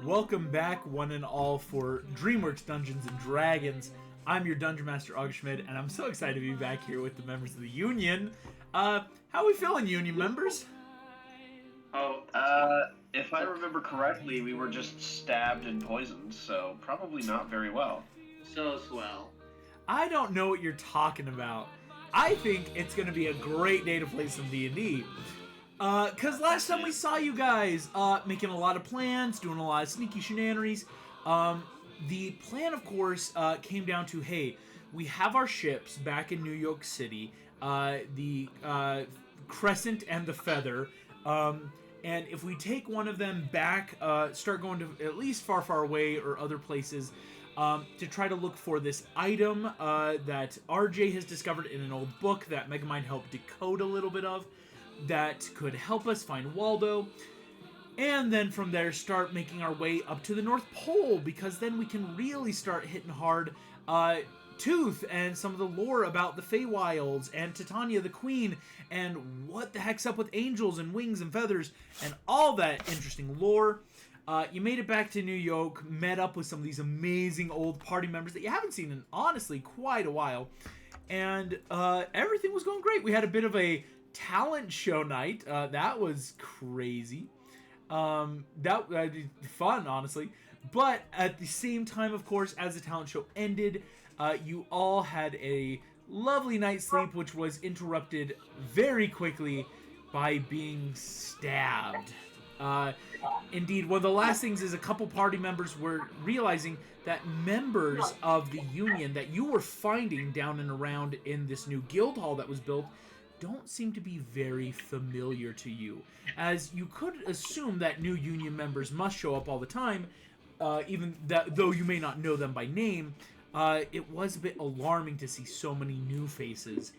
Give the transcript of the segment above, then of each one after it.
Welcome back, one and all, for Dreamworks Dungeons and Dragons. I'm your Dungeon Master, August Schmidt, and I'm so excited to be back here with the members of the Union. How are we feeling, Union members? If I remember correctly, we were just stabbed and poisoned, so probably not very well. So swell. I don't know what you're talking about. I think it's going to be a great day to play some D&D. Because last time we saw you guys making a lot of plans, doing a lot of sneaky shenanigans. The plan, of course, came down to, hey, we have our ships back in New York City, the Crescent and the Feather, and if we take one of them back, start going to at least far, far away or other places, to try to look for this item that RJ has discovered in an old book that Megamind helped decode a little bit of, that could help us find Waldo, and then from there start making our way up to the North Pole, because then we can really start hitting hard Tooth and some of the lore about the Feywilds and Titania the Queen and what the heck's up with angels and wings and feathers and all that interesting lore. You made it back to New York, met up with some of these amazing old party members that you haven't seen in honestly quite a while, and everything was going great. We had a bit of a talent show night. That was crazy. That fun, honestly. But at the same time, of course, as the talent show ended, you all had a lovely night's sleep, which was interrupted very quickly by being stabbed. Indeed, one of the last things is a couple party members were realizing that members of the Union that you were finding down and around in this new guild hall that was built don't seem to be very familiar to you, as you could assume that new Union members must show up all the time, even that though you may not know them by name. It was a bit alarming to see so many new faces.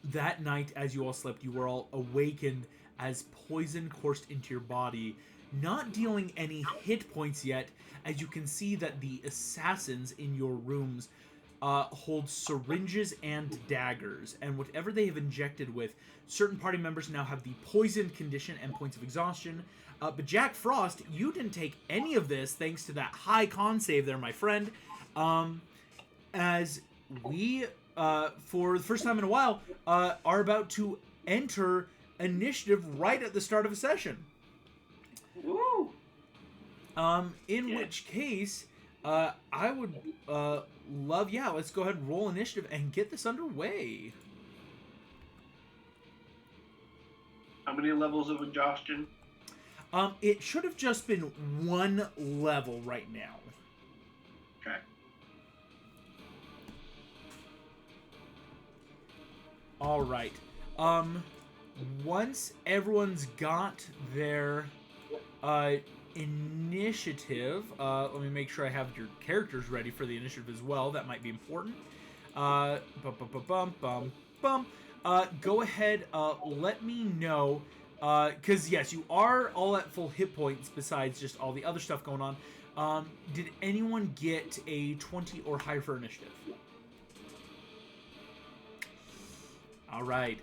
That night, as you all slept, you were all awakened as poison coursed into your body, not dealing any hit points yet, as you can see that the assassins in your rooms hold syringes and daggers, and whatever they have injected with, certain party members now have the poisoned condition and points of exhaustion. But Jack Frost, you didn't take any of this thanks to that high con save there, my friend. As we, for the first time in a while, are about to enter initiative right at the start of a session. Woo! In which case, I would love, let's go ahead and roll initiative and get this underway. How many levels of exhaustion? It should have just been one level right now. Okay. All right. Once everyone's got their initiative, let me make sure I have your characters ready for the initiative as well. That might be important. Go ahead, let me know, because yes, you are all at full hit points besides just all the other stuff going on. Did anyone get a 20 or higher for initiative? All right.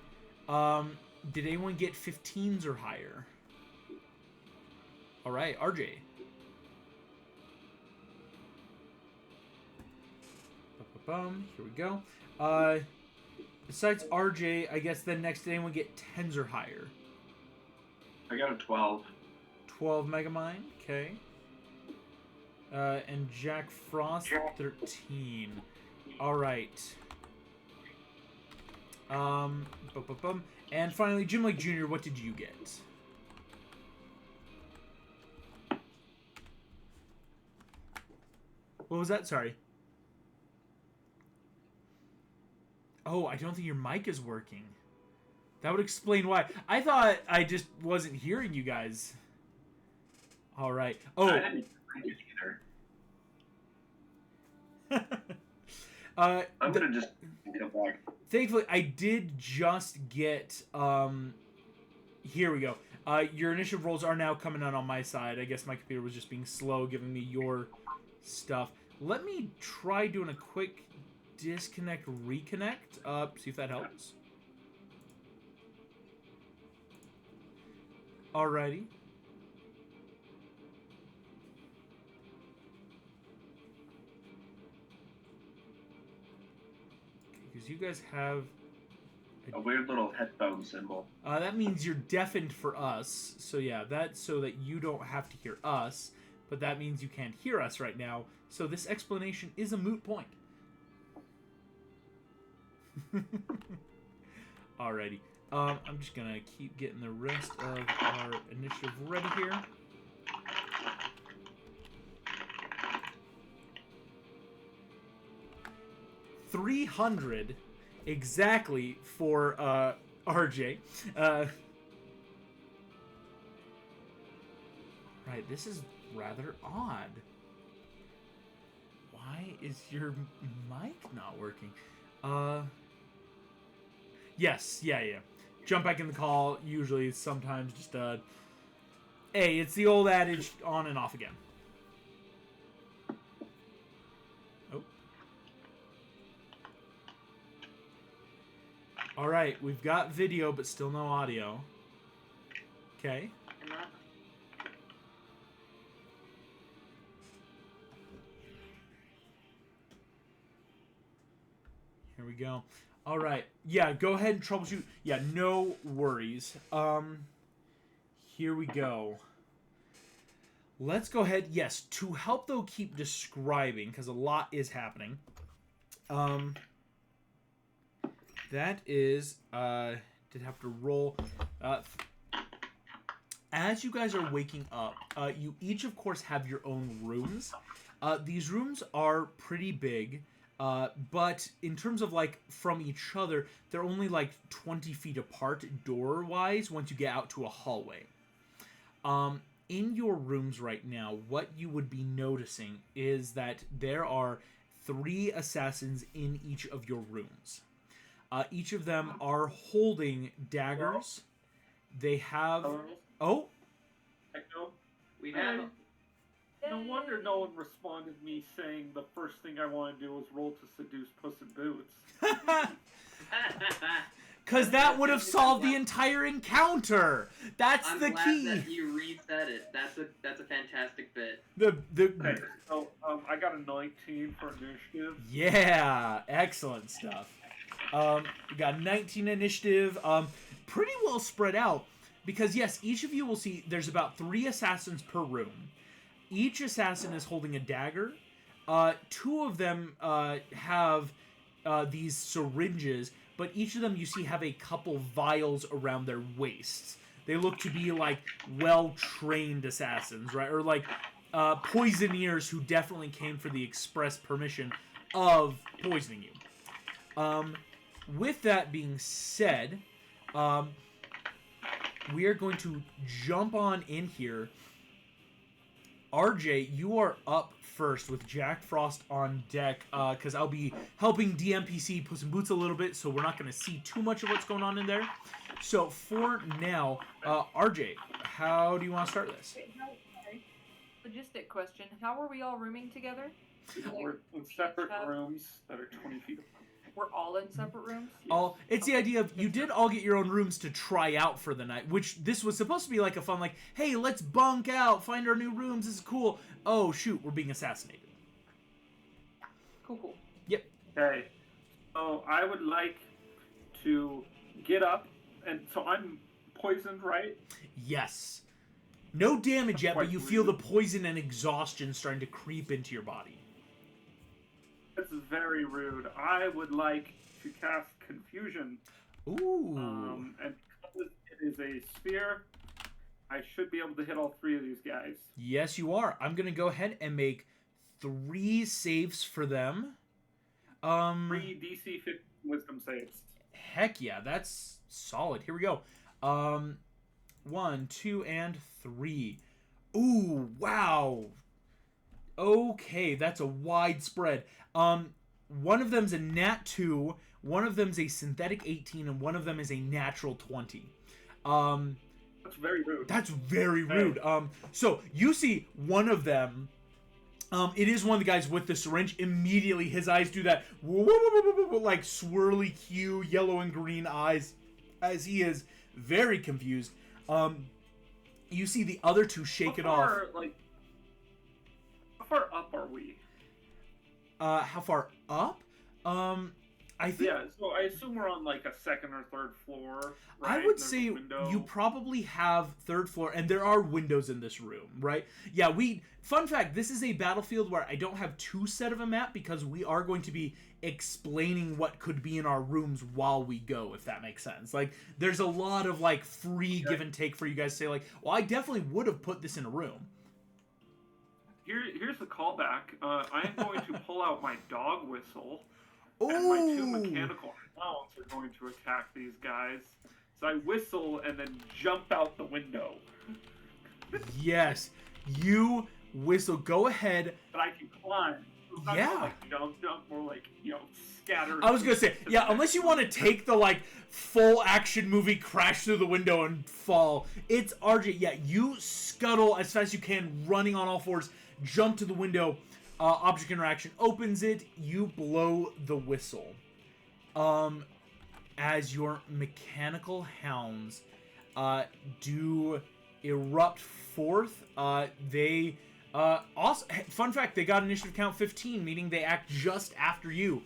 Did anyone get 15s or higher? All right, RJ. Here we go. Besides RJ, I guess then next, did anyone get 10s or higher? I got a 12. 12 Megamind, okay. And Jack Frost, 13. All right. And finally, Jim Lake Jr., what did you get? What was that? Sorry. Oh, I don't think your mic is working. That would explain why. I thought I just wasn't hearing you guys. All right. Oh. I didn't either. I'm gonna just go back. Thankfully, I did just get. Here we go. Your initiative rolls are now coming out on my side. I guess my computer was just being slow, giving me your stuff. Let me try doing a quick disconnect, reconnect. See if that helps. Alrighty. because you guys have... A weird little headphone symbol. That means you're deafened for us. So yeah, that's so that you don't have to hear us. But that means you can't hear us right now. So this explanation is a moot point. Alrighty. I'm just gonna keep getting the rest of our initiative ready here. $300 exactly for RJ. Right, this is rather odd. Why is your mic not working? Yes, yeah. Jump back in the call. Usually, sometimes just hey, it's the old adage, on and off again. Oh. All right, we've got video, but still no audio. Okay. Here we go. All right. Yeah, go ahead and troubleshoot. Yeah, no worries. Here we go. Let's go ahead. Yes, to help though keep describing, because a lot is happening. That is, did have to roll. As you guys are waking up, you each, of course, have your own rooms. These rooms are pretty big. But in terms of, like, from each other, they're only, like, 20 feet apart door-wise once you get out to a hallway. In your rooms right now, what you would be noticing is that there are 3 assassins in each of your rooms. Each of them are holding daggers. They have... Oh? We have... No wonder no one responded me saying the first thing I want to do is roll to seduce Puss in Boots. Because that would have solved the entire encounter. That's the key. I'm glad that you reset it. That's a fantastic bit. Okay, so I got a 19 for initiative. Yeah, excellent stuff. We got 19 initiative. Pretty well spread out. Because yes, each of you will see there's about 3 assassins per room. Each assassin is holding a dagger. 2 of them have these syringes, but each of them you see have a couple vials around their waists. They look to be like well-trained assassins, right? Or like poisoneers who definitely came for the express permission of poisoning you. With that being said, we are going to jump on in here. RJ, you are up first with Jack Frost on deck, because I'll be helping DMPC Puss in Boots a little bit, so we're not going to see too much of what's going on in there. So for now, RJ, how do you want to start this? Logistic question. How are we all rooming together? We're in separate rooms that are 20 feet apart. We're all in separate rooms? All it's the idea of you did all get your own rooms to try out for the night, which this was supposed to be like a fun, like, hey, let's bunk out, find our new rooms, this is cool. Oh shoot, we're being assassinated. Cool. Yep. Okay, so I would like to get up, and so I'm poisoned, right? Yes. No damage yet, but you feel the poison and exhaustion starting to creep into your body. This is very rude. I would like to cast Confusion. Ooh. And because it is a sphere, I should be able to hit all 3 of these guys. Yes, you are. I'm going to go ahead and make 3 saves for them. 3 DC 15 Wisdom saves. Heck yeah, that's solid. Here we go. 1, 2, and 3. Ooh, wow. Okay, that's a wide spread. One of them's a nat 2, one of them's a synthetic 18, and one of them is a natural 20. That's very rude. That's very rude. So you see one of them, it is one of the guys with the syringe. Immediately his eyes do that like swirly hue, yellow and green eyes, as he is very confused. You see the other 2 shake it off. How far up are we? How far up? I think Yeah, so I assume we're on like a second or third floor. Right? I would There's a say window. you probably have third floor, and there are windows in this room, right? Yeah, fun fact, this is a battlefield where I don't have two set of a map because we are going to be explaining what could be in our rooms while we go, if that makes sense. Like, there's a lot of, like, free give and take for you guys to say, like, well, I definitely would have put this in a room. Here's the callback. I am going to pull out my dog whistle, Ooh! and my two mechanical hounds are going to attack these guys. So I whistle and then jump out the window. Yes, you whistle. Go ahead. But I can climb. It's not Yeah. gonna, like jump, more like scatter. I was gonna say, yeah, unless you want to take the, like, full action movie, crash through the window and fall. It's RJ. Yeah, you scuttle as fast as you can, running on all fours, jump to the window. Object interaction opens it. You blow the whistle. As your mechanical hounds do erupt forth. They also, fun fact, they got initiative count 15, meaning they act just after you.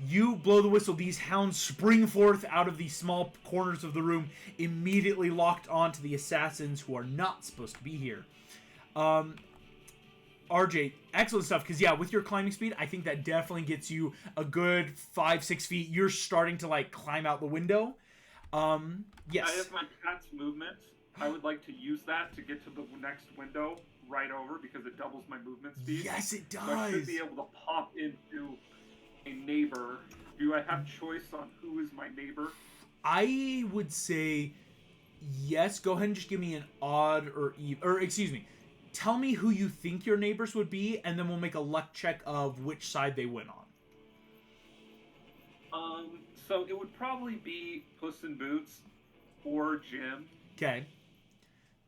You blow the whistle. These hounds spring forth out of the small corners of the room, immediately locked onto the assassins who are not supposed to be here. RJ, excellent stuff, because, yeah, with your climbing speed, I think that definitely gets you a good 5-6 feet. You're starting to, like, climb out the window. Yes. I have my cat's movement. I would like to use that to get to the next window right over because it doubles my movement speed. Yes, it does. So I should be able to pop into a neighbor. Do I have choice on who is my neighbor? I would say yes. Go ahead and just give me an odd or even, or excuse me. Tell me who you think your neighbors would be, and then we'll make a luck check of which side they win on. So it would probably be Puss in Boots or Jim. Okay.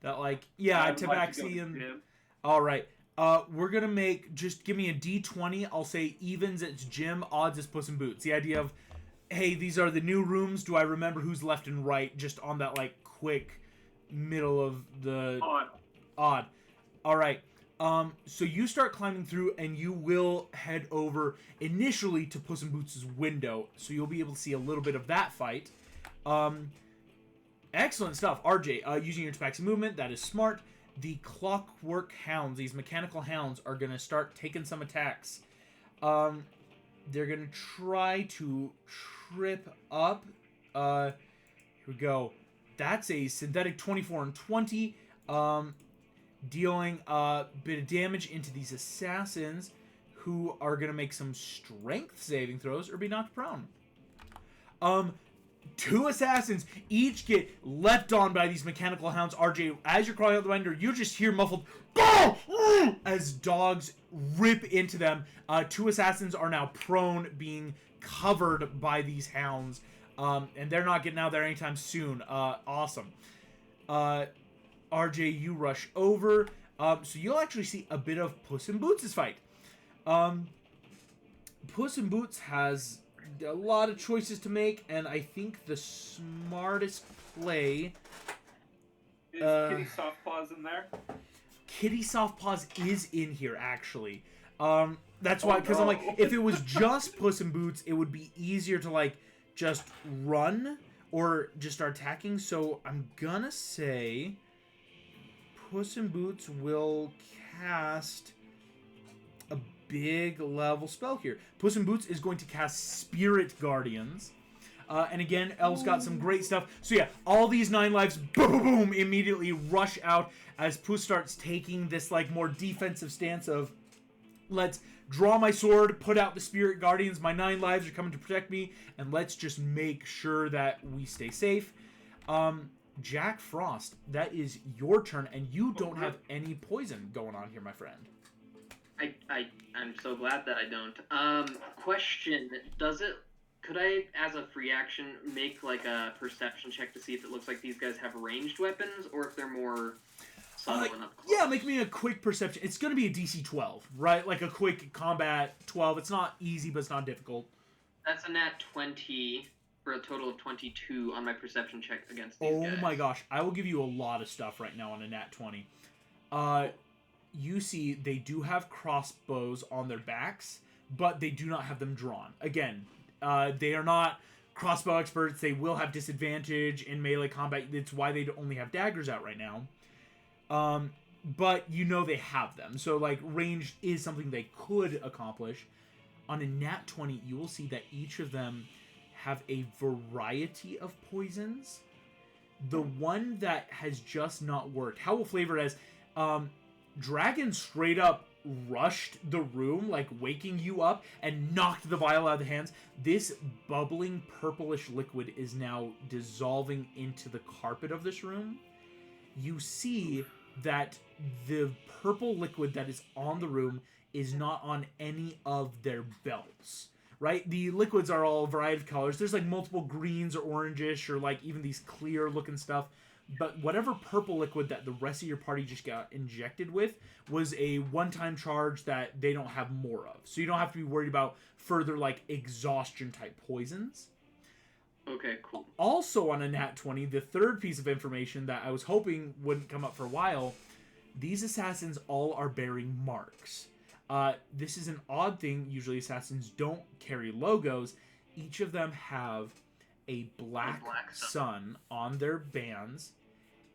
That, like, yeah, I would like to go Tabaxi with and... Jim. All right. We're going to make... Just give me a D20. I'll say evens, it's Jim. Odds is Puss in Boots. The idea of, hey, these are the new rooms. Do I remember who's left and right? Just on that, like, quick middle of the... Odd. All right. So you start climbing through, and you will head over initially to Puss in Boots' window, so you'll be able to see a little bit of that fight. Excellent stuff. RJ, using your tabaxi movement, that is smart. The clockwork hounds, these mechanical hounds, are going to start taking some attacks. They're going to try to trip up. Here we go. That's a synthetic 24 and 20. Dealing a bit of damage into these assassins who are going to make some strength saving throws or be knocked prone. Two assassins each get leapt on by these mechanical hounds. RJ, as you're crawling out the window, you just hear muffled as dogs rip into them. Two assassins are now prone, being covered by these hounds, and they're not getting out there anytime soon. Awesome. RJ, you rush over. So you'll actually see a bit of Puss in Boots' fight. Puss in Boots has a lot of choices to make, and I think the smartest play... Is Kitty Softpaws in there? Kitty Softpaws is in here, actually. That's why, because I'm like, if it was just Puss in Boots, it would be easier to, like, just run or just start attacking. So I'm gonna say... Puss in Boots will cast a big level spell here. Puss in Boots is going to cast Spirit Guardians. And again, Elle's got some great stuff. So yeah, all these 9 lives, boom, boom, boom, immediately rush out as Puss starts taking this, like, more defensive stance of, let's draw my sword, put out the Spirit Guardians, my 9 lives are coming to protect me, and let's just make sure that we stay safe. Jack Frost, that is your turn, and you don't have any poison going on here, my friend. I'm so glad that I don't. Question, could I, as a free action, make, like, a perception check to see if it looks like these guys have ranged weapons, or if they're more subtle and up close? Yeah, make me a quick perception. It's going to be a DC 12, right? Like a quick combat 12. It's not easy, but it's not difficult. That's a nat 20... for a total of 22 on my perception check against these guys. Oh my gosh, I will give you a lot of stuff right now on a nat 20. You see, they do have crossbows on their backs, but they do not have them drawn. Again, they are not crossbow experts. They will have disadvantage in melee combat. It's why they only have daggers out right now. But you know they have them. So, like, range is something they could accomplish. On a nat 20, you will see that each of them have a variety of poisons. The one that has just not worked, how we'll flavor it as, Dragon straight up rushed the room, like waking you up, and knocked the vial out of the hands. This bubbling purplish liquid is now dissolving into the carpet of this room. You see that the purple liquid that is on the room is not on any of their belts, right? The liquids are all a variety of colors. There's like multiple greens or orangish or like even these clear looking stuff. But whatever purple liquid that the rest of your party just got injected with was a one-time charge that they don't have more of. So you don't have to be worried about further like exhaustion type poisons. Okay, cool. Also on a nat 20, the third piece of information that I was hoping wouldn't come up for a while, these assassins all are bearing marks. This is an odd thing. Usually assassins don't carry logos. Each of them have a black sun on their bands.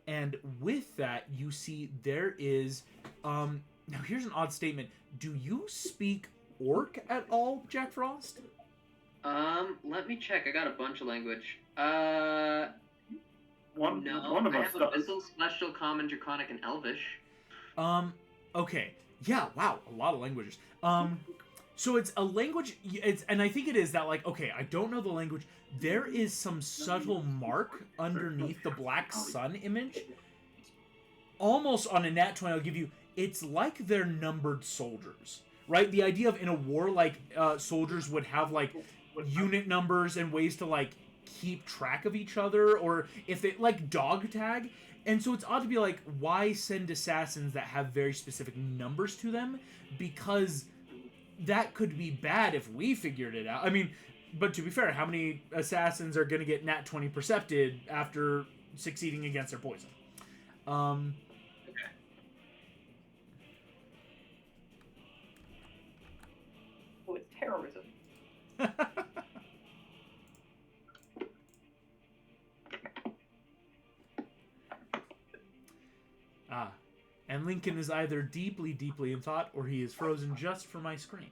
And with that, you see there is... now, here's an odd statement. Do you speak Orc at all, Jack Frost? Let me check. I got a bunch of language. One No, of I us have does. Abyssal, Celestial, Common, Draconic, and Elvish. Okay. Yeah, wow, a lot of languages. So it's a language, and I think it is that, like, okay, I don't know the language. There is some subtle mark underneath the black sun image. Almost on a nat 20, I'll give you, it's like they're numbered soldiers, right? The idea of in a war, like, soldiers would have, like, unit numbers and ways to, like, keep track of each other, or if they, like, dog tag. And so it's odd to be like, why send assassins that have very specific numbers to them? Because that could be bad if we figured it out. I mean, but to be fair, how many assassins are going to get nat 20 percepted after succeeding against their poison? Okay. Oh, it's terrorism. And Lincoln is either deeply, deeply in thought, or he is frozen just for my screen.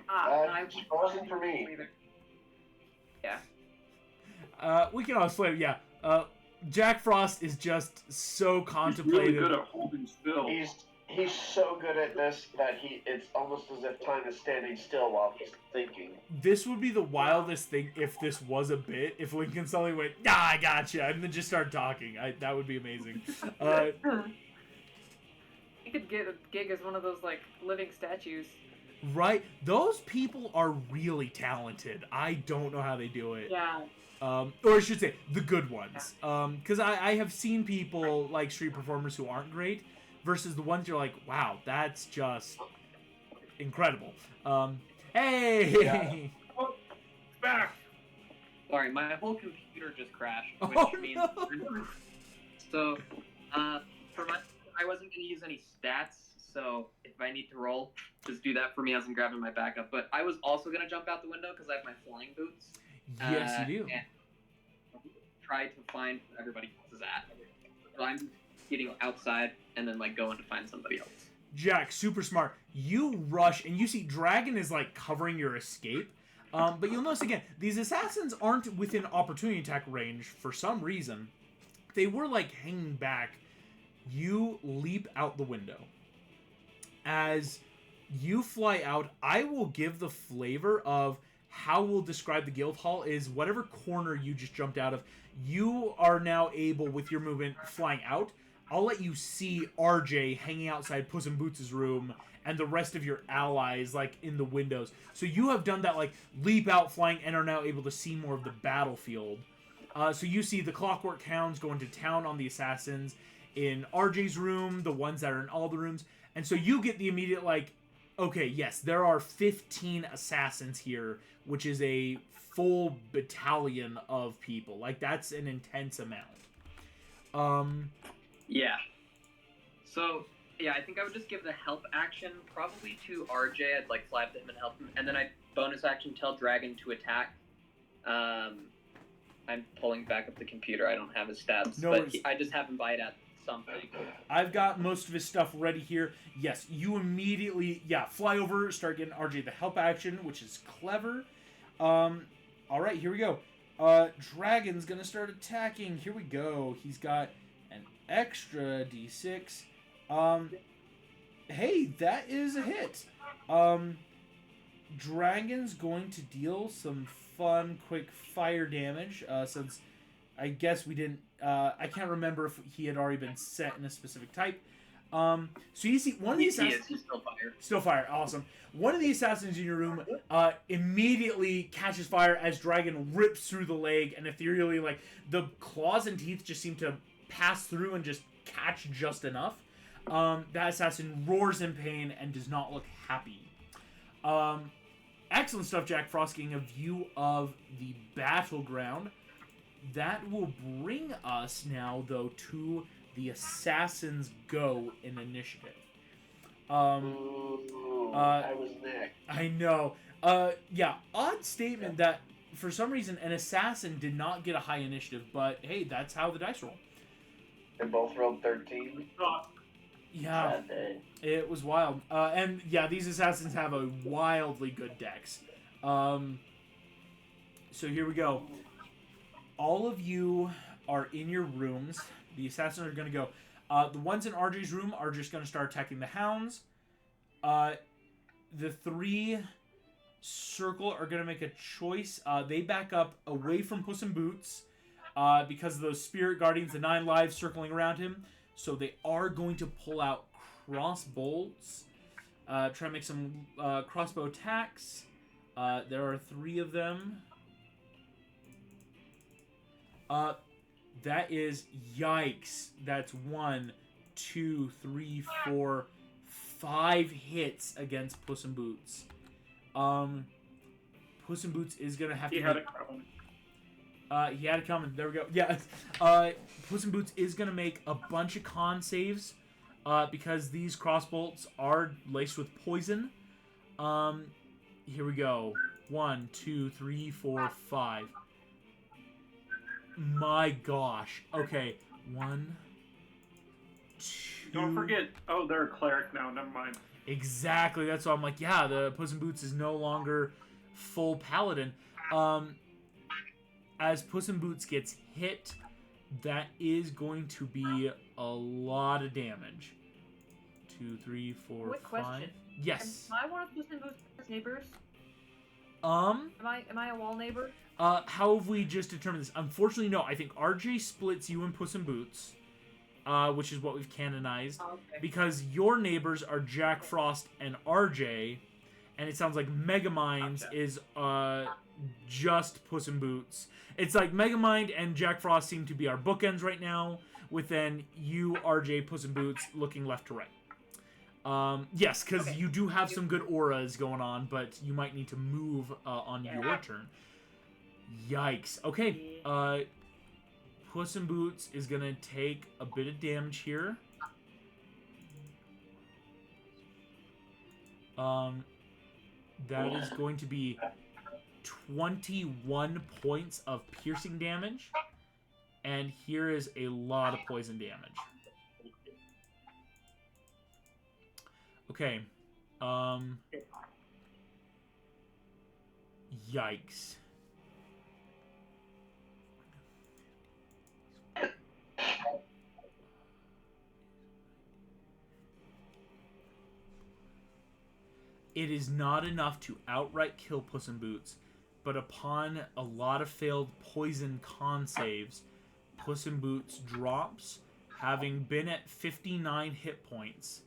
It wasn't for me. Yeah. We can always play, yeah. Jack Frost is just so He's contemplative. really good at holding still. He's so good at this that it's almost as if time is standing still while he's thinking. This would be the wildest thing if this was a bit. If Lincoln suddenly went, I gotcha, and then just started talking. That would be amazing. You could get a gig as one of those, like, living statues. Right? Those people are really talented. I don't know how they do it. Yeah. Or I should say, the good ones. Because I have seen people, like, street performers who aren't great, versus the ones you're like, wow, that's just incredible. Hey! Yeah. Oh, it's back. Sorry, my whole computer just crashed, which Oh, means... no. So, for my... I wasn't going to use any stats, so if I need to roll, just do that for me as I'm grabbing my backup. But I was also going to jump out the window because I have my flying boots. Yes, you do. And try to find where everybody else is at. So I'm getting outside and then, like, going to find somebody else. Jack, super smart. You rush, and you see Dragon is, like, covering your escape. But you'll notice, again, these assassins aren't within opportunity attack range for some reason. They were, like, hanging back. You leap out the window. As you fly out, I will give the flavor of how we'll describe the guild hall is whatever corner you just jumped out of, you are now able, with your movement, flying out. I'll let you see RJ hanging outside Puss in Boots' room and the rest of your allies, like, in the windows. So you have done that, like, leap out flying and are now able to see more of the battlefield. So you see the Clockwork Hounds going to town on the assassins in RJ's room, the ones that are in all the rooms. And so you get the immediate, like, okay, yes, there are 15 assassins here, which is a full battalion of people. Like, that's an intense amount. Yeah. So, Yeah, I think I would just give the help action probably to RJ. I'd like fly up to him and help him, and then I bonus action tell Dragon to attack. I'm pulling back up the computer. I don't have his stats, No but worries. I just have him bite at something. I've got most of his stuff ready here. Yes, you immediately, fly over, start getting RJ the help action, which is clever. All right, here we go. Dragon's gonna start attacking. Here we go. He's got an extra D6. Hey, that is a hit. Dragon's going to deal some fun, quick fire damage, since I guess we didn't, I can't remember if he had already been set in a specific type. So you see, one of the assassins... He's still fire. Still fire, awesome. One of the assassins in your room immediately catches fire as Dragon rips through the leg, and ethereally, like, the claws and teeth just seem to pass through and just catch just enough. That assassin roars in pain and does not look happy. Excellent stuff, Jack Frost, getting a view of the battleground. That will bring us now, though, to the Assassin's Go in initiative. I was next. I know. Odd statement that, for some reason, an assassin did not get a high initiative, but hey, that's how the dice roll. They both rolled 13. Yeah, That day. it was wild. These assassins have a wildly good dex. So here we go. All of you are in your rooms. The assassins are going to go. The ones in RJ's room are just going to start attacking the hounds. The three circle are going to make a choice. They back up away from Puss in Boots because of those spirit guardians, the 9 lives circling around him. So they are going to pull out crossbolts. Try to make some crossbow attacks. There are 3 of them. That is yikes. That's 1, 2, 3, 4, 5 hits against Puss in Boots. Puss in Boots is gonna have to. He had it coming. He had it coming. There we go. Yeah. Puss in Boots is gonna make a bunch of con saves, because these crossbolts are laced with poison. Here we go. 1, 2, 3, 4, 5. My gosh. Okay. 1, 2. Don't forget. Oh, they're a cleric now. Never mind. Exactly. That's why I'm like, yeah, the Puss in Boots is no longer full paladin. As Puss in Boots gets hit, that is going to be a lot of damage. 2, 3, 4, Quick 5. question. Yes. Am I one of Puss in Boots' neighbors? Am I a wall neighbor? How have we just determined this? Unfortunately, no. I think RJ splits you and Puss in Boots, which is what we've canonized, Okay. because your neighbors are Jack Frost and RJ, and it sounds like Megamind's is just Puss in Boots. It's like Megamind and Jack Frost seem to be our bookends right now, with then you, RJ, Puss in Boots looking left to right. Yes, because Okay. you do have some good auras going on, but you might need to move on your turn. Yikes. Okay, Puss in Boots is gonna take a bit of damage here. That is going to be 21 points of piercing damage, and here is a lot of poison damage. Okay. Yikes. It is not enough to outright kill Puss in Boots, but upon a lot of failed poison con saves, Puss in Boots drops, having been at 59 hit points,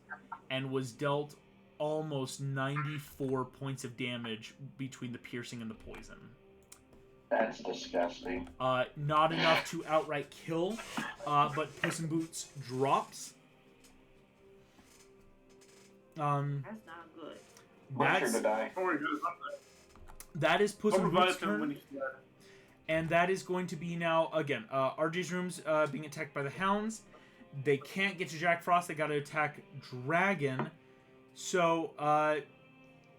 and was dealt almost 94 points of damage between the piercing and the poison. That's disgusting. Not enough to outright kill, but Puss in Boots drops. That's not good. My turn to die. Don't worry, guys. I'm good. That is Puss I'll in revive Boots' him when turn. he's dead. And that is going to be now, again, RJ's room's being attacked by the hounds. They can't get to Jack Frost. They got to attack Dragon. So,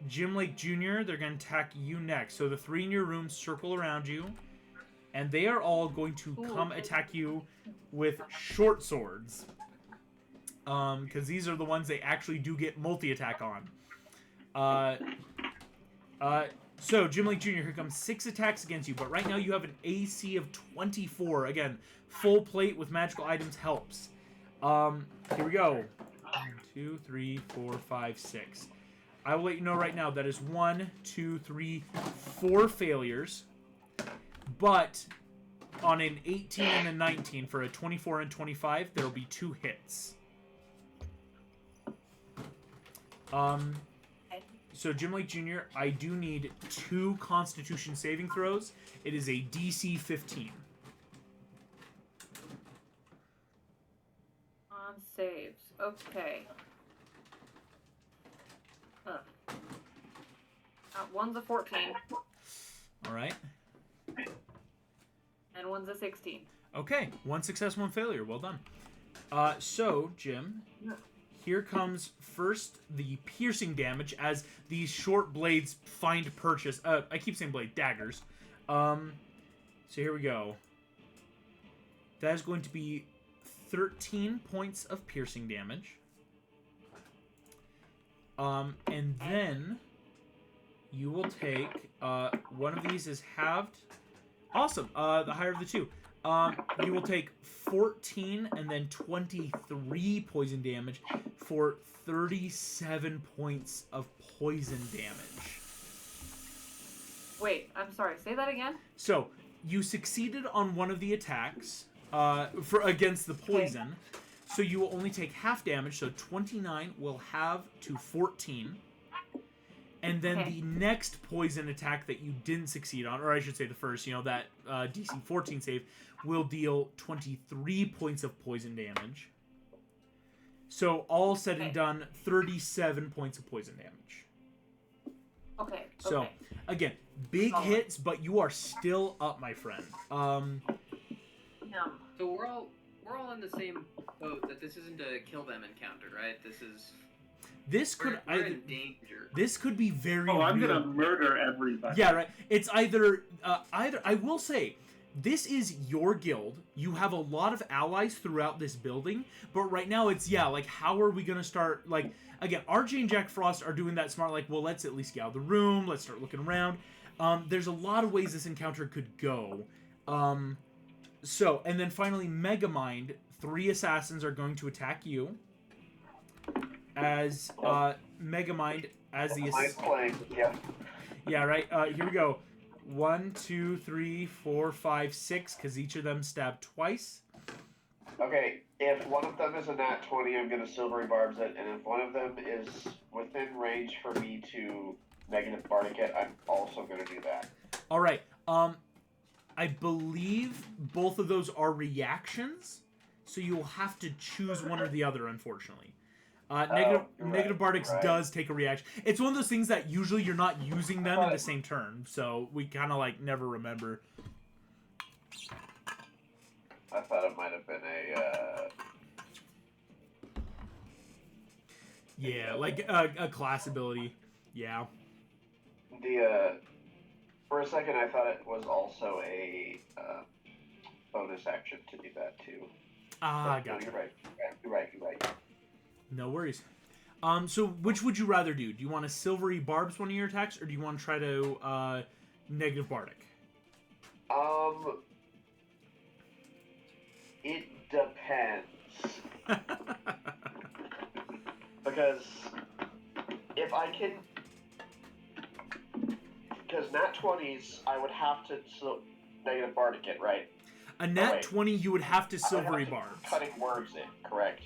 Jim Lake Jr., they're going to attack you next. So the 3 in your room circle around you, and they are all going to come attack you with short swords. Because these are the ones they actually do get multi-attack on. So, Jim Lake Jr., here comes 6 attacks against you, but right now you have an AC of 24. Again, full plate with magical items helps. Here we go. 1, 2, 3, 4, 5, 6. I will let you know right now that is 1, 2, 3, 4 failures. But on an 18 and a 19 for a 24 and 25, there will be 2 hits. So Jim Lake Jr., I do need 2 Constitution saving throws. It is a DC 15. On saves. Okay. One's a 14. All right. And one's a 16. Okay. 1 success, 1 failure. Well done. So, Jim, here comes first the piercing damage as these short blades find purchase. I keep saying blade, daggers. So here we go. That is going to be 13 points of piercing damage. And then you will take, one of these is halved. Awesome. The higher of the 2. You will take 14 and then 23 poison damage for 37 points of poison damage. Wait, I'm sorry. Say that again? So, you succeeded on one of the attacks against the poison. Okay. So you will only take half damage, so 29 will halve to 14. And then the next poison attack that you didn't succeed on, or I should say the first, that DC 14 save, will deal 23 points of poison damage. So all said and done, 37 points of poison damage. Okay. So, again, big hits, but you are still up, my friend. So we're all in the same boat that this isn't a kill them encounter, right? We're in danger. This could be very. Oh, I'm gonna murder everybody. Yeah, right. It's either. I will say, this is your guild. You have a lot of allies throughout this building, but right now it's how are we gonna start? Again, RJ and Jack Frost are doing that smart. Well, let's at least get out of the room. Let's start looking around. There's a lot of ways this encounter could go. So, and then finally, Megamind. 3 assassins are going to attack you. As Megamind, as the playing, yeah. Yeah, right. Here we go. 1, 2, 3, 4, 5, 6, because each of them stabbed twice. Okay, if one of them is a nat 20, I'm going to silvery barbs it, and if one of them is within range for me to negative bardic it, I'm also going to do that. All right. I believe both of those are reactions, so you'll have to choose one or the other, unfortunately. Negative Bardics does take a reaction. It's one of those things that usually you're not using them in the same turn, so we kind of never remember. I thought it might have been a class ability. Yeah. For a second I thought it was also a bonus action to do that too. Gotcha. You're right. No worries. So which would you rather do? Do you want to silvery barbs one of your attacks, or do you want to try to negative bardic? It depends. Because if I can, because nat 20s, I would have to negative bardic it, right? A nat 20, you would have to silvery barbs. Cutting words in, correct?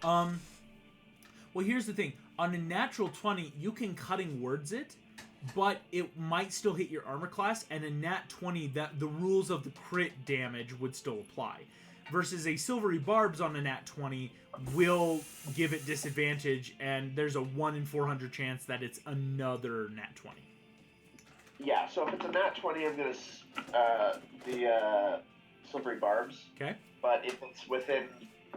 Well, here's the thing. On a natural 20, you can cutting words it, but it might still hit your armor class, and a nat 20, that the rules of the crit damage would still apply. Versus a silvery barbs on a nat 20 will give it disadvantage, and there's a 1 in 400 chance that it's another nat 20. Yeah, so if it's a nat 20, I'm going to the silvery barbs. Okay. But if it's within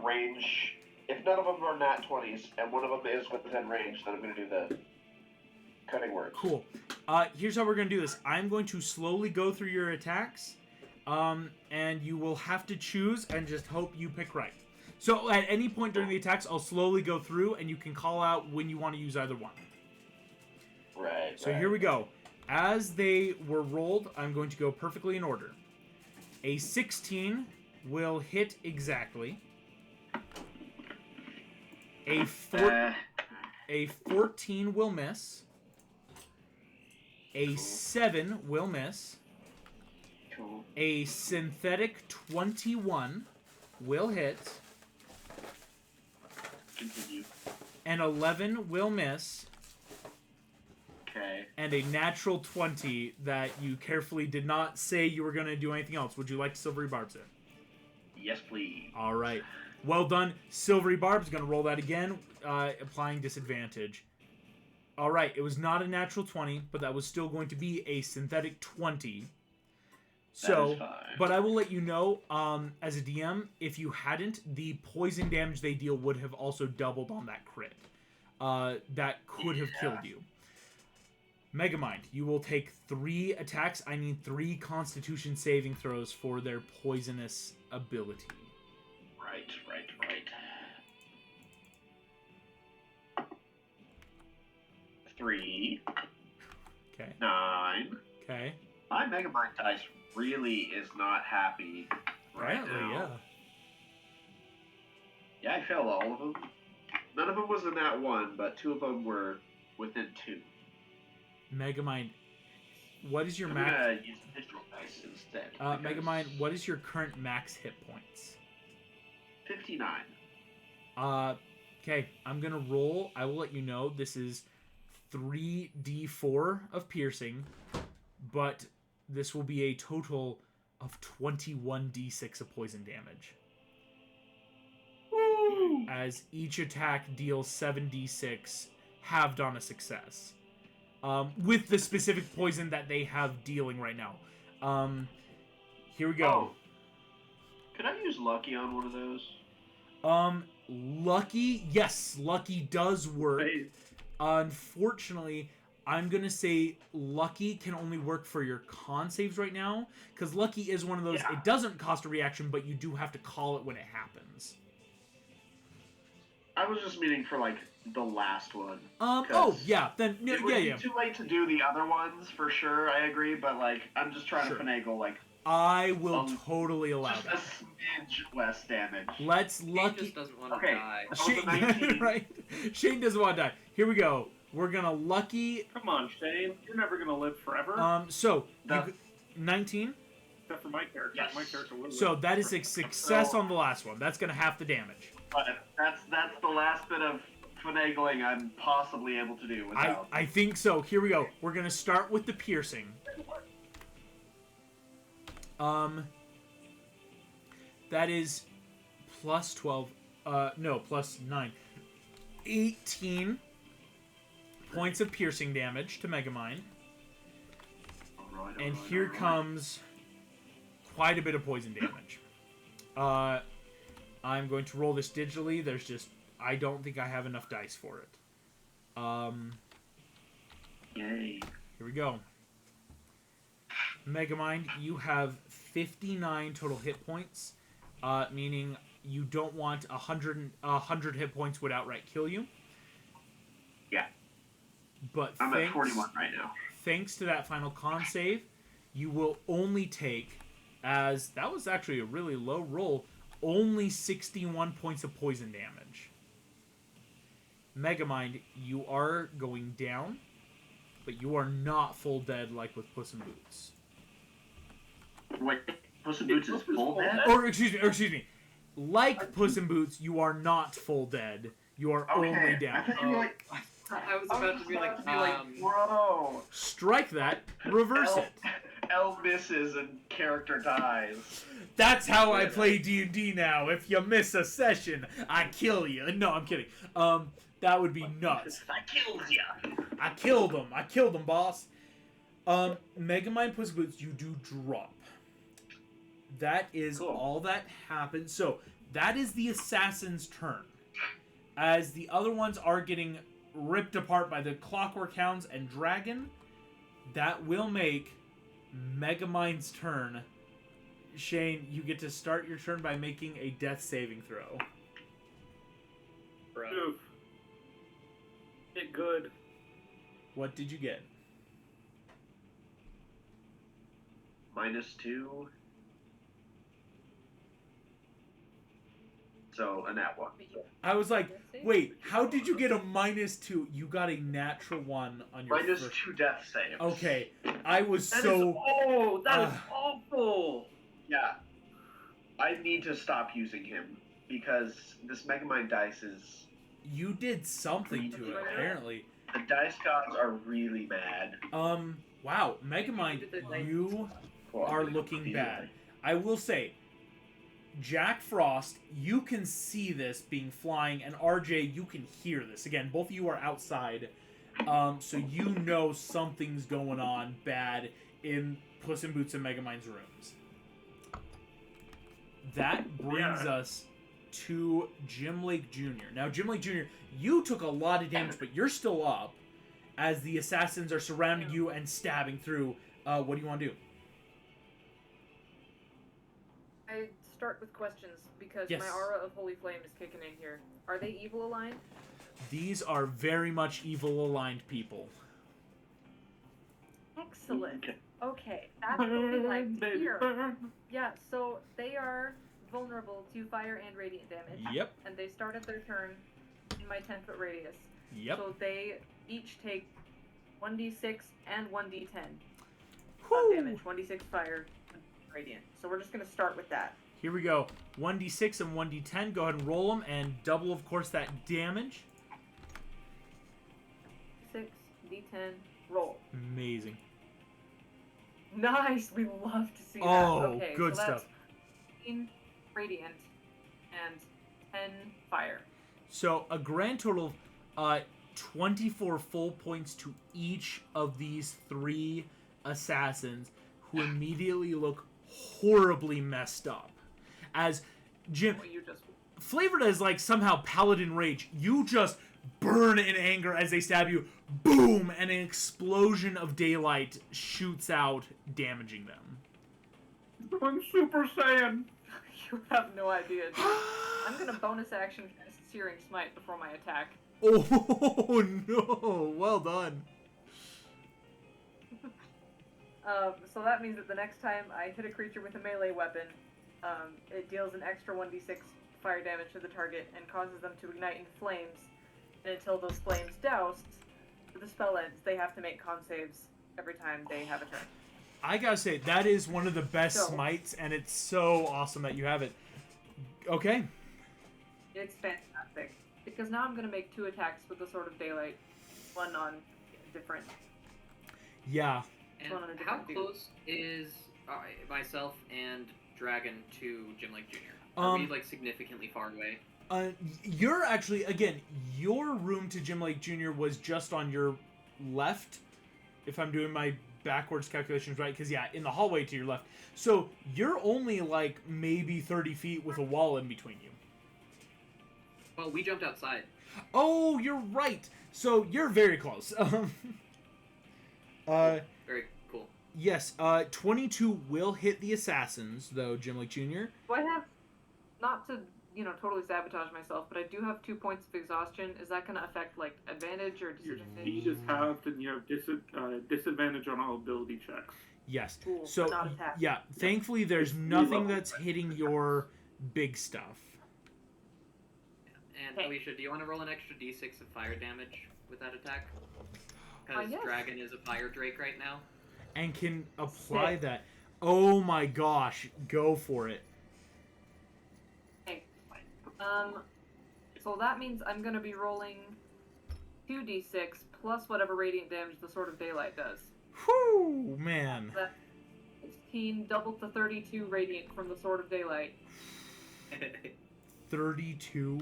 range. If none of them are nat 20s and one of them is within range, then I'm going to do the cutting words. Cool. Here's how we're going to do this. I'm going to slowly go through your attacks, and you will have to choose and just hope you pick right. So at any point during the attacks, I'll slowly go through, and you can call out when you want to use either one. Right. So here we go. As they were rolled, I'm going to go perfectly in order. A 16 will hit exactly. A 14 will miss. A 7 will miss. Cool. A synthetic 21 will hit. Continue. An 11 will miss. Okay. And a natural 20 that you carefully did not say you were going to do anything else. Would you like to Silvery Barbs it? Yes, please. All right. Well done. Silvery Barb's going to roll that again, applying disadvantage. All right. It was not a natural 20, but that was still going to be a synthetic 20. So, fine. but I will let you know, as a DM, if you hadn't, the poison damage they deal would have also doubled on that crit. That could have killed you. Megamind, you will take 3 attacks. I need 3 Constitution saving throws for their poisonous ability. Right. 3. Okay. 9. Okay. My Megamind dice really is not happy right Apparently, now. yeah. Yeah, I failed all of them. None of them was in that one, but 2 of them were within 2. Megamind, what is your I'm max? gonna use digital dice instead. Megamind, what is your current max hit points? 59. Okay, I'm gonna roll. I will let you know this is 3d4 of piercing, but this will be a total of 21d6 of poison damage. Woo! As each attack deals 7d6, halved on a success. With the specific poison that they have dealing right now. Here we go. Oh. Could I use Lucky on one of those? Lucky, yes, Lucky does work. Wait, Unfortunately, I'm gonna say Lucky can only work for your con saves right now, because Lucky is one of those. Yeah. It doesn't cost a reaction, but you do have to call it when it happens. I was just meaning for, like, the last one. Oh, yeah, then, It would yeah. be too late to do the other ones, for sure, I agree, but, like, I'm just trying Sure. to finagle, like, I will totally allow just a that. smidge less damage. Let's He Lucky. just doesn't want to Okay. die. That was a 19. Shane, right? Shane doesn't want to die. Here we go. We're gonna Lucky. come on, Shane. You're never gonna live forever. So The- 19. Except for my character. Yes. My character will live. So that is a success So- on the last one. That's gonna half the damage. But that's the last bit of finagling I'm possibly able to do without. I think so. Here we go. We're gonna start with the piercing. That is plus 12. No, plus 9. 18 points of piercing damage to Megamind. And here comes quite a bit of poison damage. I'm going to roll this digitally. There's just, I don't think I have enough dice for it. Yay. Here we go. Megamind, you have 59 total hit points, meaning you don't want 100 hit points would outright kill you. Yeah. But I'm at 41 right now. Thanks to that final con save, you will only take, as that was actually a really low roll, only 61 points of poison damage. Megamind, you are going down, but you are not full dead like with Puss in Boots. Wait, Puss in Boots is full dead? Or excuse me. Like Puss in Boots, you are not full dead. You are only I down. thought you were like, I was about to be like, bro. Strike that. Reverse it. L misses and character dies. That's how I play D&D now. If you miss a session, I kill you. No, I'm kidding. That would be nuts. I killed ya. I killed him, boss. Megamind Puss in Boots, you do drop. That is Cool. all that happens. So, That is the assassin's turn. As the other ones are getting ripped apart by the Clockwork Hounds and Dragon, that will make Megamind's turn. Shane, you get to start your turn by making a death saving throw. Bro. Oof. Get good. What did you get? -2. So a nat 1. I was like, wait, how did you get a -2? You got a natural 1 on your first... -2 death saves. Okay, I was That so... is awful. Yeah. I need to stop using him because this Megamind dice is... You did something to it, apparently. The dice gods are really mad. Wow, Megamind, you are looking bad. I will say, Jack Frost, you can see this being flying, and RJ, you can hear this. Again, both of you are outside, so you know something's going on bad in Puss in Boots and Megamind's rooms. That brings us to Jim Lake Jr. Now, Jim Lake Jr., you took a lot of damage, but you're still up as the assassins are surrounding you and stabbing through. What do you want to do? I start with questions because Yes. my aura of holy flame is kicking in here. Are they evil aligned? These are very much evil-aligned people. Excellent. Okay, that's what we like to hear. Yeah, so they are vulnerable to fire and radiant damage. Yep. And they started their turn in my 10-foot radius. Yep. So they each take 1d6 and 1d10 Whew. damage. 1d6 fire, radiant. So we're just going to start with that. Here we go. 1d6 and 1d10. Go ahead and roll them and double, of course, that damage. 6, d10, roll. Amazing. Nice! We love to see that. Oh, Okay, good so that's stuff. 15 radiant and 10 fire. So a grand total of 24 full points to each of these 3 assassins who immediately look horribly messed up. As Jim, Well, you just flavored as like somehow paladin rage, you just burn in anger as they stab you. Boom! And an explosion of daylight shoots out, damaging them. I'm Super Saiyan. you have no idea. Dude. I'm gonna bonus action cast Searing Smite before my attack. Oh no! Well done. So that means that the next time I hit a creature with a melee weapon, it deals an extra 1d6 fire damage to the target and causes them to ignite in flames. And until those flames doused, the spell ends, they have to make con saves every time they have a turn. I gotta say, that is one of the best So- smites, and it's so awesome that you have it. Okay. It's fantastic. Because now I'm going to make 2 attacks with the Sword of Daylight. One on different... Yeah. And One on a how different dude. close is myself and Dragon to Jim Lake Jr.? Are we like significantly far away? You're actually, again, your room to Jim Lake Jr. was just on your left, if I'm doing my backwards calculations right, because, yeah, in the hallway to your left. So you're only, like, maybe 30 feet with a wall in between you. Well, we jumped outside. Oh, you're right. So you're very close. Very cool. Yes, 22 will hit the assassins, though, Jim Lake Jr. Do I have... Not to, totally sabotage myself, but I do have 2 points of exhaustion. Is that going to affect, like, advantage or Your disadvantage? speed is halved, and you have disadvantage on all ability checks. Yes. Cool, So, but not attack. yeah, thankfully there's nothing that's hitting your big stuff. And Okay. Alicia, do you want to roll an extra d6 of fire damage with that attack? Because yes. Dragon is a fire drake right now. And can apply Sick. that. Oh my gosh, go for it. Okay. So that means I'm going to be rolling 2d6 plus whatever radiant damage the Sword of Daylight does. Whew, man. That's 16 double to 32 radiant from the Sword of Daylight. 32.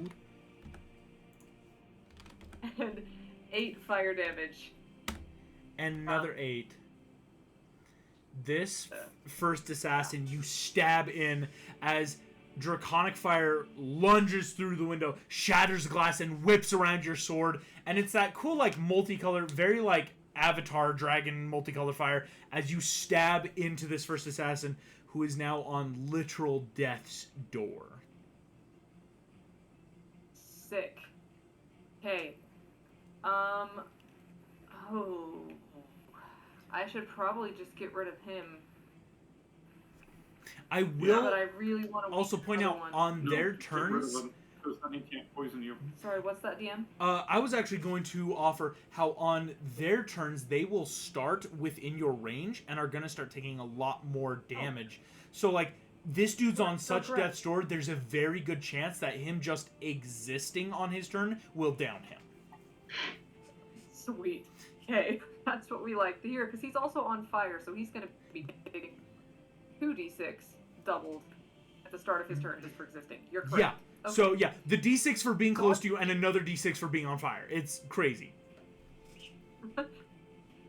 And 8 fire damage. And another 8. This first assassin, you stab in as draconic fire lunges through the window, shatters the glass, and whips around your sword. And it's that cool, like, multicolored, very, like, Avatar dragon multicolored fire as you stab into this first assassin who is now on literal death's door. Sick. Okay. Oh. I should probably just get rid of him. I will But I really want to also point out on their turns. Because then he can't poison you. Sorry, what's that, DM? I was actually going to offer how on their turns they will start within your range and are going to start taking a lot more damage. So, like, this dude's on such death's door, there's a very good chance that him just existing on his turn will down him. Sweet. Okay, that's what we like to hear, because he's also on fire, so he's going to be getting 2d6 doubled at the start of his turn just for existing. You're correct. Yeah. Okay. So, yeah, the d6 for being close to you and another d6 for being on fire. It's crazy.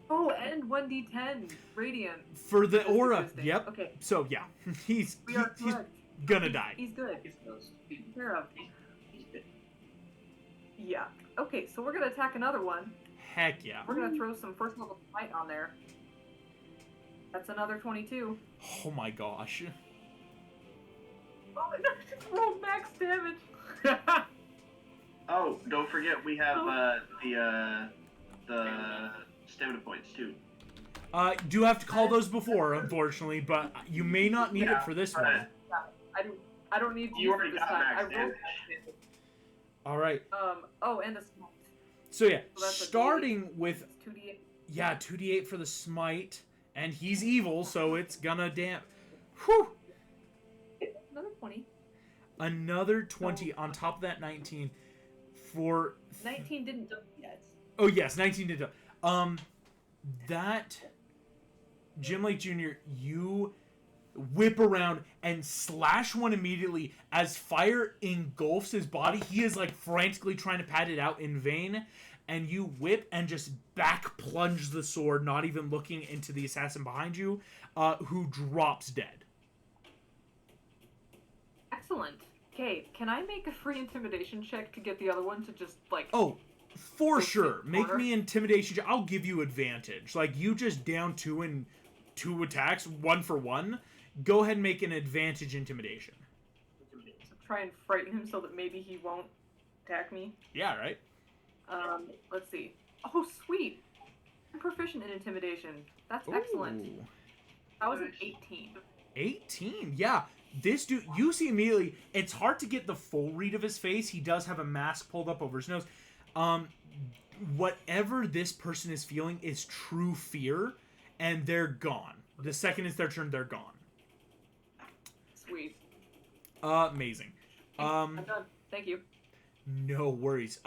Oh, and 1d10 radiant. For the Just aura, existing. yep. Okay. So, yeah, he's Correct. gonna die. He's good. He's close. Taken care of. He's good. Yeah. Okay, so we're going to attack another one. Heck yeah. We're going to throw some first level smite on there. That's another 22. Oh my gosh. Oh my gosh, just rolled max damage. Oh, don't forget we have the stamina points too. Do have to call those before, unfortunately, but you may not need it for this one. Right. I don't need to You use already it this got time. max I rolled damage. max damage. All right. Oh, and a smite. So yeah, So that's a starting with It's 2d8. 2d8 for the smite, and he's evil, so it's gonna Whew. Another 20. Another 20 on top of that 19 for 19 didn't do it yet. Oh yes, 19 did. That Jim Lake Jr., you whip around and slash one immediately as fire engulfs his body. He is like frantically trying to pat it out in vain, and you whip and just back plunge the sword, not even looking into the assassin behind you, who drops dead. Excellent. Okay, can I make a free intimidation check to get the other one to just, like... Oh, for Like, sure. sit Make corner? me intimidation. I'll give you advantage. Like, you just down 2 and 2 attacks, 1 for 1. Go ahead and make an advantage intimidation. try and frighten him so that maybe he won't attack me. Yeah, right? Let's see. Oh, sweet! I'm proficient in intimidation. That's excellent. Ooh. That was an 18. 18, yeah. This dude, you see immediately, it's hard to get the full read of his face. He does have a mask pulled up over his nose. Whatever this person is feeling is true fear, and they're gone. The second it's their turn, they're gone. Sweet. Amazing. I'm done. Thank you. No worries.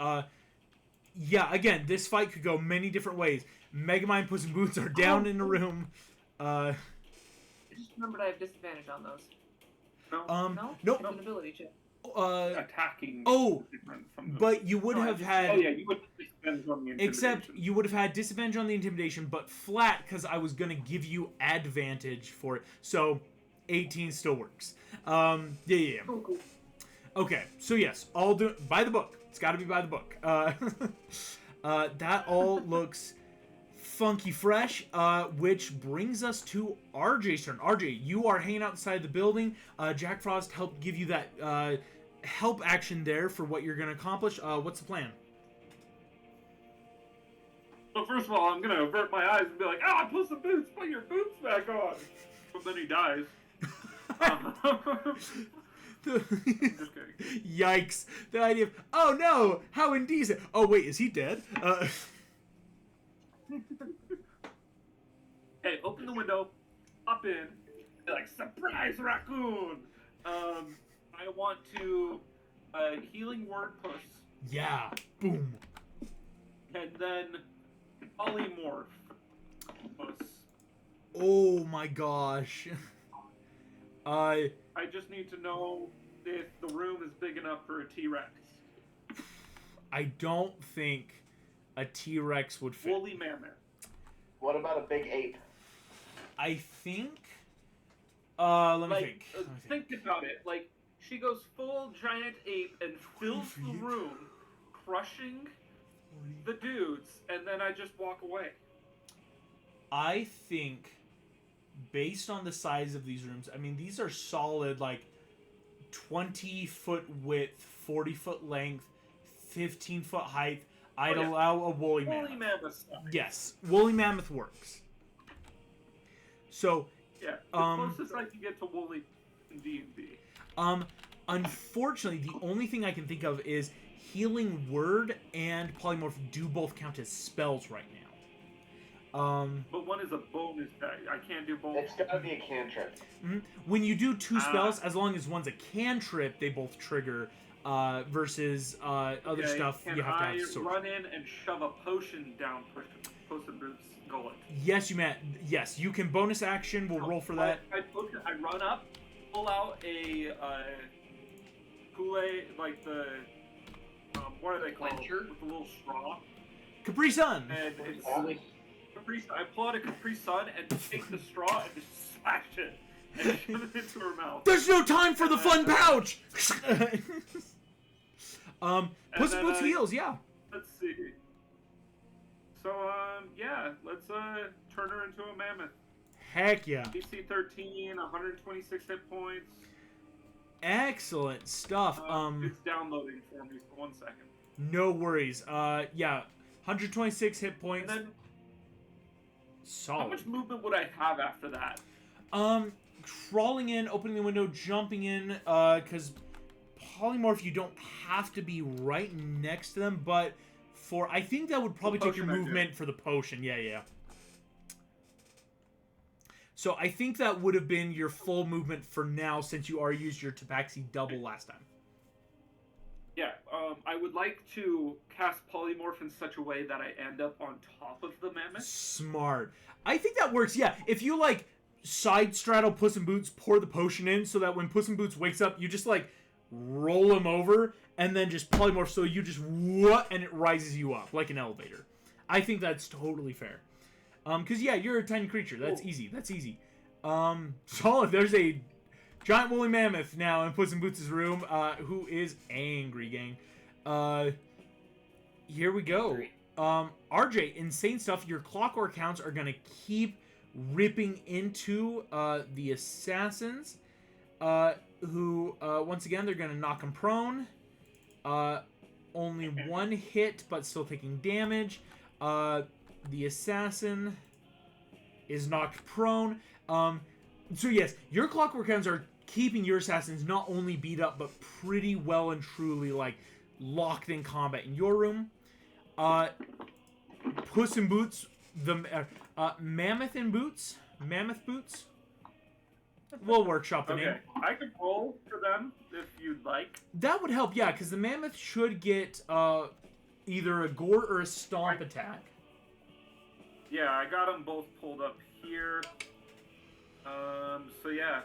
Yeah, again, this fight could go many different ways. Megamind, Puss in Boots are down in the room. I just remembered I have disadvantage on those. No. No? no. It's an ability check. Attacking. Oh, is different from the... but you would have had... Oh yeah, you would have disadvantage on the intimidation. Except you would have had disadvantage on the intimidation, but flat, because I was going to give you advantage for it. So, 18 still works. Yeah. Cool. Okay, so yes, all do by the book. It's got to be by the book. That all looks funky fresh, which brings us to RJ's turn. RJ, you are hanging outside the building. Jack Frost helped give you that help action there for what you're going to accomplish. What's the plan? So first of all, I'm gonna avert my eyes and be like, "Ah, Puss in Boots, put your boots back on." But then he dies. Just kidding. Yikes. The idea of, oh no, how indecent. Oh wait, is he dead? Hey, open the window, hop in, be like, "Surprise, raccoon!" I want to healing word Puss, Yeah, boom. and then polymorph Puss. Oh my gosh. I just need to know if the room is big enough for a T-Rex. I don't think a T-Rex would fit. Woolly mammoth. What about a big ape? I think. Let me Like, think. think about it. Like, she goes full giant ape and fills the feet. room, crushing the dudes, and then I just walk away. I think, based on the size of these rooms, I mean, these are solid, like, 20-foot width, 40-foot length, 15-foot height. I'd Oh, yeah. allow a woolly Holy mammoth. mammoth stuff. Yes, woolly mammoth works. So, Yeah, the closest I can get to woolly in D&D. unfortunately, the only thing I can think of is Healing Word and Polymorph do both count as spells right now. But one is a bonus die. I can't do both. It's gotta be a cantrip. When you do two spells, as long as one's a cantrip, they both trigger. Versus other stuff, Can you have to I have sword. run in and shove a potion down Puss in Boots' gullet? Yes, you may. Yes, you can bonus action. We'll roll for that. I run up, pull out a Kool-Aid, like the what are they called? Quencher? With the little straw. Capri Sun. And it's I pull out a Capri Sun and take the straw and just smash it and shove it into her mouth. There's no time for the fun pouch. Puss in then, Boots heals. Yeah. Let's see. So yeah, let's turn her into a mammoth. Heck yeah. DC 13, 126 hit points. Excellent stuff. It's downloading for me for 1 second. No worries. Yeah. 126 hit And points. then, how Solid. much movement would I have after that? Crawling in, opening the window, jumping in, because polymorph, you don't have to be right next to them, but I think that would probably take your potion I movement for the potion. Yeah. So I think that would have been your full movement for now, since you already used your Tabaxi double last time. Yeah, I would like to cast polymorph in such a way that I end up on top of the mammoth. Smart. I think that works, yeah. If you, like, side straddle Puss in Boots, pour the potion in, so that when Puss in Boots wakes up, you just, like, roll him over, and then just polymorph, so you just, and it rises you up, like an elevator. I think that's totally fair. Because, yeah, you're a tiny creature. That's easy. Solid. There's a giant woolly mammoth now in Puss in Boots' room, who is angry, gang. Here we go. RJ, insane stuff. Your clockwork counts are going to keep ripping into the assassins, who, once again, they're going to knock him prone. Only one hit, but still taking damage. The assassin is knocked prone. So yes, your clockwork counts are keeping your assassins not only beat up, but pretty well and truly, like, locked in combat in your room. Puss in Boots, the Mammoth Boots. We'll workshop the name. I could roll for them if you'd like. That would help, yeah, because the Mammoth should get either a gore or a stomp attack. Yeah, I got them both pulled up here. So yeah,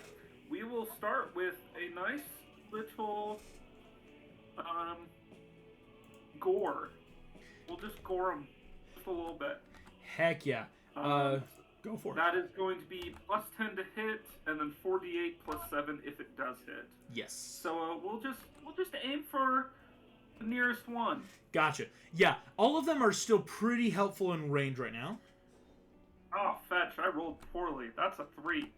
we will start with a nice little gore. We'll just gore them just a little bit. Heck yeah. Go for it. That is going to be plus 10 to hit, and then 48 plus 7 if it does hit. Yes. So we'll just aim for the nearest one. Gotcha. Yeah, all of them are still pretty helpful in range right now. Oh, fetch! I rolled poorly. That's a 3.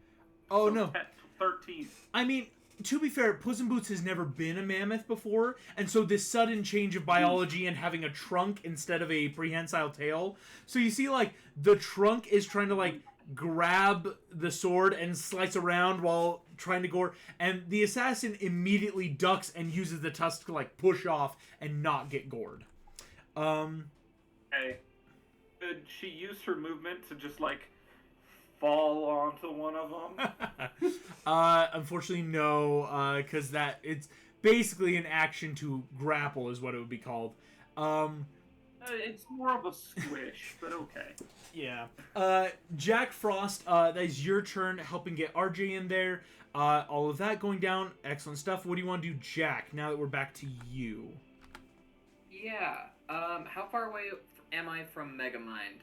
Oh, So no. 13. I mean, to be fair, Puss in Boots has never been a mammoth before, and so this sudden change of biology and having a trunk instead of a prehensile tail. So you see, like, the trunk is trying to, like, grab the sword and slice around while trying to gore, and the assassin immediately ducks and uses the tusk to, like, push off and not get gored. Hey, could she use her movement to just, like, fall onto one of them? Unfortunately, no, because it's basically an action to grapple is what it would be called. It's more of a squish, but okay. Yeah. Jack Frost, that is your turn, helping get RJ in there. All of that going down. Excellent stuff. What do you want to do, Jack, now that we're back to you? Yeah. How far away am I from Megamind?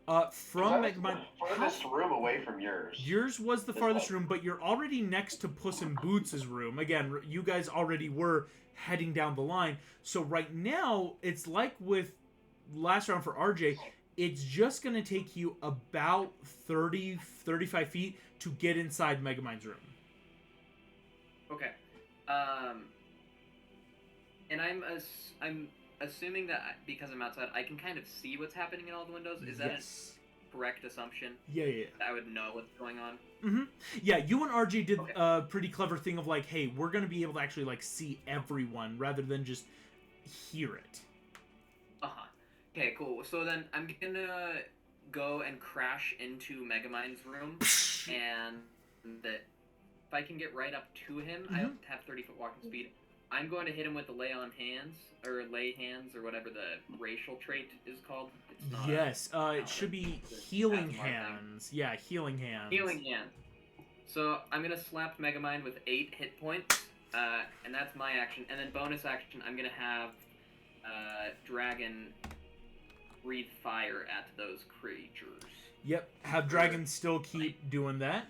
From Megamind. Farthest room away from yours. Yours was the farthest room, but you're already next to Puss in Boots' room. Again, you guys already were heading down the line. So right now, it's like with last round for RJ, it's just going to take you about 30, 35 feet to get inside Megamind's room. Okay. And I'm assuming that because I'm outside, I can kind of see what's happening in all the windows. Is that a correct assumption? Yeah. I would know what's going on. Mm-hmm. Yeah, you and RJ did a pretty clever thing of like, hey, we're going to be able to actually like see everyone rather than just hear it. Uh-huh. Okay, cool. So then I'm gonna go and crash into Megamind's room, and if I can get right up to him, I have 30-foot walking speed. I'm going to hit him with the lay hands, or whatever the racial trait is called. It's not yes, it should be healing hands. Yeah, healing hands. Healing hand. So I'm gonna slap Megamind with 8 hit points, and that's my action. And then bonus action, I'm gonna have Dragon breathe fire at those creatures. Yep, have Dragon still keep doing that.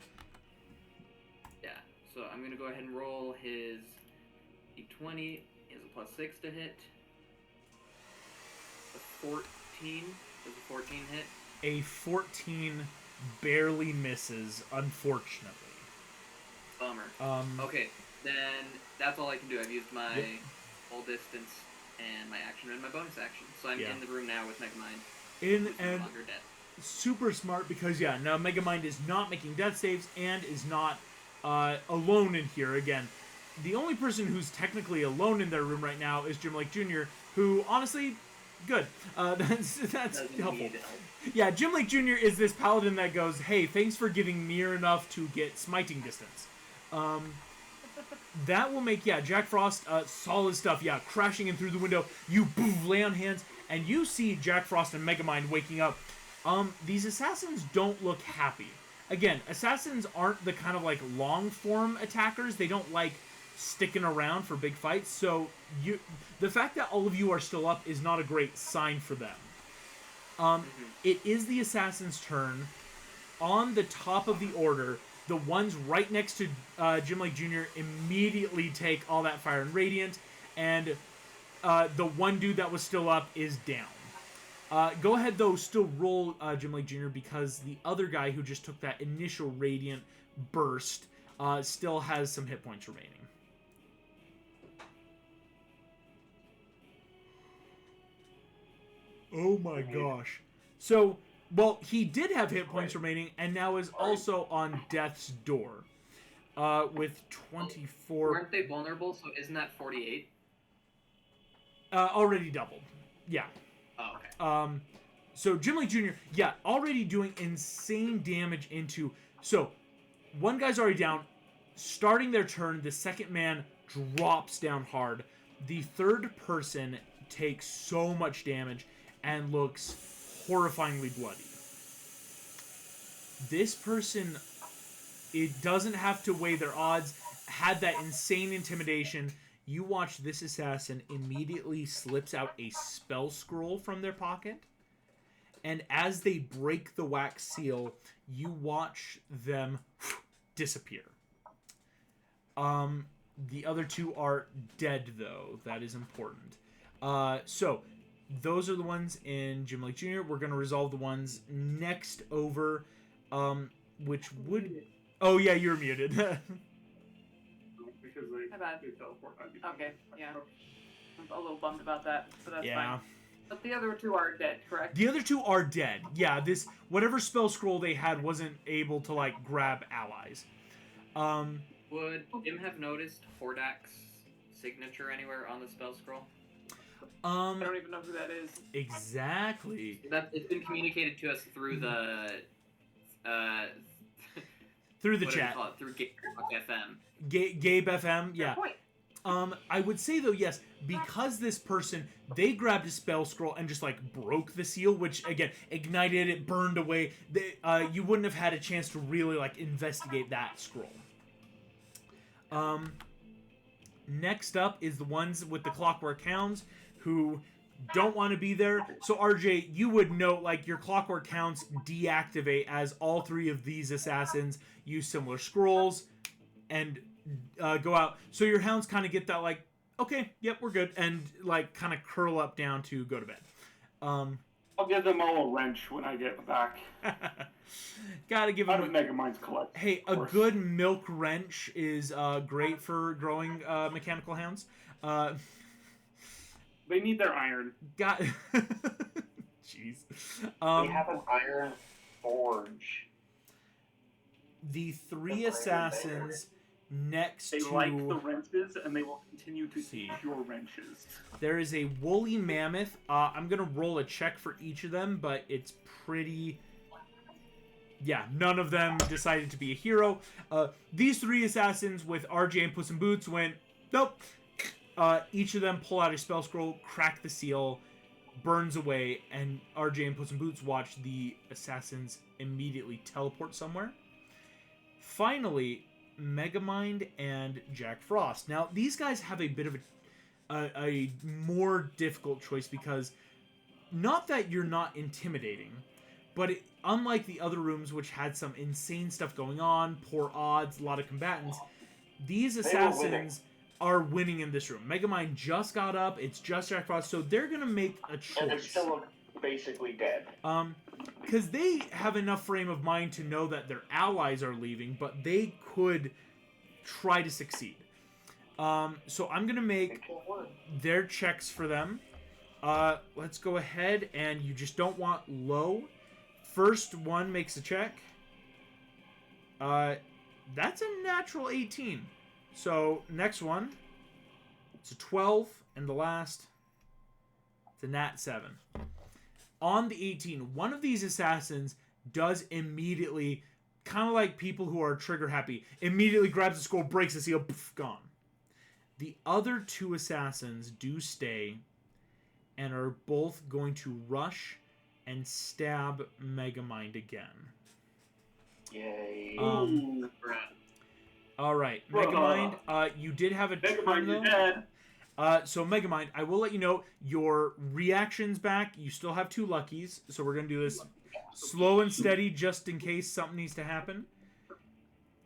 Yeah, so I'm gonna go ahead and roll his D20. He has a +6 to hit. A 14. Does a 14 hit? A 14 barely misses, unfortunately. Bummer. Okay, then that's all I can do. I've used my full distance and my action and my bonus action. So I'm in the room now with Megamind. And no longer dead. Super smart because, now Megamind is not making death saves and is not alone in here. Again, the only person who's technically alone in their room right now is Jim Lake Jr., who, honestly, good. That's helpful. Yeah, Jim Lake Jr. is this paladin that goes, hey, thanks for getting near enough to get smiting distance. That will make, Jack Frost, solid stuff. Crashing in through the window. You lay on hands, and you see Jack Frost and Megamind waking up. These assassins don't look happy. Again, assassins aren't the kind of, like, long-form attackers. They don't like sticking around for big fights. So, the fact that all of you are still up is not a great sign for them. It is the assassin's turn. On the top of the order, the ones right next to Jim Lake Jr. immediately take all that fire and radiant, and the one dude that was still up is down. Go ahead, though, still roll Jim Lake Jr. because the other guy who just took that initial radiant burst still has some hit points remaining. Oh my gosh. So, well, he did have hit points remaining, and now is also on death's door. With 24... Weren't they vulnerable, so isn't that 48? Already doubled. Yeah. Oh, okay. So Jim Lake Jr., already doing insane damage into... So, one guy's already down. Starting their turn, the second man drops down hard. The third person takes so much damage and looks horrifyingly bloody. This person, it doesn't have to weigh their odds, had that insane intimidation. You watch this assassin immediately slips out a spell scroll from their pocket, and as they break the wax seal, you watch them disappear. The other two are dead, though. That is important. So, those are the ones in Jim Lake Jr. We're going to resolve the ones next over, which would... Oh, yeah, you're muted. My bad. Okay, yeah. I'm a little bummed about that, but that's fine. But the other two are dead, correct? The other two are dead. Yeah, this... Whatever spell scroll they had wasn't able to, like, grab allies. Would Jim have noticed Hordak's signature anywhere on the spell scroll? I don't even know who that is. Exactly. It's been communicated to us through the through the what chat. Do you call it? Through FM. Gabe FM, yeah. Point. I would say though, yes, because this person, they grabbed a spell scroll and just like broke the seal, which again ignited it, burned away. You wouldn't have had a chance to really like investigate that scroll. Next up is the ones with the clockwork hounds, who don't want to be there. So RJ, you would note like your clockwork hounds deactivate as all 3 of these assassins use similar scrolls and go out. So your hounds kind of get that like, okay, yep, we're good, and like kind of curl up down to go to bed. I'll give them all a wrench when I get back. Gotta give Out them of Megamind's collection. Hey, a good milk wrench is great for growing mechanical hounds. They need their iron. Got. Jeez. We have an iron forge. The 3 assassins next They to. like the wrenches, and they will continue to See. eat your wrenches. There is a woolly mammoth. I'm gonna roll a check for each of them, but it's pretty. Yeah, none of them decided to be a hero. These 3 assassins with RJ and Puss in Boots went, nope. Each of them pull out a spell scroll, crack the seal, burns away, and RJ and Puss in Boots watch the assassins immediately teleport somewhere. Finally, Megamind and Jack Frost. Now, these guys have a bit of a more difficult choice because not that you're not intimidating, but unlike the other rooms which had some insane stuff going on, poor odds, a lot of combatants, these assassins are winning in this room. Megamind just got up. It's just Jack Frost, so they're going to make a choice. And they still look basically dead. Because they have enough frame of mind to know that their allies are leaving, but they could try to succeed. So I'm going to make their checks for them. Let's go ahead, and you just don't want low. First one makes a check. That's a natural 18. So next one, it's a 12, and the last, it's a nat 7. On the 18, one of these assassins does immediately, kind of like people who are trigger happy, immediately grabs the scroll, breaks the seal, poof, gone. The other 2 assassins do stay and are both going to rush and stab Megamind again. Yay. All right, Megamind, you did have a turn, Megamind, you're though. dead. So Megamind, I will let you know your reactions back. You still have 2 luckies, so we're gonna do this slow and steady, just in case something needs to happen.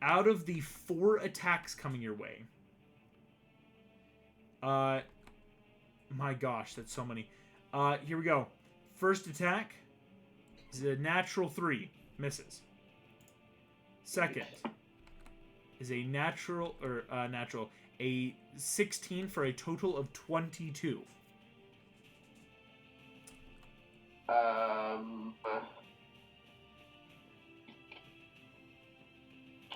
Out of the 4 attacks coming your way, my gosh, that's so many. Here we go. First attack is a natural 3, misses. Second is a a 16 for a total of 22.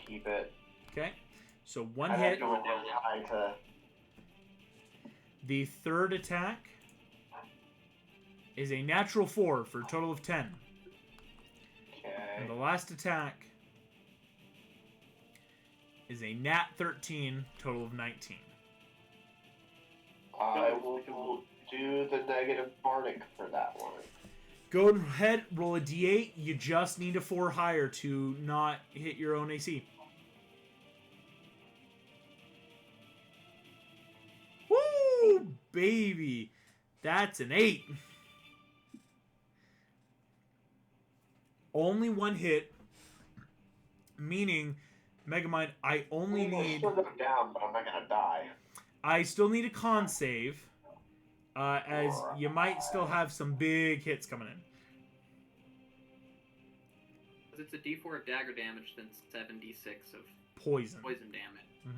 Keep it. Okay, so 1 I hit. don't know how to. The third attack is a natural 4 for a total of 10. Okay. And the last attack is a nat 13, total of 19. I will do the negative bardic for that one. Go ahead, roll a d8. You just need a 4 higher to not hit your own AC. Woo, baby. That's an 8. Only 1 hit, meaning, Megamind, I only need... Still go down, but I'm not gonna die. I still need a con save, as you might still have some big hits coming in. It's a d4 of dagger damage, then 7d6 of Poison. damage.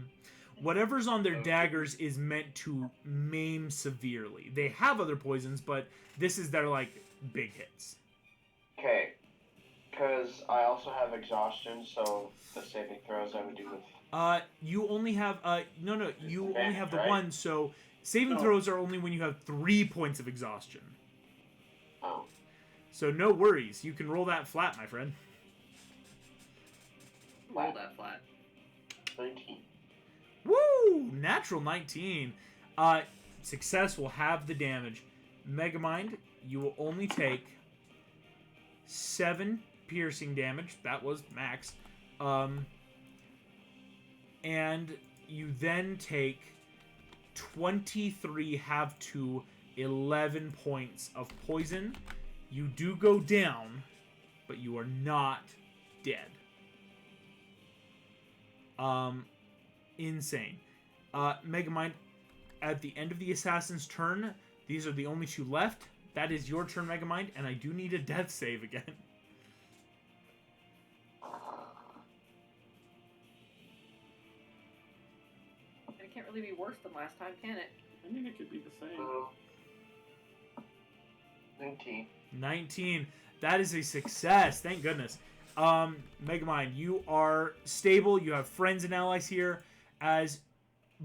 Whatever's on their daggers is meant to maim severely. They have other poisons, but this is their, like, big hits. Okay. Because I also have exhaustion, so the saving throws I would do with... You only have, you only have the right? 1, so saving throws are only when you have 3 points of exhaustion. Oh. So no worries, you can roll that flat, my friend. Roll that flat. 19. Woo! Natural 19. Success will have the damage. Megamind, you will only take 7 piercing damage. That was max. And you then take 23 have to 11 points of poison. You do go down, but you are not dead. Insane. Megamind, at the end of the assassin's turn, these are the only 2 left. That is your turn, Megamind, and I do need a death save again. It can't really be worse than last time, can it? I mean, it could be the same. 19. 19. That is a success. Thank goodness. Megamind, you are stable. You have friends and allies here. As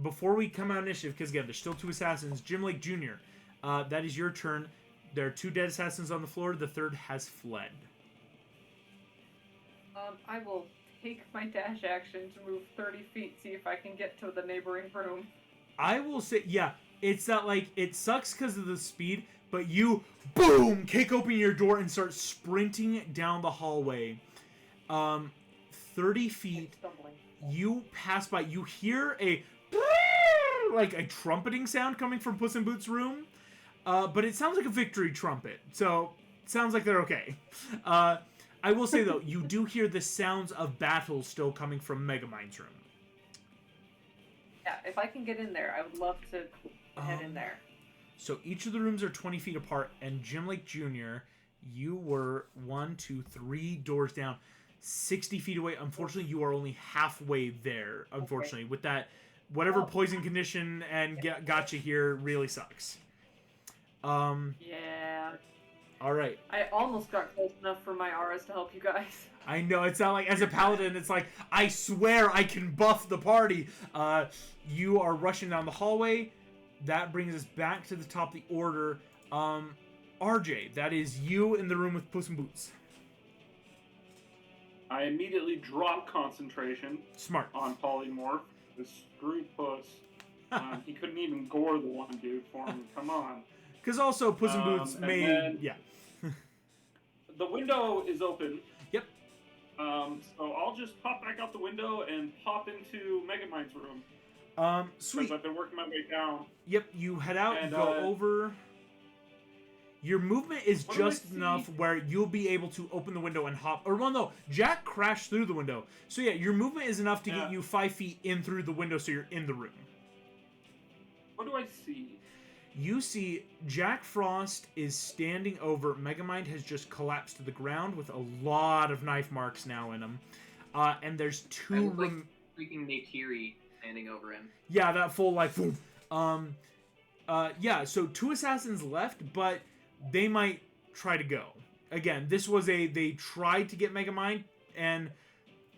before we come out initiative, because again, there's still 2 assassins. Jim Lake Jr., that is your turn. There are 2 dead assassins on the floor. The third has fled. I will take my dash action to move 30 feet, see if I can get to the neighboring room. I will say, yeah, it's that, like, it sucks because of the speed, but you, boom, kick open your door and start sprinting down the hallway. 30 feet, Stumbling. you pass by, you hear a, like, a trumpeting sound coming from Puss in Boots' room, but it sounds like a victory trumpet, so it sounds like they're okay. I will say, though, you do hear the sounds of battle still coming from Megamind's room. Yeah, if I can get in there, I would love to head in there. So each of the rooms are 20 feet apart, and Jim Lake Jr., you were 1, 2, 3 doors down, 60 feet away. Unfortunately, you are only halfway there, unfortunately. With that, whatever poison condition and got you here really sucks. Yeah. All right. I almost got close enough for my auras to help you guys. I know, it's not like, as a paladin, it's like, I swear I can buff the party. You are rushing down the hallway. That brings us back to the top of the order. RJ, that is you in the room with Puss in Boots. I immediately drop concentration Smart. on Polymorph. This screw Puss. He couldn't even gore the one dude for me. Come on. Because also Puss in Boots and may... then- Yeah. The window is open. Yep. So I'll just pop back out the window and pop into Megamind's room. Sweet. Because I've been working my way down. Yep, you head out, And, go over. Your movement is What do I just see? enough where you'll be able to open the window and hop. Or, well, no, Jack crashed through the window. So, yeah, your movement is enough to get you 5 feet in through the window so you're in the room. What do I see? You see Jack Frost is standing over. Megamind has just collapsed to the ground with a lot of knife marks now in him. And there's 2 I look like freaking Neytiri standing over him. Yeah, that full, like, boom. Yeah, so 2 assassins left, but they might try to go. Again, this was they tried to get Megamind, and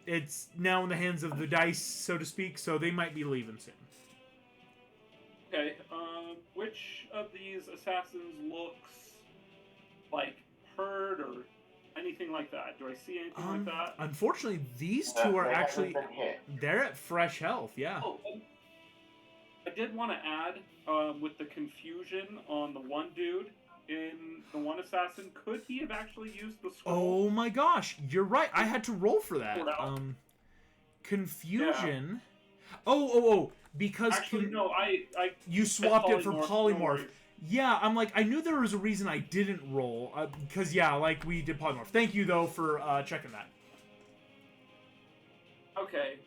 it's now in the hands of the dice, so to speak, so they might be leaving soon. Okay, which of these assassins looks like hurt or anything like that? Do I see anything like that? Unfortunately, these 2 are They haven't actually, been hit. they're at fresh health, yeah. Oh, I did want to add, with the confusion on the one dude in the one assassin, could he have actually used the scroll? Oh my gosh, you're right. I had to roll for that. Wow. Confusion. Oh, because Actually, no, I you swapped it for Polymorph, polymorph. don't worry. Yeah, I'm like, I knew there was a reason I didn't roll, because yeah, like we did polymorph. Thank you though for checking that. Okay,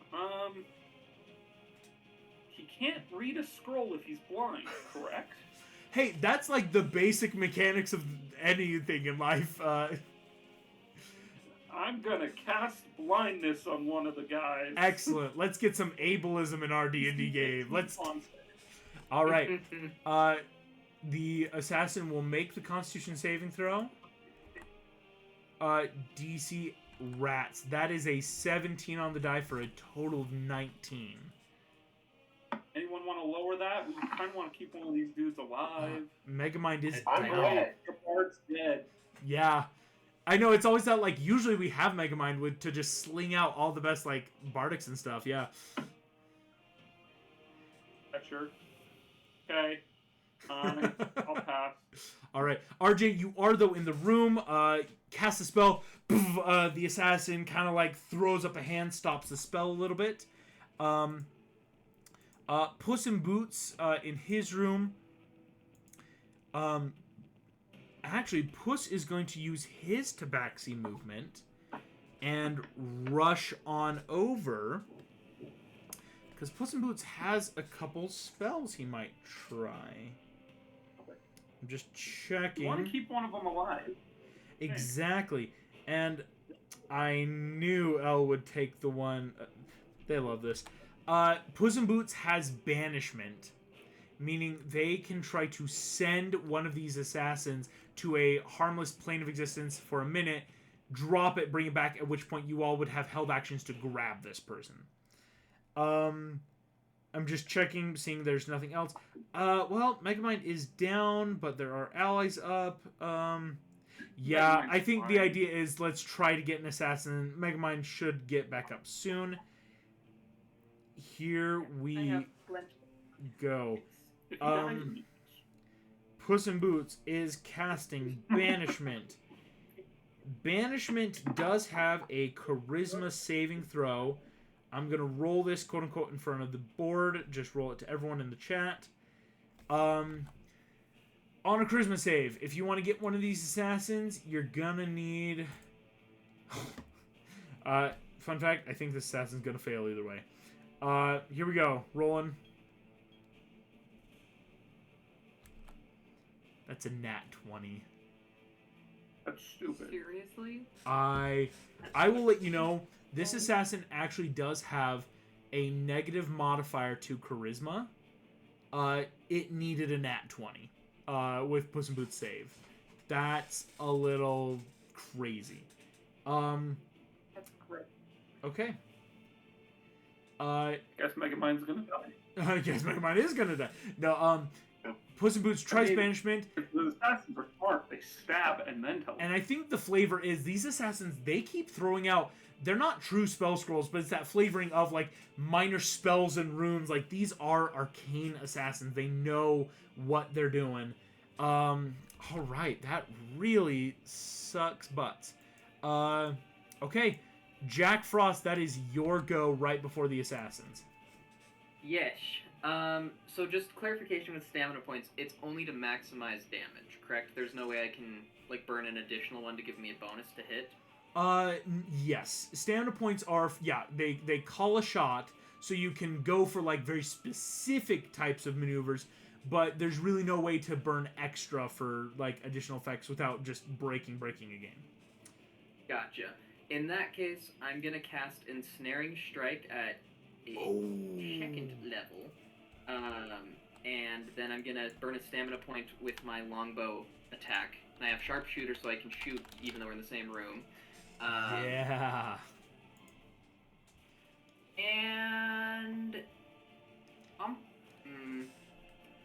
he can't read a scroll if he's blind, correct? Hey, that's like the basic mechanics of anything in life. I'm gonna cast blindness on one of the guys. Excellent. Let's get some ableism in our D&D game. Let's. On- All right. The assassin will make the Constitution saving throw. DC rats. That is a 17 on the die for a total of 19. Anyone want to lower that? We kind of want to keep one of these dudes alive. Megamind is I'm down. dead. The bard's dead. Yeah. I know, it's always that, like, usually we have Megamind with to just sling out all the best, like, bardics and stuff, yeah. Yeah, sure. Okay. I'll pass. Alright. RJ, you are, though, in the room. Cast a spell. Poof, the assassin kind of, like, throws up a hand, stops the spell a little bit. Puss in Boots, in his room, Actually, Puss is going to use his tabaxi movement and rush on over. Because Puss in Boots has a couple spells he might try. I'm just checking. You want to keep one of them alive. Exactly. And I knew Elle would take the one. They love this. Puss in Boots has banishment, meaning they can try to send one of these assassins to a harmless plane of existence for a minute, drop it, bring it back, at which point you all would have held actions to grab this person. I'm just checking, seeing there's nothing else. Well, Megamind is down, but there are allies up. Yeah, Megamind's I think the fine. idea is let's try to get an assassin. Megamind should get back up soon. Here I we have Blend. go. If you die, Puss in Boots is casting Banishment. Banishment does have a Charisma saving throw. I'm going to roll this, quote-unquote, in front of the board. Just roll it to everyone in the chat. On a Charisma save, if you want to get one of these assassins, you're going to need... fun fact, I think this assassin's going to fail either way. Here we go. Rolling. That's a nat 20. that's stupid. Seriously? I will let you know, this assassin actually does have a negative modifier to charisma. It needed a nat 20 with Puss in Boots save. That's a little crazy. That's great. Okay. Guess Megamind's gonna die. I guess Megamind is gonna die. No, Puss in Boots tries banishment, The assassins are smart. They stab and then teleport. and I think the flavor is these assassins, they keep throwing out, they're not true spell scrolls, but it's that flavoring of like minor spells and runes. Like these are arcane assassins. They know what they're doing. All right, that really sucks butts. Okay, Jack Frost, that is your go right before the assassins. Yes. So just clarification with stamina points, it's only to maximize damage, correct? There's no way I can, like, burn an additional one to give me a bonus to hit? Yes. Stamina points are, yeah, they call a shot, so you can go for, like, very specific types of maneuvers, but there's really no way to burn extra for, like, additional effects without just breaking a game. Gotcha. In that case, I'm gonna cast Ensnaring Strike at a second level. And then I'm gonna burn a stamina point with my longbow attack. And I have sharpshooter, so I can shoot even though we're in the same room. Yeah. And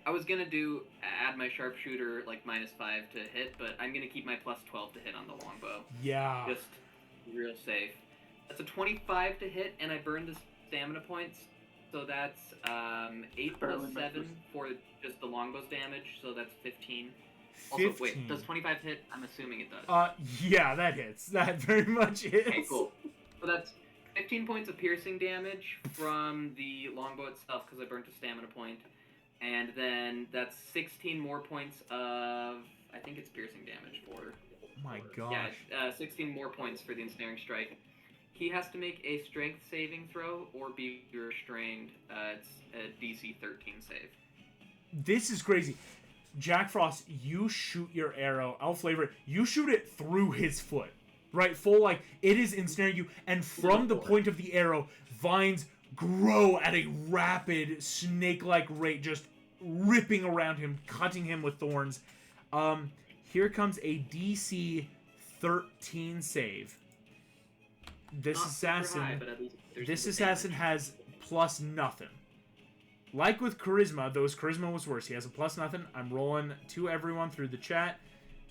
I was gonna add my sharpshooter like -5 to hit, but I'm gonna keep my +12 to hit on the longbow. Yeah. Just real safe. That's a 25 to hit, and I burned the stamina points. So that's 8 plus Barely 7 misses. for just the longbow's damage, so that's 15. Also, 15. wait, does 25 hit? I'm assuming it does. Yeah, that hits. That very much hits. Okay, cool. So that's 15 points of piercing damage from the longbow itself, because I burnt a stamina point. And then that's 16 more points of, I think it's piercing damage for... Oh my gosh. Yeah, 16 more points for the Ensnaring Strike. He has to make a strength saving throw or be restrained. It's a DC 13 save. This is crazy. Jack Frost, you shoot your arrow. I'll flavor it. You shoot it through his foot. Right? Full, like, it is ensnaring you. And from the point of the arrow, vines grow at a rapid, snake-like rate, just ripping around him, cutting him with thorns. Here comes a DC 13 save. This Not super assassin... high, but at least there's This some assassin damage. has plus nothing. Like with charisma, though his charisma was worse. He has a plus nothing. I'm rolling to everyone through the chat.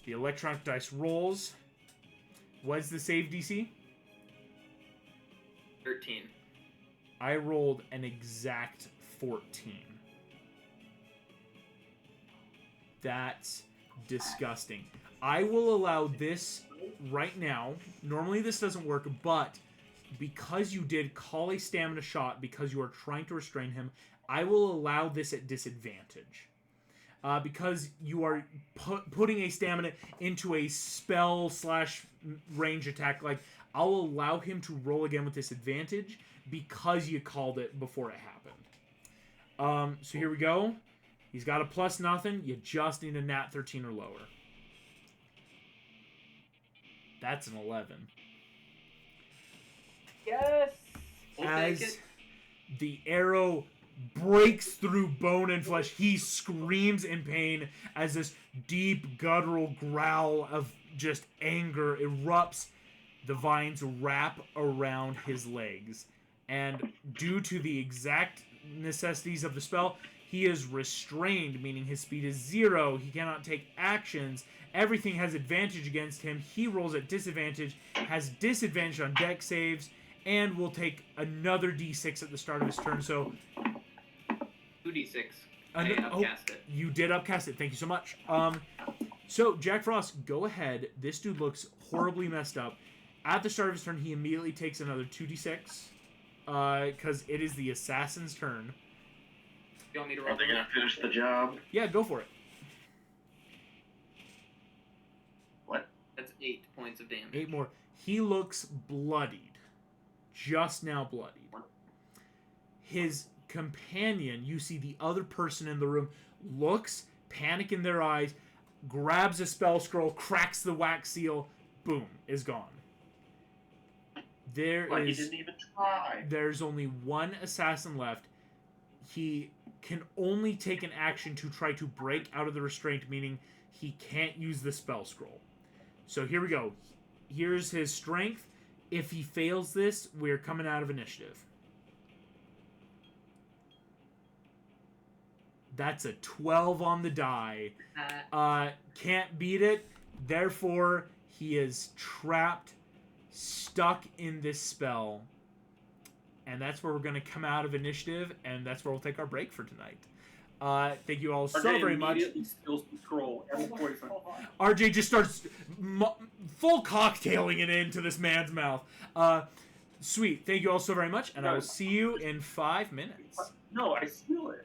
The electronic dice rolls. What's the save DC? 13. I rolled an exact 14. That's disgusting. I will allow this right now. Normally this doesn't work, but because you did call a stamina shot because you are trying to restrain him, I will allow this at disadvantage. because you are putting a stamina into a spell / range attack. Like, I'll allow him to roll again with disadvantage because you called it before it happened. So here we go. He's got a plus nothing. You just need a nat 13 or lower. That's an 11. Yes. We'll As take it. the arrow breaks through bone and flesh, he screams in pain as this deep guttural growl of just anger erupts. The vines wrap around his legs, and due to the exact necessities of the spell, he is restrained, meaning his speed is 0. He cannot take actions. Everything has advantage against him. He rolls at disadvantage, has disadvantage on dex saves, and will take another d6 at the start of his turn. So 2d6. I upcast it. You did upcast it. Thank you so much. So Jack Frost, go ahead. This dude looks horribly messed up. At the start of his turn, he immediately takes another 2d6 because it is the assassin's turn. You want me to Are roll? they gonna finish the job? Yeah, go for it. What? That's 8 points of damage. 8 more. He looks bloodied. Just now bloodied. His companion, you see the other person in the room, looks, panic in their eyes, grabs a spell scroll, cracks the wax seal, boom, is gone. Like he didn't even try. There's only one assassin left. He can only take an action to try to break out of the restraint, meaning he can't use the spell scroll. So here we go. Here's his strength. If he fails this, we're coming out of initiative. That's a 12 on the die. Can't beat it. Therefore, he is trapped, stuck in this spell. And that's where we're going to come out of initiative, and that's where we'll take our break for tonight. Thank you all so very much. Immediately steals the scroll and poison. RJ just starts full cocktailing it into this man's mouth. Sweet. Thank you all so very much, and I will see you in 5 minutes. No, I steal it.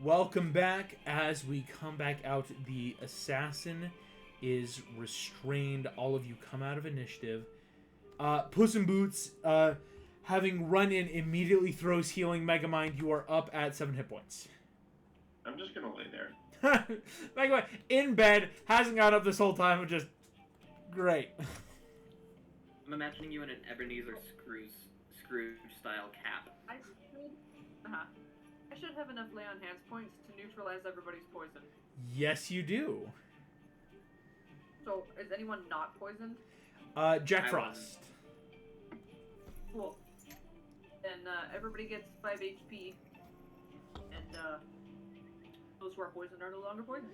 welcome back. As we come back out, the assassin is restrained. All of you come out of initiative. Puss in Boots, having run in, immediately throws healing. Megamind, you are up at 7 hit points. I'm just gonna lay there. Megamind, in bed, hasn't got up this whole time, just great. I'm imagining you in an Ebenezer Scrooge style cap. I should have enough lay on hands points to neutralize everybody's poison. Yes, you do. So, is anyone not poisoned? Jack Frost. Cool. And everybody gets 5 HP. And those who are poisoned are no longer poisoned.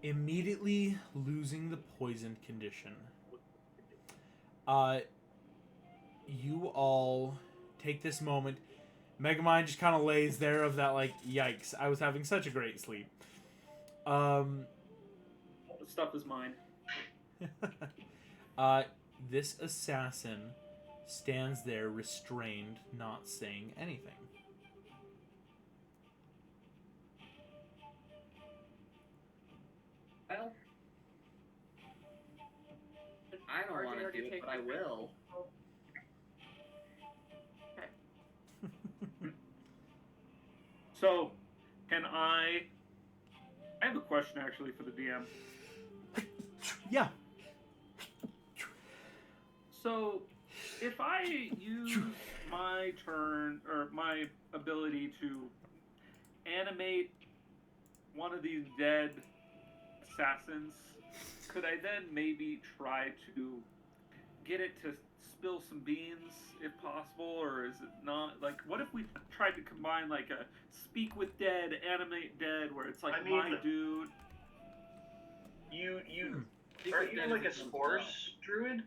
Immediately losing the poison condition. You all take this moment. Megamind just kind of lays there of that, like, yikes, I was having such a great sleep. All the stuff is mine. This assassin stands there restrained, not saying anything. Well, I don't want to do it, but I will. So, can I have a question actually for the DM. Yeah. So, if I use my turn, or my ability to animate one of these dead assassins, could I then maybe try to get it to spill some beans, if possible, or is it not? Like, what if we tried to combine, like, a speak with dead, animate dead, where it's like, I mean, my dude? You aren't you like a spores druid?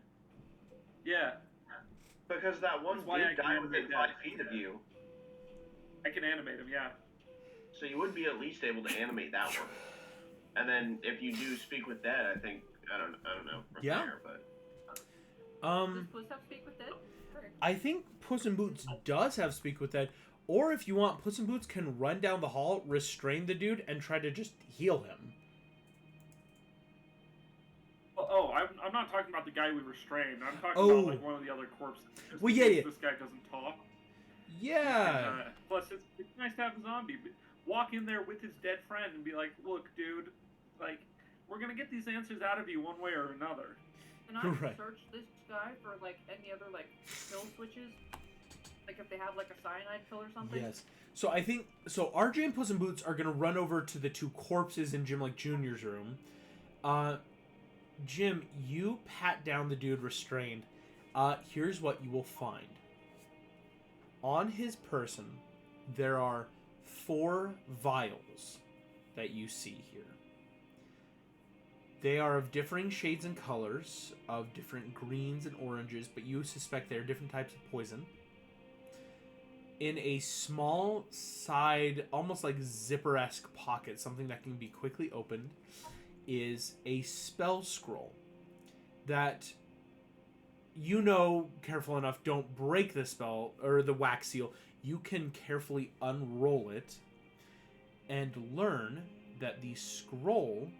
Yeah, Because that one That's why did I can die within animate 5 that. feet of you. I can animate him, yeah. So you would be at least able to animate that one. And then if you do speak with dead, I think I don't know from Yeah. there, but Does Puss have Speak with Dead? Sure. I think Puss in Boots does have Speak with Dead, or if you want, Puss in Boots can run down the hall, restrain the dude, and try to just heal him. Oh, I'm not talking about the guy we restrained. I'm talking Oh. about like one of the other corpses. Just Well, in yeah, case yeah. This guy doesn't talk. Yeah. And, plus, it's nice to have a zombie walk in there with his dead friend and be like, "Look, dude, like, we're gonna get these answers out of you one way or another." Can I Right. search this guy for like any other like kill switches? Like if they have like a cyanide pill or something? Yes. So I think RJ and Puss in Boots are gonna run over to the two corpses in Jim like Jr.'s room. Jim, you pat down the dude restrained. Here's what you will find. On his person, there are 4 vials that you see here. They are of differing shades and colors, of different greens and oranges, but you suspect they're different types of poison. In a small side, almost like zipper-esque pocket, something that can be quickly opened, is a spell scroll that, you know, careful enough, don't break the spell or the wax seal. You can carefully unroll it and learn that the scroll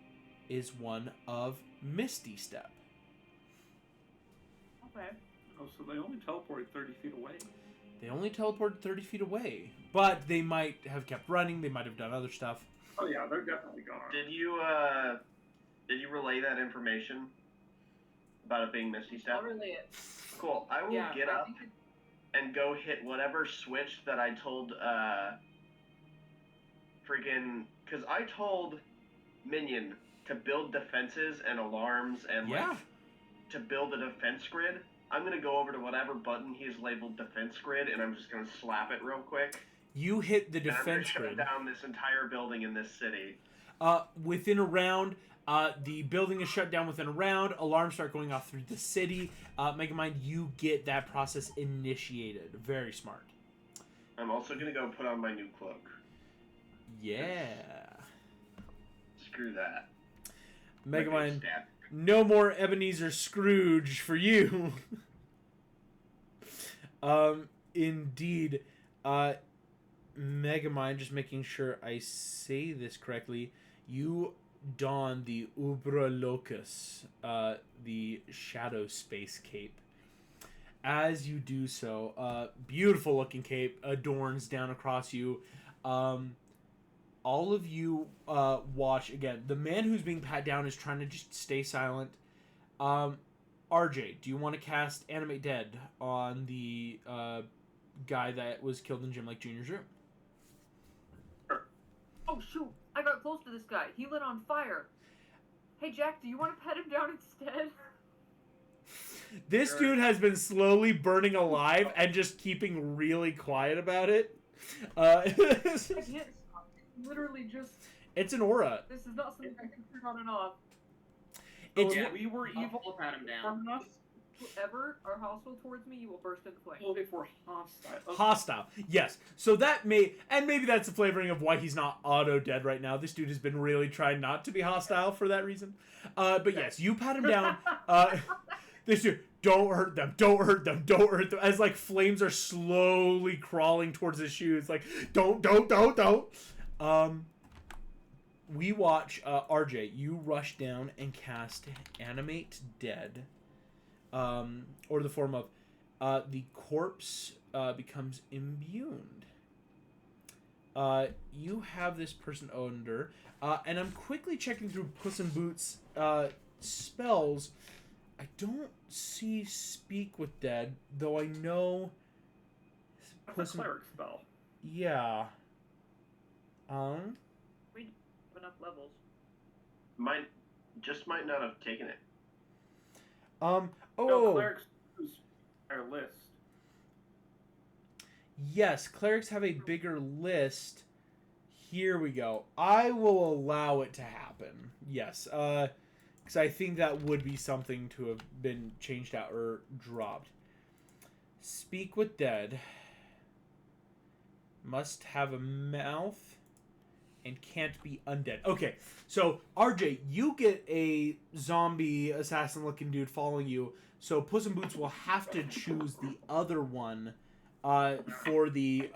is one of Misty Step. Okay. Oh, so they only teleported 30 feet away. They only teleported 30 feet away, but they might have kept running. They might have done other stuff. Oh yeah, they're definitely gone. did you relay that information about it being Misty Step? I'll relay it. Cool. I will Yeah, get I up think and go hit whatever switch that I told because I told Minion to build defenses and alarms and like to build a defense grid. I'm gonna go over to whatever button he's labeled defense grid and I'm just gonna slap it real quick. You hit the And I'm gonna defense shut grid. down this entire building in this city. Within a round, the building is shut down within a round. Alarms start going off through the city. Megamind, you get that process initiated. Very smart. I'm also gonna go put on my new cloak. Yeah. Screw that. Megamind, Stab. no more Ebenezer Scrooge for you. Indeed. Megamind, just making sure I say this correctly, you don the Ubra Locus, the Shadow Space Cape. As you do so, beautiful looking cape adorns down across you. All of you watch again. The man who's being pat down is trying to just stay silent. RJ, do you want to cast Animate Dead on the guy that was killed in Jim Lake Jr.'s room? Oh shoot! I got close to this guy. He lit on fire. Hey Jack, do you want to pet him down instead? This dude has been slowly burning alive and just keeping really quiet about it. I can't stop. Literally just. It's an aura. This is not something I can turn on and off. It's So if we were I'll evil pat him down. from us, Whoever are hostile towards me, you will burst into flames. well, if we're hostile. Okay. hostile. Yes. So that maybe that's the flavoring of why he's not auto dead right now. This dude has been really trying not to be hostile for that reason. But yes, you pat him down. This dude, don't hurt them, don't hurt them, don't hurt them. As like flames are slowly crawling towards his shoes, like don't. We watch RJ. You rush down and cast Animate Dead, or the form of the corpse becomes imbued. You have this person under, and I'm quickly checking through Puss in Boots spells. I don't see Speak with Dead, though I know. That's a cleric spell. Yeah. We have enough levels. Might not have taken it. No, Oh. clerics use our list. Yes, clerics have a bigger list. Here we go. I will allow it to happen. Yes. Because I think that would be something to have been changed out or dropped. Speak with Dead. Must have a mouth and can't be undead. Okay, so RJ, you get a zombie assassin looking dude following you. So Puss in Boots will have to choose the other one for the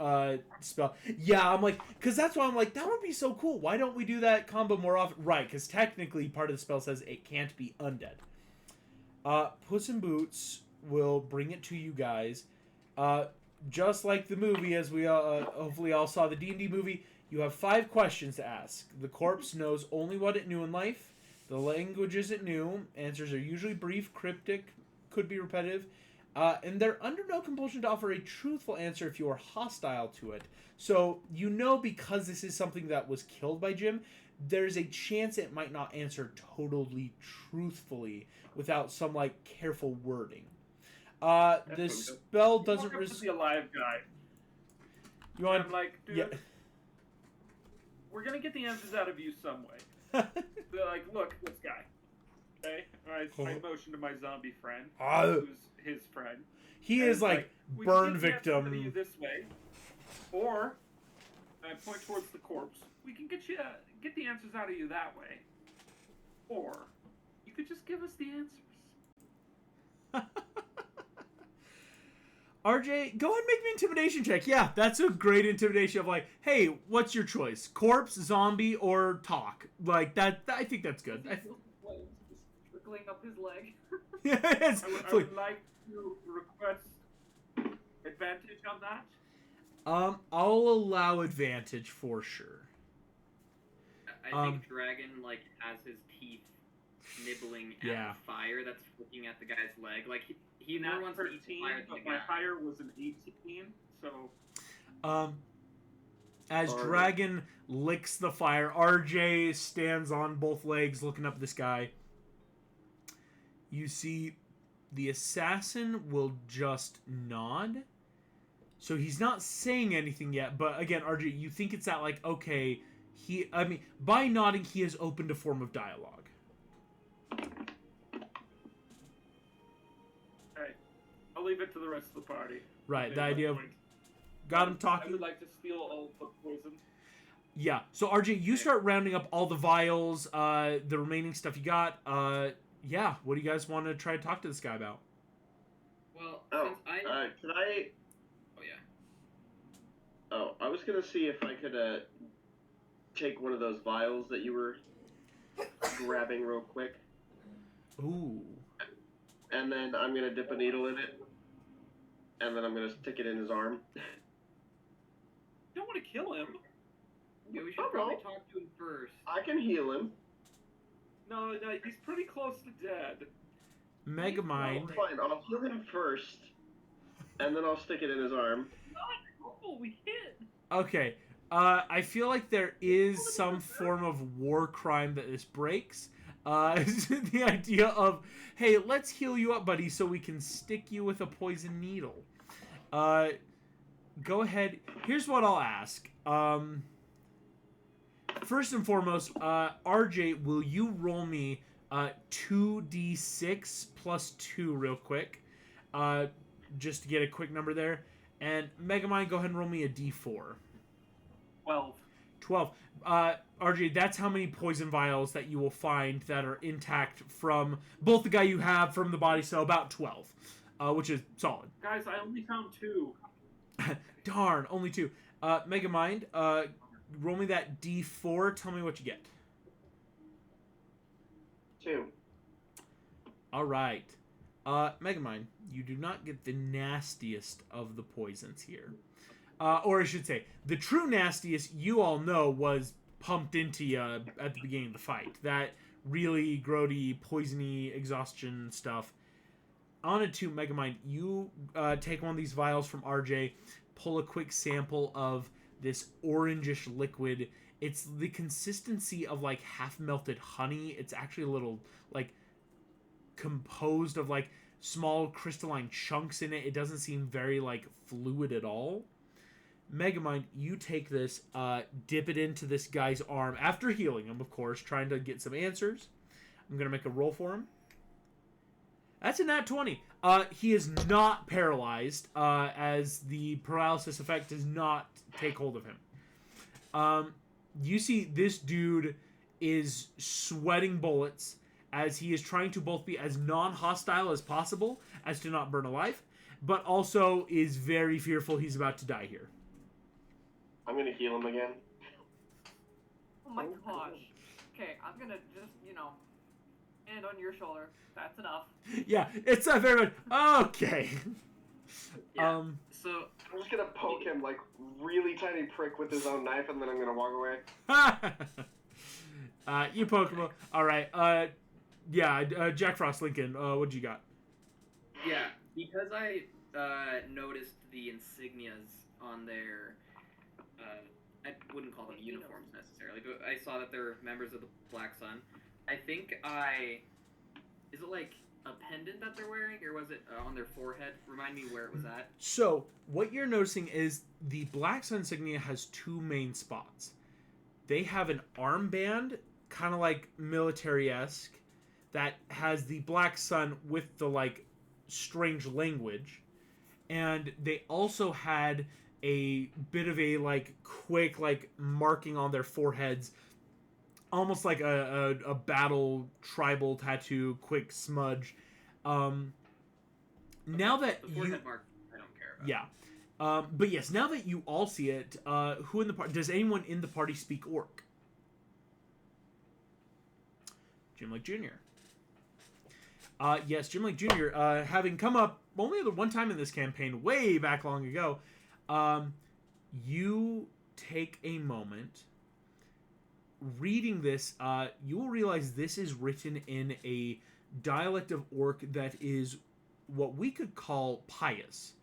spell. Yeah, I'm like, because that's why I'm like, that would be so cool. Why don't we do that combo more often? Right, because technically part of the spell says it can't be undead. Puss in Boots will bring it to you guys. Just like the movie, as we hopefully all saw the D&D movie, you have 5 questions to ask. The corpse knows only what it knew in life. The languages it knew. Answers are usually brief, cryptic, could be repetitive. And they're under no compulsion to offer a truthful answer if you are hostile to it. So, you know, because this is something that was killed by Jim, there's a chance it might not answer totally truthfully without some, like, careful wording. The spell doesn't... the alive guy. You want... I'm like, dude, Yeah. we're going to get the answers out of you some way. They're like, look, this guy. Okay? I motion to my zombie friend, who's his friend. He And is like we burn can get the answers out of you victim. this way, or I point towards the corpse. We can get the answers out of you that way, or you could just give us the answers. RJ, go ahead and make me an intimidation check. Yeah, that's a great intimidation of like, hey, what's your choice? Corpse, zombie, or talk? Like that. I think that's good. Just trickling up his leg. Yeah, it's I would like to request advantage on that. I'll allow advantage for sure. I think Dragon like has his teeth nibbling at Yeah. the fire that's looking at the guy's leg. Like he Not more wants to eat the 13, fire than but the my guy. higher was an 18, so As Dragon licks the fire, RJ stands on both legs looking up at this guy. You see the assassin will just nod. So he's not saying anything yet, but again, RJ, you think it's that like, okay, by nodding, he has opened a form of dialogue. hey, I'll leave it to the rest of the party. Right, They the have idea of point. got him I talking. would like to steal all the poison. Yeah, so RJ, you start rounding up all the vials, the remaining stuff you got. Yeah, what do you guys want to try to talk to this guy about? Well, Oh, since I can I? oh yeah. Oh, I was gonna see if I could take one of those vials that you were grabbing real quick. Ooh. And then I'm gonna dip a needle in it. And then I'm gonna stick it in his arm. You don't want to kill him. Yeah, we should probably talk to him first. I can heal him. No, he's pretty close to dead. Megamind. Fine, I'll heal him first. And then I'll stick it in his arm. Oh, we hit. Okay. I feel like there is some form of war crime that this breaks. The idea of, hey, let's heal you up, buddy, so we can stick you with a poison needle. Go ahead. Here's what I'll ask. First and foremost, RJ, will you roll me 2d6 plus 2 real quick? Just to get a quick number there. And Megamind, go ahead and roll me a d4. 12. RJ, that's how many poison vials that you will find that are intact from both the guy you have from the body, so about 12, which is solid. Guys, I only found 2. Darn, only 2. Megamind, roll me that d4. Tell me what you get. 2. All right. Megamind, you do not get the nastiest of the poisons here. Or I should say, the true nastiest you all know was pumped into you at the beginning of the fight. That really grody, poisony, exhaustion stuff. On it to Megamind, you take one of these vials from RJ, pull a quick sample of this orangish liquid. It's the consistency of like half-melted honey. It's actually a little like composed of like small crystalline chunks in it. It doesn't seem very like fluid at all. Megamind, you take this, dip it into this guy's arm after healing him, of course, trying to get some answers. I'm going to make a roll for him. That's a nat 20. He is not paralyzed, as the paralysis effect does not take hold of him. You see this dude is sweating bullets as he is trying to both be as non-hostile as possible as to not burn alive, but also is very fearful he's about to die here. I'm gonna heal him again. Oh my gosh. Okay, I'm gonna just, hand on your shoulder. That's enough. Yeah, it's very much okay. Yeah. So I'm just gonna poke him like really tiny prick with his own knife, and then I'm gonna walk away. You poke him. All right. Jack Frost Lincoln. What you got? yeah, because I noticed the insignias on their. I wouldn't call them uniforms necessarily, but I saw that they're members of the Black Sun. I think is it like a pendant that they're wearing, or was it on their forehead? Remind me where it was at. So, what you're noticing is the Black Sun insignia has two main spots. They have an armband, kind of like military-esque, that has the Black Sun with the, like, strange language. And they also had a bit of a, like, quick, like, marking on their foreheads, almost like a battle tribal tattoo, quick smudge. Now that the forehead mark, I don't care about. Yeah. But yes, now that you all see it, who in the party... Does anyone in the party speak Orc? Jim Lake Jr. Yes, Jim Lake Jr., having come up only the one time in this campaign, way back long ago, you take a moment. Reading this, you will realize this is written in a dialect of Orc that is what we could call pious.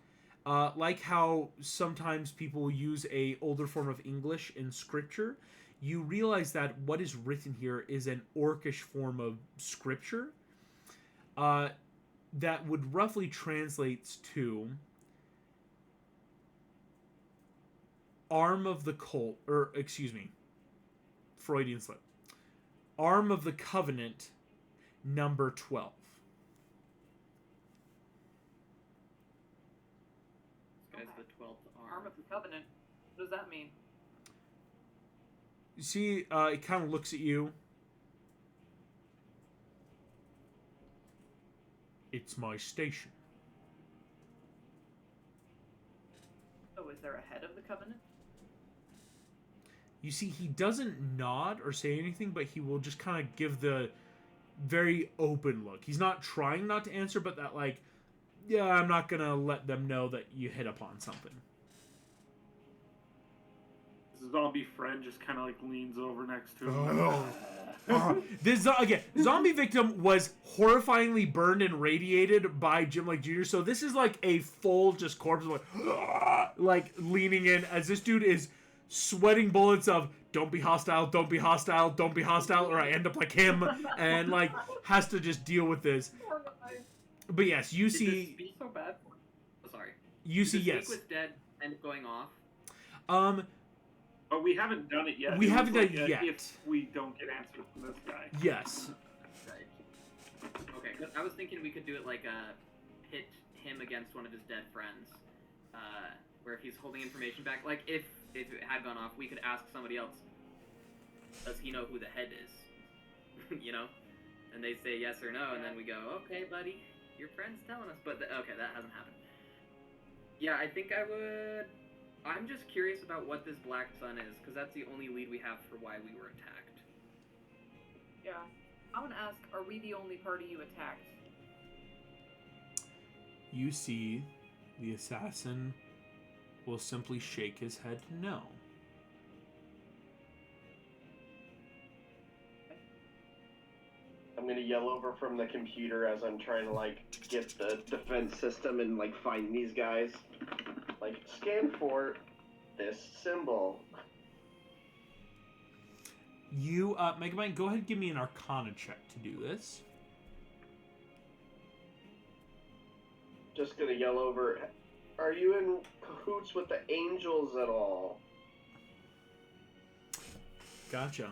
Like how sometimes people use a older form of English in scripture, you realize that what is written here is an Orcish form of scripture that would roughly translates to arm of the cult, or excuse me, Freudian slip. Arm of the Covenant, number 12. This guy's the 12th Arm of the Covenant. What does that mean? You see, it kind of looks at you. It's my station. Oh, is there a head of the Covenant? you see he doesn't nod or say anything, but he will just kind of give the very open look. He's not trying not to answer, but that like, yeah, I'm not gonna let them know that you hit upon something. His zombie friend just kind of like leans over next to him. This zombie victim was horrifyingly burned and radiated by Jim Lake Jr. So this is like a full just corpse, like leaning in as this dude is sweating bullets of don't be hostile, don't be hostile, don't be hostile, or I end up like him, and like has to just deal with this. But yes, you see. So bad. Oh, sorry. You see, yes. With dead and going off. But we haven't done it yet. We haven't done it yet. If we don't get answers from this guy. Yes. Right. Okay, 'cause I was thinking we could do it like pit him against one of his dead friends, where if he's holding information back, like if it had gone off, we could ask somebody else, does he know who the head is? You know, and they say yes or no, and then we go, okay, buddy, your friend's telling us, but okay, that hasn't happened. Yeah, I think I would. I'm just curious about what this black sun is, because that's the only lead we have for why we were attacked. Yeah. I want to ask, are we the only party you attacked? You see, the assassin will simply shake his head no. I'm gonna yell over from the computer as I'm trying to like get the defense system and like find these guys. Like, scan for this symbol. You, Megamind, go ahead and give me an Arcana check to do this. Just gonna yell over, are you in cahoots with the angels at all? Gotcha.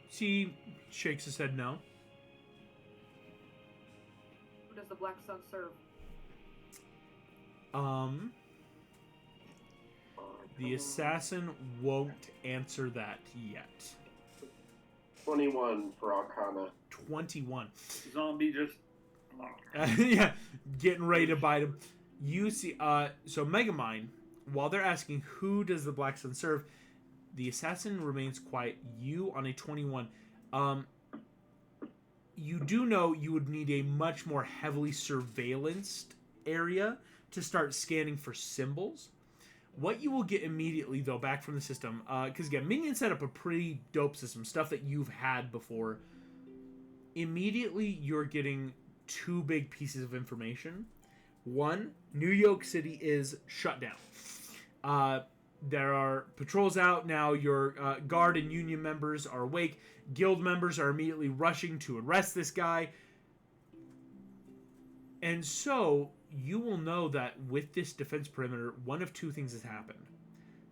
He shakes his head no. Who does the Black Sun serve? The assassin won't answer that yet. 21 for Arcana. 21. Zombie just... Yeah, getting ready to bite him. You see, so Megamind, while they're asking who does the Black Sun serve, the assassin remains quiet. You on a 21. You do know you would need a much more heavily surveillanced area to start scanning for symbols. What you will get immediately, though, back from the system, because again, Minion set up a pretty dope system, stuff that you've had before. Immediately, you're getting two big pieces of information. One, New York City is shut down. There are patrols out now. Your guard and union members are awake. Guild members are immediately rushing to arrest this guy. And so, you will know that with this defense perimeter, one of two things has happened.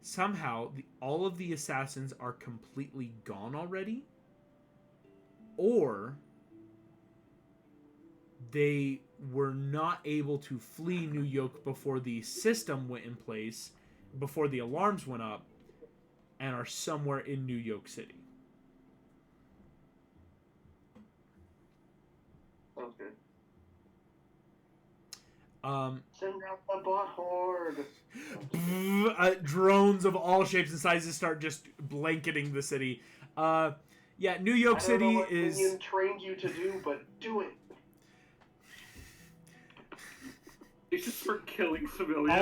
Somehow, all of the assassins are completely gone already. Or they were not able to flee New York before the system went in place, before the alarms went up, and are somewhere in New York City. Okay. Send out the bot horde. Drones of all shapes and sizes start just blanketing the city. Yeah, New York City I don't know what is. Minion trained you to do, but do it. They should start killing civilians.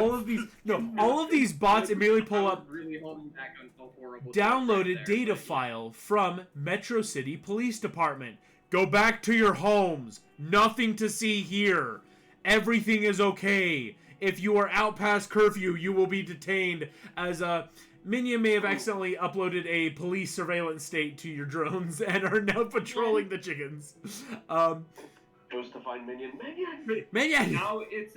All of these bots immediately pull up Really holding back on so horrible. downloaded there, data but, file from Metro City Police Department. Go back to your homes. Nothing to see here. Everything is okay. If you are out past curfew, you will be detained. As Minion may have accidentally uploaded a police surveillance state to your drones and are now patrolling the chickens. Goes to find Minion. Minion! Now it's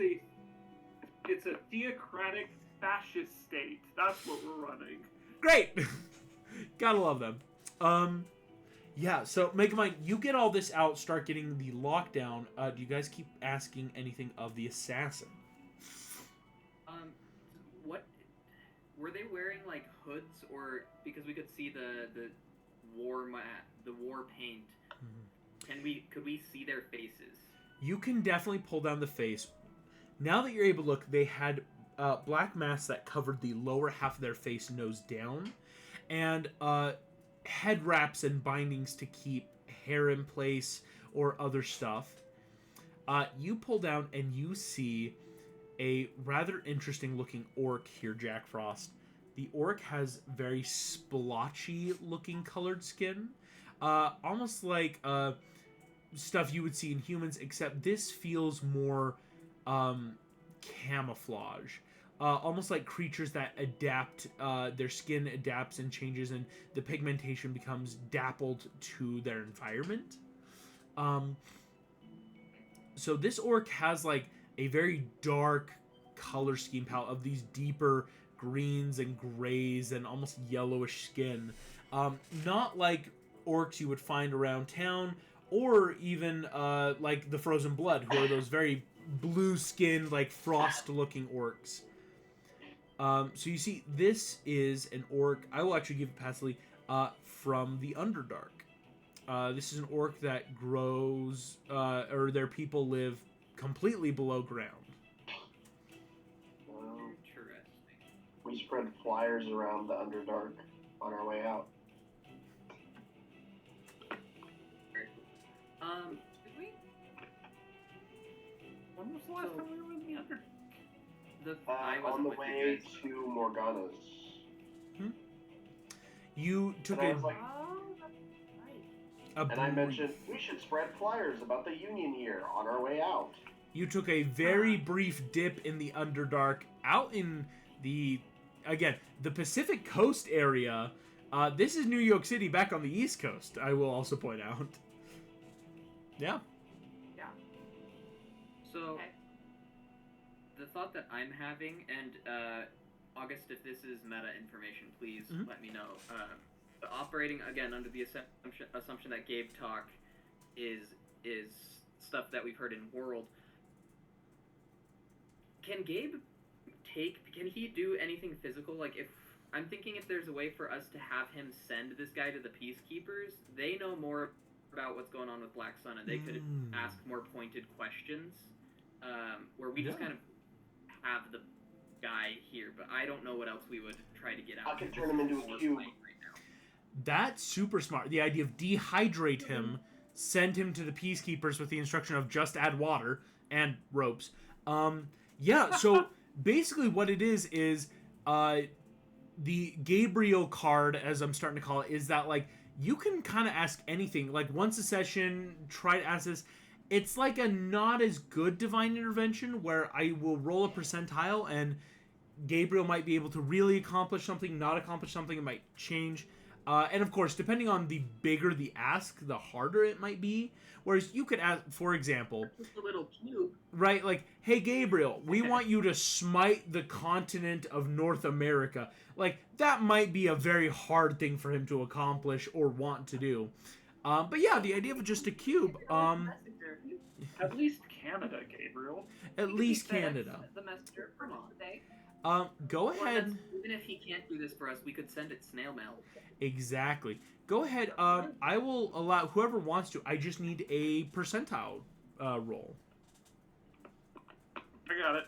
a theocratic fascist state. That's what we're running. Great! Gotta love them. Yeah, so Megamind, you get all this out, start getting the lockdown. Do you guys keep asking anything of the assassin? What were they wearing, like hoods, or because we could see the war paint? Mm-hmm. Could we see their faces? You can definitely pull down the face. Now that you're able to look, they had black mask that covered the lower half of their face, nose down, and head wraps and bindings to keep hair in place or other stuff. You pull down and you see a rather interesting looking orc here, Jack Frost. The orc has very splotchy looking colored skin, almost like stuff you would see in humans, except this feels more camouflage. Almost like creatures that adapt, their skin adapts and changes, and the pigmentation becomes dappled to their environment. So this orc has like a very dark color scheme palette of these deeper greens and grays and almost yellowish skin. Not like orcs you would find around town, or even like the Frozen Blood, who are those very blue-skinned, like frost-looking orcs. So you see, this is an orc. I will actually give it passively from the Underdark. This is an orc that grows, or their people live completely below ground. Interesting. We spread flyers around the Underdark on our way out. Did we? When was the last time we were in the Under? I wasn't On the with you way guys. to Morgana's. You took And I a, was like, Oh, that's right. and I mentioned we should spread flyers about the Union here on our way out. You took a very brief dip in the Underdark out in the, again, the Pacific Coast area. This is New York City back on the East Coast, I will also point out. Yeah. Yeah. So, Okay. the thought that I'm having, and August, if this is meta information, please let me know. Operating again under the assumption that Gabe talk is stuff that we've heard in World. Can Gabe can he do anything physical? Like, if I'm thinking, if there's a way for us to have him send this guy to the Peacekeepers, they know more about what's going on with Black Sun, and they could ask more pointed questions, where we just kind of have the guy here, but I don't know what else we would try to get out. I could turn him into a cube. Right now. That's super smart. The idea of dehydrate him, send him to the Peacekeepers with the instruction of just add water and ropes. Yeah, so basically what it is the Gabriel card, as I'm starting to call it, is that, like, you can kind of ask anything. Like, once a session, try to ask this. It's like a not as good divine intervention where I will roll a percentile and Gabriel might be able to really accomplish something, not accomplish something. It might change. And of course, depending on the bigger the ask, the harder it might be. Whereas you could ask, for example, Just a little cube. right, like, hey Gabriel, we want you to smite the continent of North America. Like, that might be a very hard thing for him to accomplish or want to do. But yeah, the idea of just a cube, Messenger. At least Canada, Gabriel. at least Canada. The messenger for today. Go Or ahead. even if he can't do this for us, we could send it snail mail. Exactly. Go ahead. I will allow whoever wants to. I just need a percentile roll. I got it.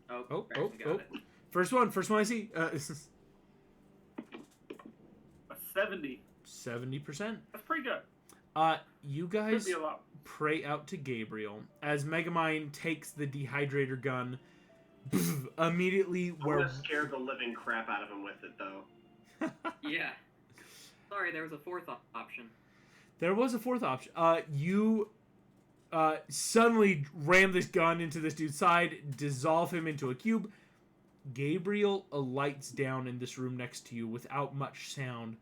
Oh, Braxton got it. First one I see. A 70. 70%. That's pretty good. You Could guys be a lot. pray out to Gabriel as Megamind takes the dehydrator gun. Immediately, I'm where gonna scare the living crap out of him with it, though. Yeah. Sorry, there was a fourth option. there was a fourth option. You suddenly ram this gun into this dude's side, dissolve him into a cube. Gabriel alights down in this room next to you without much sound.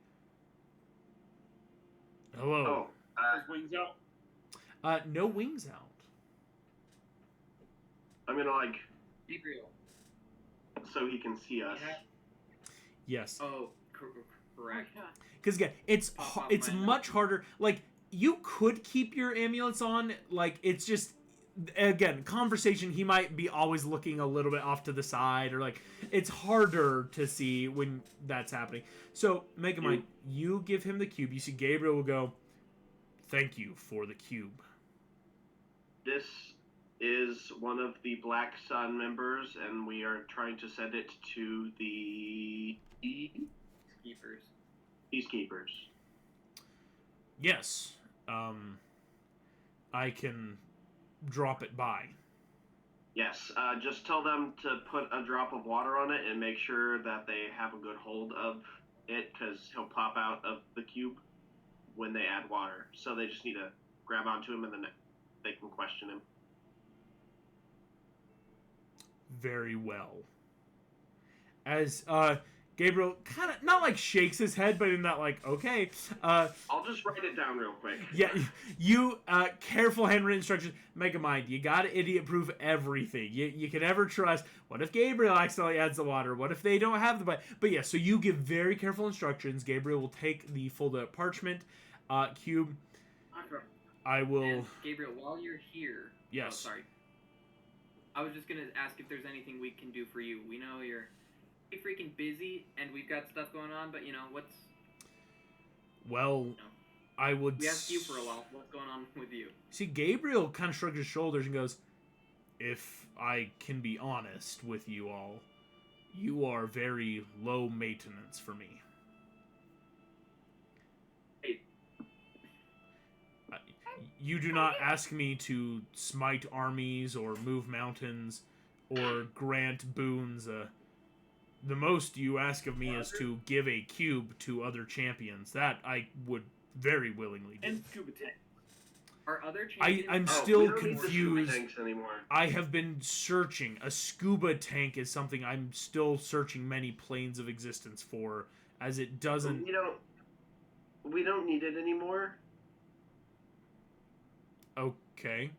Hello. Oh, His wings out. No wings out. I'm gonna, like, Gabriel. so he can see us. Yeah. Yes. Oh, correct. Because again, it's Oh, it's man. much harder. Like, you could keep your amulets on. Like, it's just, again, conversation. He might be always looking a little bit off to the side, or like, it's harder to see when that's happening. So, Megamind, you give him the cube. You see Gabriel will go, "Thank you for the cube." This is one of the Black Sun members, and we are trying to send it to the Peacekeepers. Yes. I can drop it by. Yes, just tell them to put a drop of water on it and make sure that they have a good hold of it, because he'll pop out of the cube when they add water. So they just need to grab onto him, and then they can question him. Very well. As Gabriel kind of not like shakes his head, but in that like, okay. I'll just write it down real quick. Yeah, you careful handwritten instructions. Megamind, you gotta idiot-proof everything. You can never trust. What if Gabriel accidentally adds the water? What if they don't have the but yeah, so you give very careful instructions. Gabriel will take the folded up parchment cube. I will. And Gabriel, while you're here. Yes. Oh, sorry. I was just gonna ask if there's anything we can do for you. We know you're freaking busy and we've got stuff going on, but what's. Well, I would. We asked you for a while. What's going on with you? See, Gabriel kind of shrugs his shoulders and goes, "If I can be honest with you all, you are very low maintenance for me." You do not ask me to smite armies or move mountains or grant boons. The most you ask of me is to give a cube to other champions. That I would very willingly do. And scuba tank. Are other champions... I'm we still don't need the scuba confused. tanks anymore. I have been searching. A scuba tank is something I'm still searching many planes of existence for, as it doesn't... We don't need it anymore. Okay.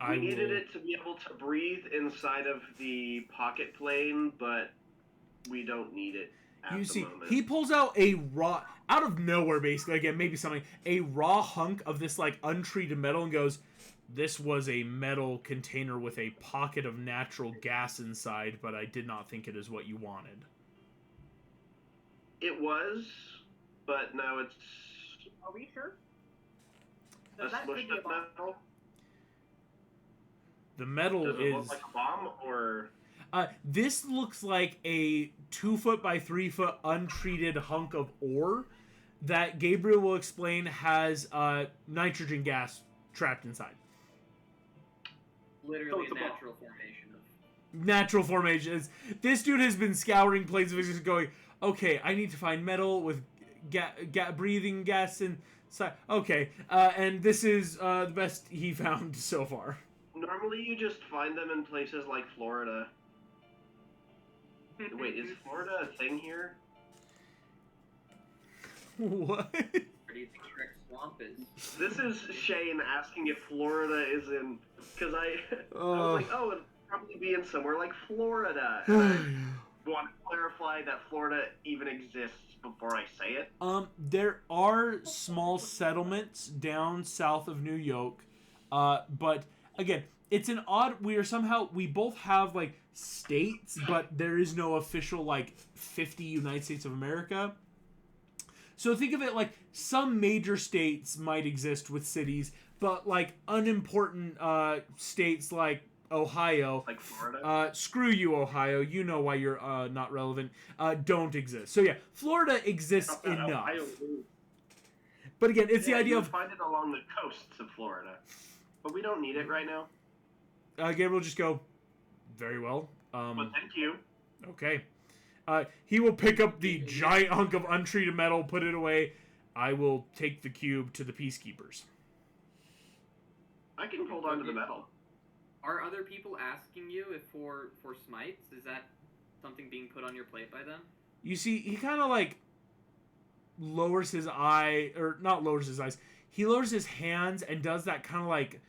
We needed it to be able to breathe inside of the pocket plane, but we don't need it at the moment. He pulls out a raw, out of nowhere basically, again, maybe something, a raw hunk of this, like, untreated metal and goes, "This was a metal container with a pocket of natural gas inside, but I did not think it is what you wanted." It was, but now it's... Are we sure? a smushed up metal? The metal Does it is... look like a bomb, or... This looks like a 2 foot by 3 foot untreated hunk of ore that Gabriel will explain has nitrogen gas trapped inside. Literally it's a a bomb. natural formation of... Natural formations. This dude has been scouring planes of existence going, okay, I need to find metal with breathing gas inside. Okay, and this is the best he found so far. Normally you just find them in places like Florida. Wait, is Florida a thing here? What? Where do you think Shrek Swamp is? This is Shane asking if Florida is in... Because I was like, oh, it'd probably be in somewhere like Florida. And I want to clarify that Florida even exists before I say it. There are small settlements down south of New York, but again, it's an odd. We both have like states, but there is no official like 50 United States of America. So think of it like some major states might exist with cities, but like unimportant states like Ohio, Like Florida? Screw you, Ohio. You know why you're not relevant. Don't exist. So yeah, Florida exists enough. But again, it's the idea of find it along the coasts of Florida, but we don't need it right now. Gabriel will just go, very well. But thank you. Okay. He will pick up the giant hunk of untreated metal, put it away. I will take the cube to the Peacekeepers. I can hold on to the metal. Are other people asking you if for smites? Is that something being put on your plate by them? You see, he kind of like lowers his eye, or not lowers his eyes. He lowers his hands and does that kind of like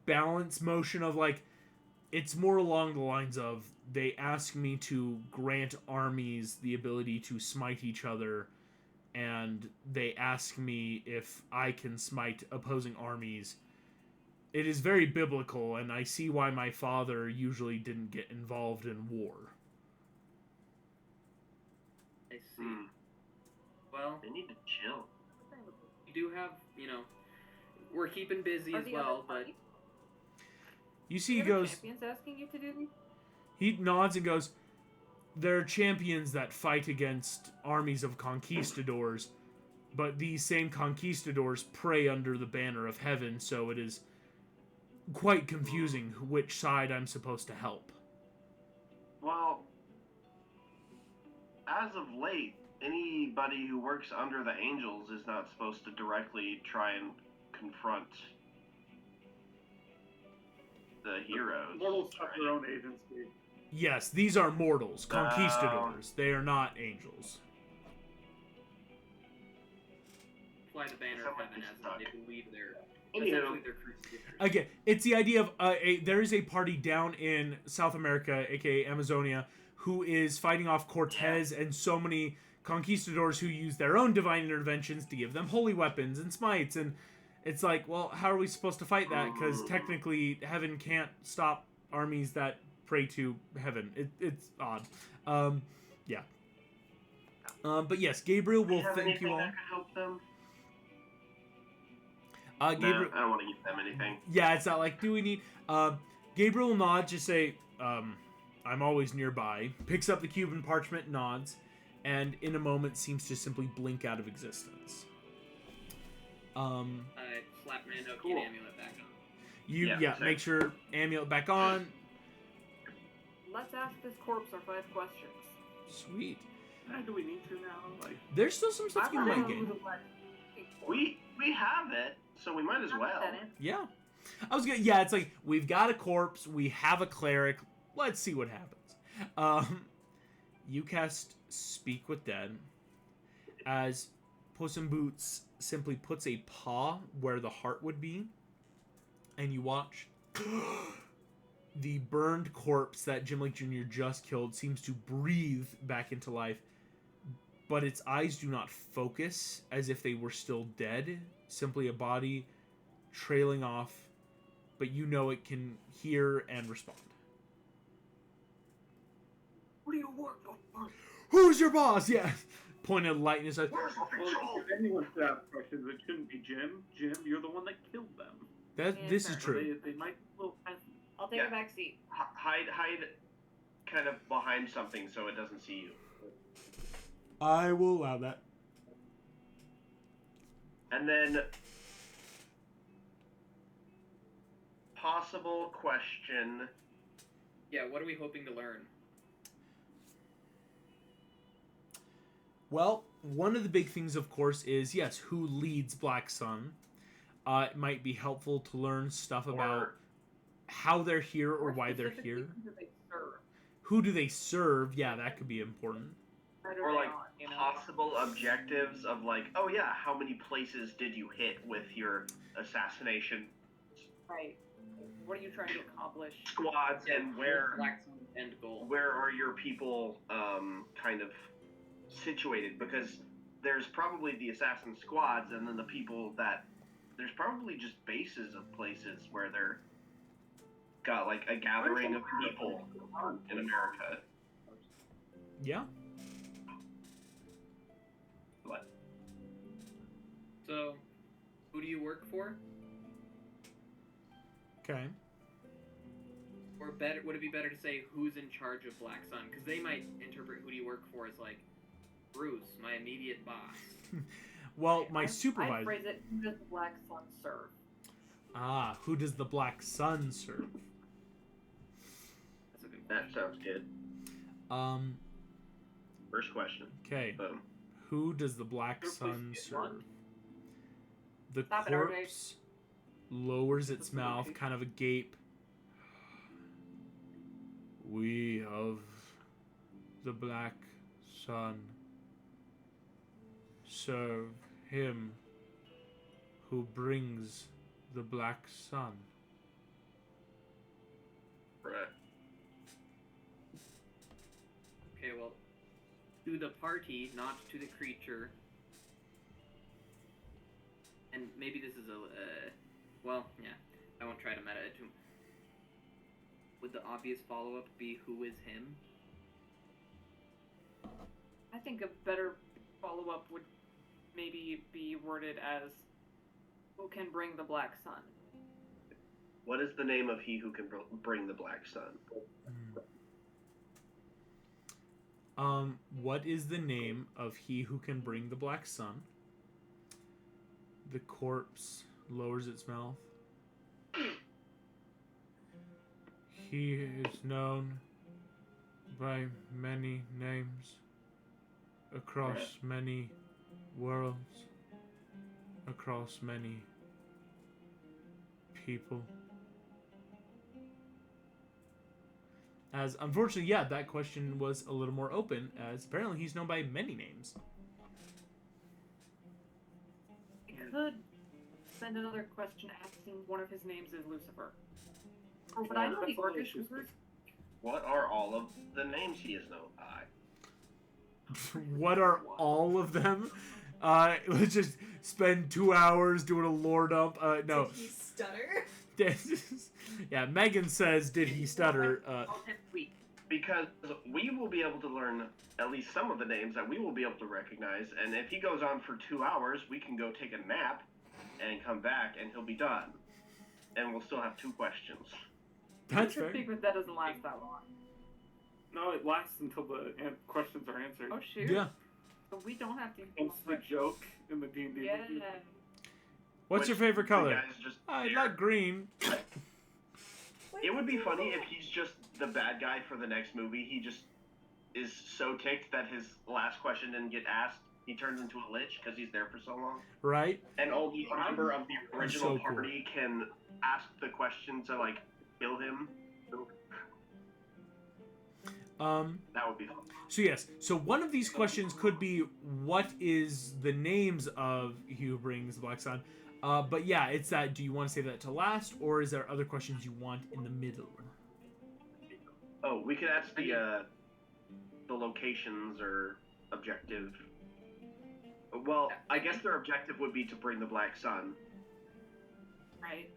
balance motion of like, it's more along the lines of, they ask me to grant armies the ability to smite each other, and they ask me if I can smite opposing armies. It is very biblical, and I see why my father usually didn't get involved in war. I see. Well, They need to chill. we do have, we're keeping busy Are as the well, other but... parties? You see, he Are goes. champions asking you to do this? He nods and goes. There are champions that fight against armies of conquistadors, but these same conquistadors pray under the banner of heaven, so it is quite confusing which side I'm supposed to help. Well, as of late, anybody who works under the angels is not supposed to directly try and confront the heroes. Mortals have right? their own agency. Yes, these are mortals, conquistadors. They are not angels. Fly the banner of Someone heaven is as stuck. they believe they're Anywho. essentially they're crucifixions. Again, it's the idea of there is a party down in South America, aka Amazonia, who is fighting off Cortez and so many conquistadors who use their own divine interventions to give them holy weapons and smites, and it's like, well, how are we supposed to fight that? Because technically, heaven can't stop armies that pray to heaven. It's odd. Yeah. But yes, Gabriel will Have thank anything you all. that could help them? Gabriel. No, I don't want to give them anything. Yeah, it's not like, do we need... Gabriel will nod, just say, I'm always nearby. Picks up the cube and parchment, nods, and in a moment seems to simply blink out of existence. I slap my Enochian Cool. amulet back on. Yeah, same. make sure amulet back on. Let's ask this corpse our 5 questions. Sweet. Do we need to now? Like, There's still some stuff I you wanna might know who gain. the Black King for. We have it, so we might as well. Yeah. I was good. Yeah, it's like, we've got a corpse, we have a cleric, let's see what happens. You cast Speak with Dead, as Puss in Boots simply puts a paw where the heart would be, and you watch the burned corpse that Jim Lake Jr. just killed seems to breathe back into life, but its eyes do not focus as if they were still dead, simply a body trailing off, but you know it can hear and respond. what do you want? Who's your boss? Yeah. Pointed light in his eyes. Where's the Well, patrol? if anyone should ask questions, it shouldn't be Jim. Jim, you're the one that killed them. This is Yeah, true. They might be a little fancy. I'll take Yeah. a back seat. Hide kind of behind something so it doesn't see you. I will allow that. And then, possible question. Yeah, what are we hoping to learn? Well, one of the big things, of course, is, yes, who leads Black Sun. It might be helpful to learn stuff about how they're here or why they're specifically, here. Who do they serve? Who do they serve? Yeah, that could be important. Right Or they like on, you know? possible objectives of like, oh yeah, how many places did you hit with your assassination Right. What are you trying to accomplish? squads, and where Black Sun's end goal. are your people kind of situated? Because there's probably the assassin squads, and then the people that there's probably just bases of places where they're got like a gathering of people in America. Yeah. What? So, who do you work for? Okay. Or better, would it be better to say who's in charge of Black Sun? Because they might interpret who do you work for as like Bruce, my immediate boss. Well, my I supervisor. phrase it, who does the Black Sun serve? Ah, who does the Black Sun serve? That's a good That question. sounds good. First question. Okay. Boom. Who does the Black Your place Sun is serve? one. The Stop it, RJ. corpse lowers its mouth, kind of a gape. We of the Black Sun serve him who brings the Black Sun. Right. Okay, well, to the party, not to the creature. And maybe this is a, well, yeah, I won't try to meta it too. Would the obvious follow-up be who is him? I think a better follow-up would maybe be worded as who can bring the Black Sun. What is the name of he who can bring the black sun? What is the name of he who can bring the black sun? The corpse lowers its mouth. He is known by many names across many worlds, across many people. As unfortunately, yeah, that question was a little more open, as apparently he's known by many names. I could send another question asking one of his names is Lucifer. Oh, but I know the Orcish Lucifer. What are all of the names he is known by? What are all of them? Let's just spend 2 hours doing a lore dump. No. Did he stutter? Yeah, Megan says, did he stutter? Because we will be able to learn at least some of the names that we will be able to recognize, and if he goes on for 2 hours, we can go take a nap and come back, and he'll be done. And we'll still have 2 questions. That's Your fair. secret that doesn't last that long. No, it lasts until the questions are answered. Oh shoot. Yeah. But we don't have to. It's the joke in the D&D. Yeah. What's your favorite color? The guy's just I there. like green. It would be funny if he's just the bad guy for the next movie. He just is so ticked that his last question didn't get asked. He turns into a lich because he's there for so long. Right? And only a member of the original So cool. party can ask the question to, like, kill him. That would be fun. So yes, so one of these questions could be, what is the names of he who brings the black sun? But yeah, it's that, do you want to save that to last, or is there other questions you want in the middle? Oh, we could ask the locations or objective. Well, I guess their objective would be to bring the black sun. Right.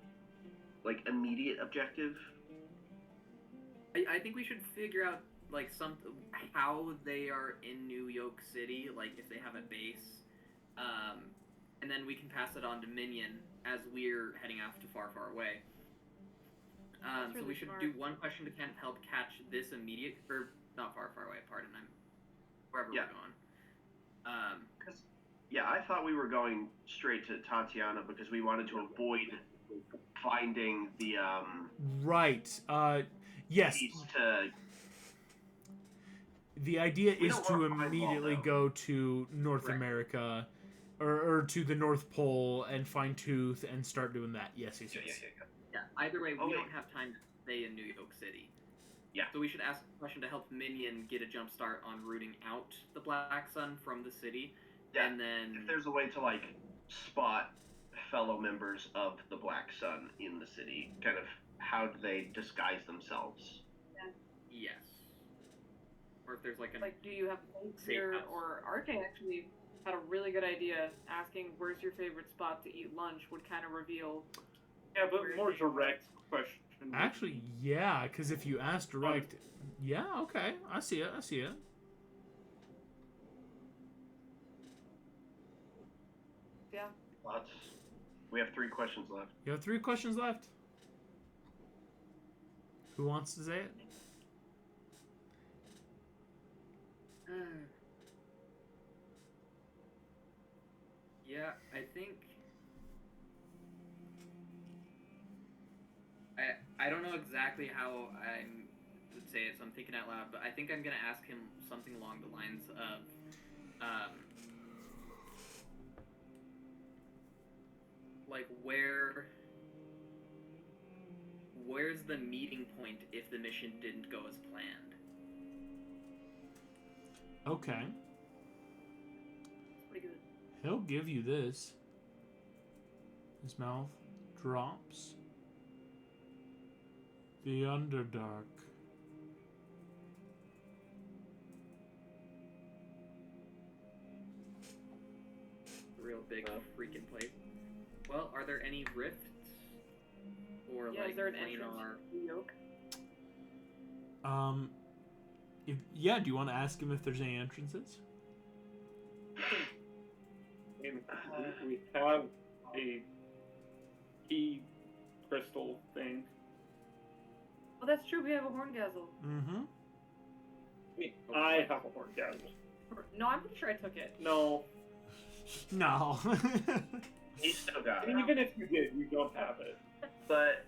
Like, immediate objective. I think we should figure out like how they are in New York City, like if they have a base, and then we can pass it on to Minion as we're heading off to far, far away. So really we should smart. do one question to kind of help catch this immediate, or not far, far away. Pardon, I'm wherever Yeah. we're going. Yeah, I thought we were going straight to Tatiana because we wanted to avoid finding the Right. Yes. piece to. The idea We is don't to wanna find immediately Waldo. go to North Correct. America, or to the North Pole and find Tooth and start doing that. Yes, yes, yes. Yeah. Either way, we Okay. don't have time to stay in New York City. Yeah. So we should ask a question to help Minion get a jump start on rooting out the Black Sun from the city, Yeah, and then if there's a way to, like, spot fellow members of the Black Sun in the city, kind of how do they disguise themselves? yes. Or if there's like a Like, do you have links Safe here? house. Or RK actually had a really good idea. Asking where's your favorite spot to eat lunch would kind of reveal. Yeah, but more direct question. Actually, yeah, because if you ask direct, yeah, okay, I see it, I see it. Yeah. Lots. We have 3 questions left. You have 3 questions left. Who wants to say it? Yeah, I think I don't know exactly how I would say it, so I'm thinking out loud, but I think I'm gonna ask him something along the lines of like where's the meeting point if the mission didn't go as planned? Okay. It's pretty good. He'll give you this. His mouth drops. The Underdark. Real big freaking place. Well, are there any rifts? Or Yeah, like is there an entrance planar? to New York? Yeah, do you want to ask him if there's any entrances? I mean, we have a key crystal thing. Oh, that's true. We have a horngazzle. Mm-hmm. I mean, I have a horngazzle. No, I'm pretty sure I took it. No. No. You still got it. And even if you did, you don't have it. But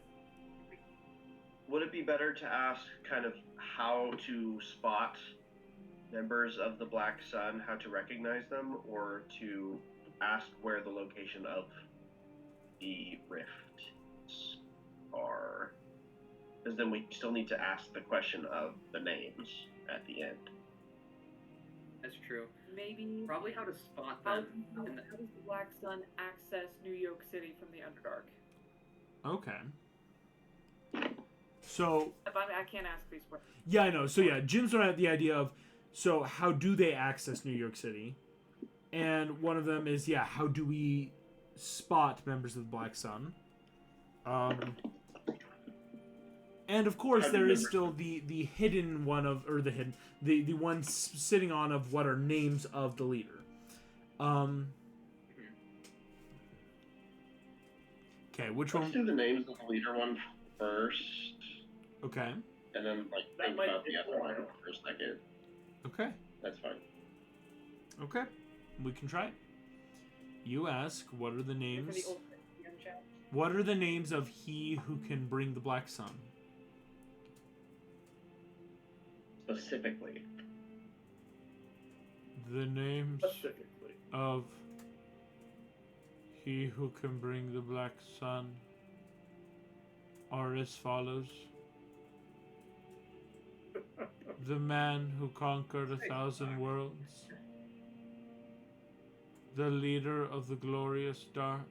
would it be better to ask kind of how to spot members of the Black Sun, how to recognize them, or to ask where the location of the rifts are? Because then we still need to ask the question of the names at the end. That's true. Maybe. Probably how to spot How, them. how does the Black Sun access New York City from the Underdark? Okay. So I can't ask these questions. yeah, I know. So yeah, Jim's throwing out the idea of, so how do they access New York City? And one of them is, yeah, how do we spot members of the Black Sun? And of course, there is still the hidden one of, or the one sitting on of what are names of the leader. Okay, which Let's one? do the names of the leader one first, Okay. and then That think might about the take a other one while. for a second. Okay. That's fine. Okay. We can try it. You ask, what are the For names? the old young chat. What are the names of he who can bring the Black Sun? Specifically. The names Specifically. of he who can bring the Black Sun are as follows. The man who conquered 1,000 worlds. The leader of the glorious dark.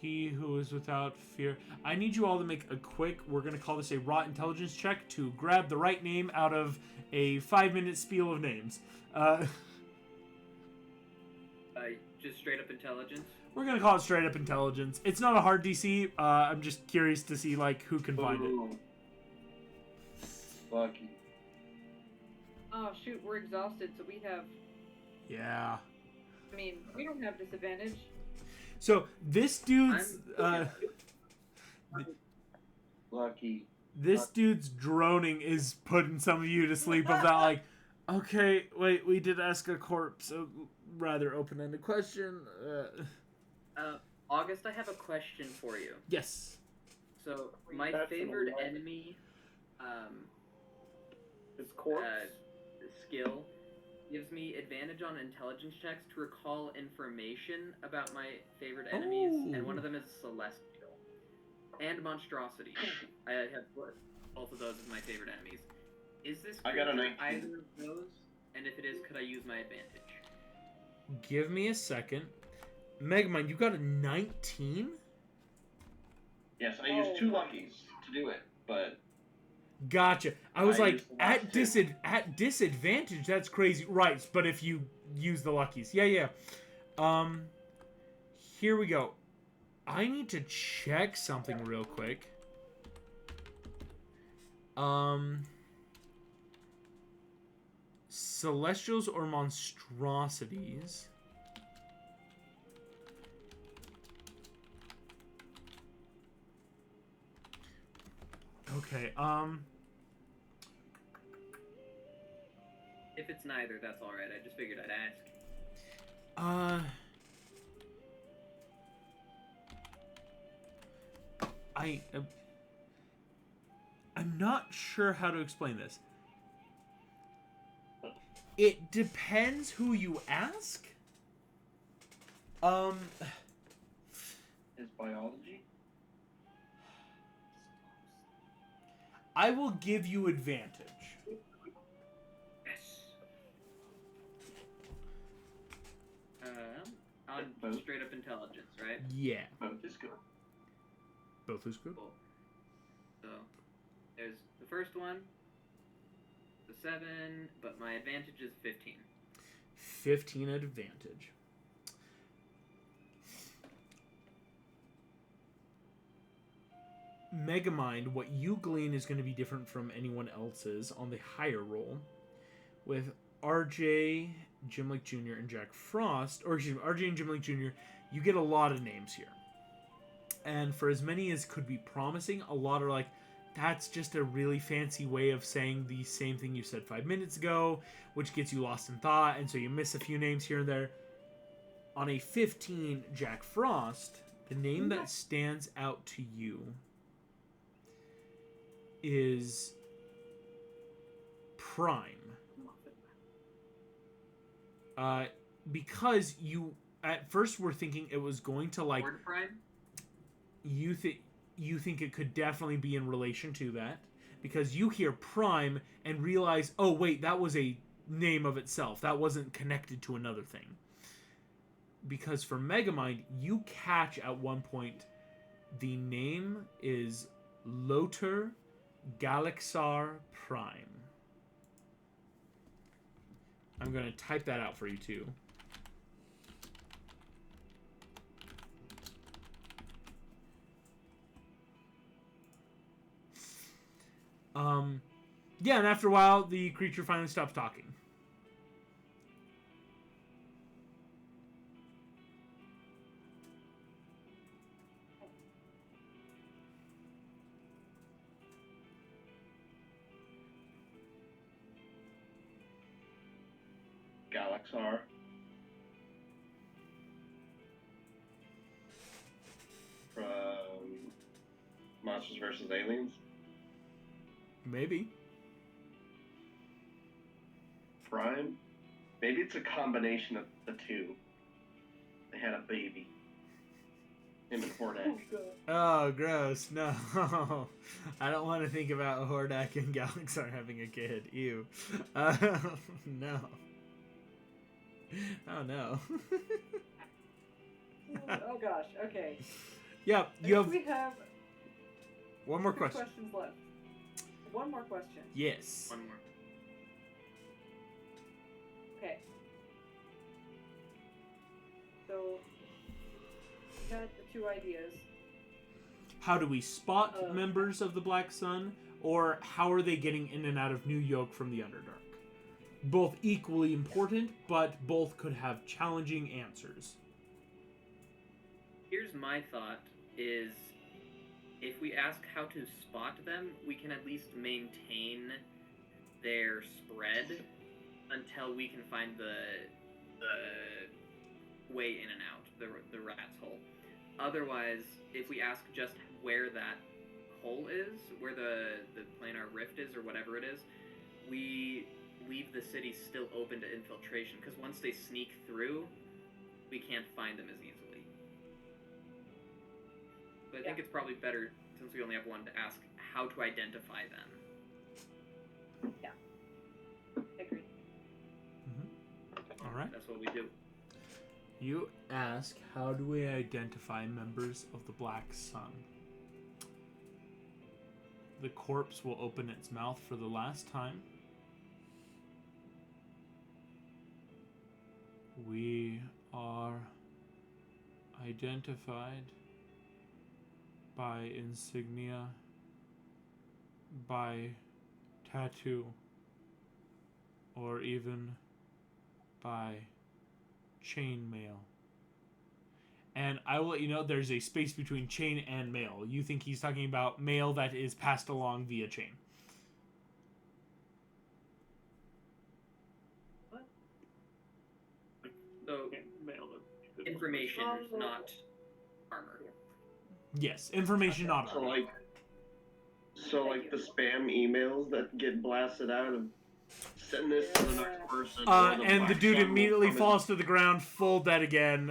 He who is without fear. I need you all to make a quick, we're going to call this a raw intelligence check to grab the right name out of a 5-minute spiel of names. Just straight up intelligence. We're going to call it straight up intelligence. It's not a hard DC. I'm just curious to see like who can find it. Ooh. Lucky. Oh shoot, we're exhausted, so we have. Yeah. I mean, we don't have disadvantage. So this dude's Lucky. this dude's droning is putting some of you to sleep of that like, okay, wait, we did ask a corpse a rather open-ended question. August, I have a question for you. Yes. So my That's favorite an 11. enemy, It's corpse. skill gives me advantage on intelligence checks to recall information about my favorite enemies, and one of them is Celestial and Monstrosity. I have both of those as my favorite enemies. Is this I got a creature 19. either of those? And if it is, could I use my advantage? Give me a second. Megamind, you got a 19? Yes, I used 2 luckies to do it, but Gotcha. I was I like, used the last at disadvantage, that's crazy. Right, but if you use the luckies. Yeah. Here we go. I need to check something real quick. Celestials or monstrosities? Okay, If it's neither, that's alright. I just figured I'd ask. I'm not sure how to explain this. It depends who you ask. is biology? I will give you advantage. Yes. On Both? straight up intelligence, right? Yeah. Both is good. Both is good. Cool. So, there's the first one, the 7, but my advantage is 15. 15 advantage. Megamind, what you glean is going to be different from anyone else's on the higher roll. With RJ, Jim Lake Jr., and Jack Frost, or excuse me, RJ and Jim Lake Jr., you get a lot of names here. and for as many as could be promising, a lot are like, that's just a really fancy way of saying the same thing you said 5 minutes ago, which gets you lost in thought, and so you miss a few names here and there. On a 15, Jack Frost, the name that stands out to you is Prime. Because you at first were thinking it was going to like Word Prime? you think it could definitely be in relation to that, because you hear Prime and realize, oh wait, that was a name of itself. That wasn't connected to another thing. Because for Megamind, you catch at one point the name is Lothar Galaxar Prime. I'm going to type that out for you too. Yeah, and after a while, the creature finally stops talking. Galaxar. From Monsters vs. Aliens. Maybe. Prime? Maybe it's a combination of the two. They had a baby. Him and Hordak. Oh, gross. No. I don't want to think about Hordak and Galaxar having a kid. Ew. No. Oh, no. Oh gosh. Okay. Yeah, you have We have one more 2 question. questions left. One more question. Yes. One more. Okay. So, we got the 2 ideas. How do we spot members of the Black Sun, or how are they getting in and out of New York from the Underdark? Both equally important, but both could have challenging answers. Here's my thought is, if we ask how to spot them, we can at least maintain their spread until we can find the way in and out, the rat's hole. Otherwise, if we ask just where that hole is, where the planar rift is, or whatever it is, we leave the city still open to infiltration, because once they sneak through, we can't find them as easily. But I think it's probably better, since we only have one, to ask how to identify them. Yeah. Agreed. All right. That's what we do. You ask, how do we identify members of the Black Sun? The corpse will open its mouth for the last time. We are identified by insignia, by tattoo, or even by chain mail. And I will let you know there's a space between chain and mail. You think he's talking about mail that is passed along via chain. So, information, not armor. Yes, information not So armor. like the spam emails that get blasted out of send this to the next person. And the Black dude Sun will immediately come in. falls to the ground, full dead again.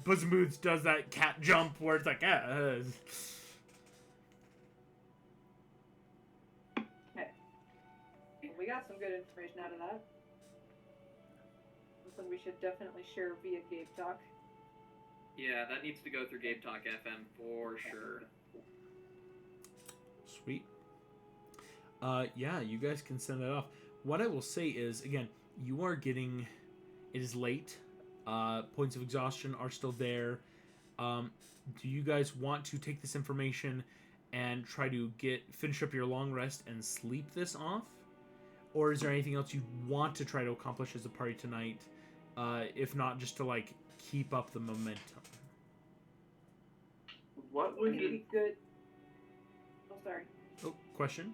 Puss in Boots does that cat jump where it's like, Okay. We got some good information out of that. Something we should definitely share via Gabe Talk. Yeah, that needs to go through Gabe Talk FM for sure. Sweet. Yeah, you guys can send that off. What I will say is, again, you are getting... It is late. Points of exhaustion are still there. Do you guys want to take this information and try to finish up your long rest and sleep this off? Or is there anything else you want to try to accomplish as a party tonight? If not, just to, like, keep up the momentum. What Would would it be good? Oh, sorry. Oh, question.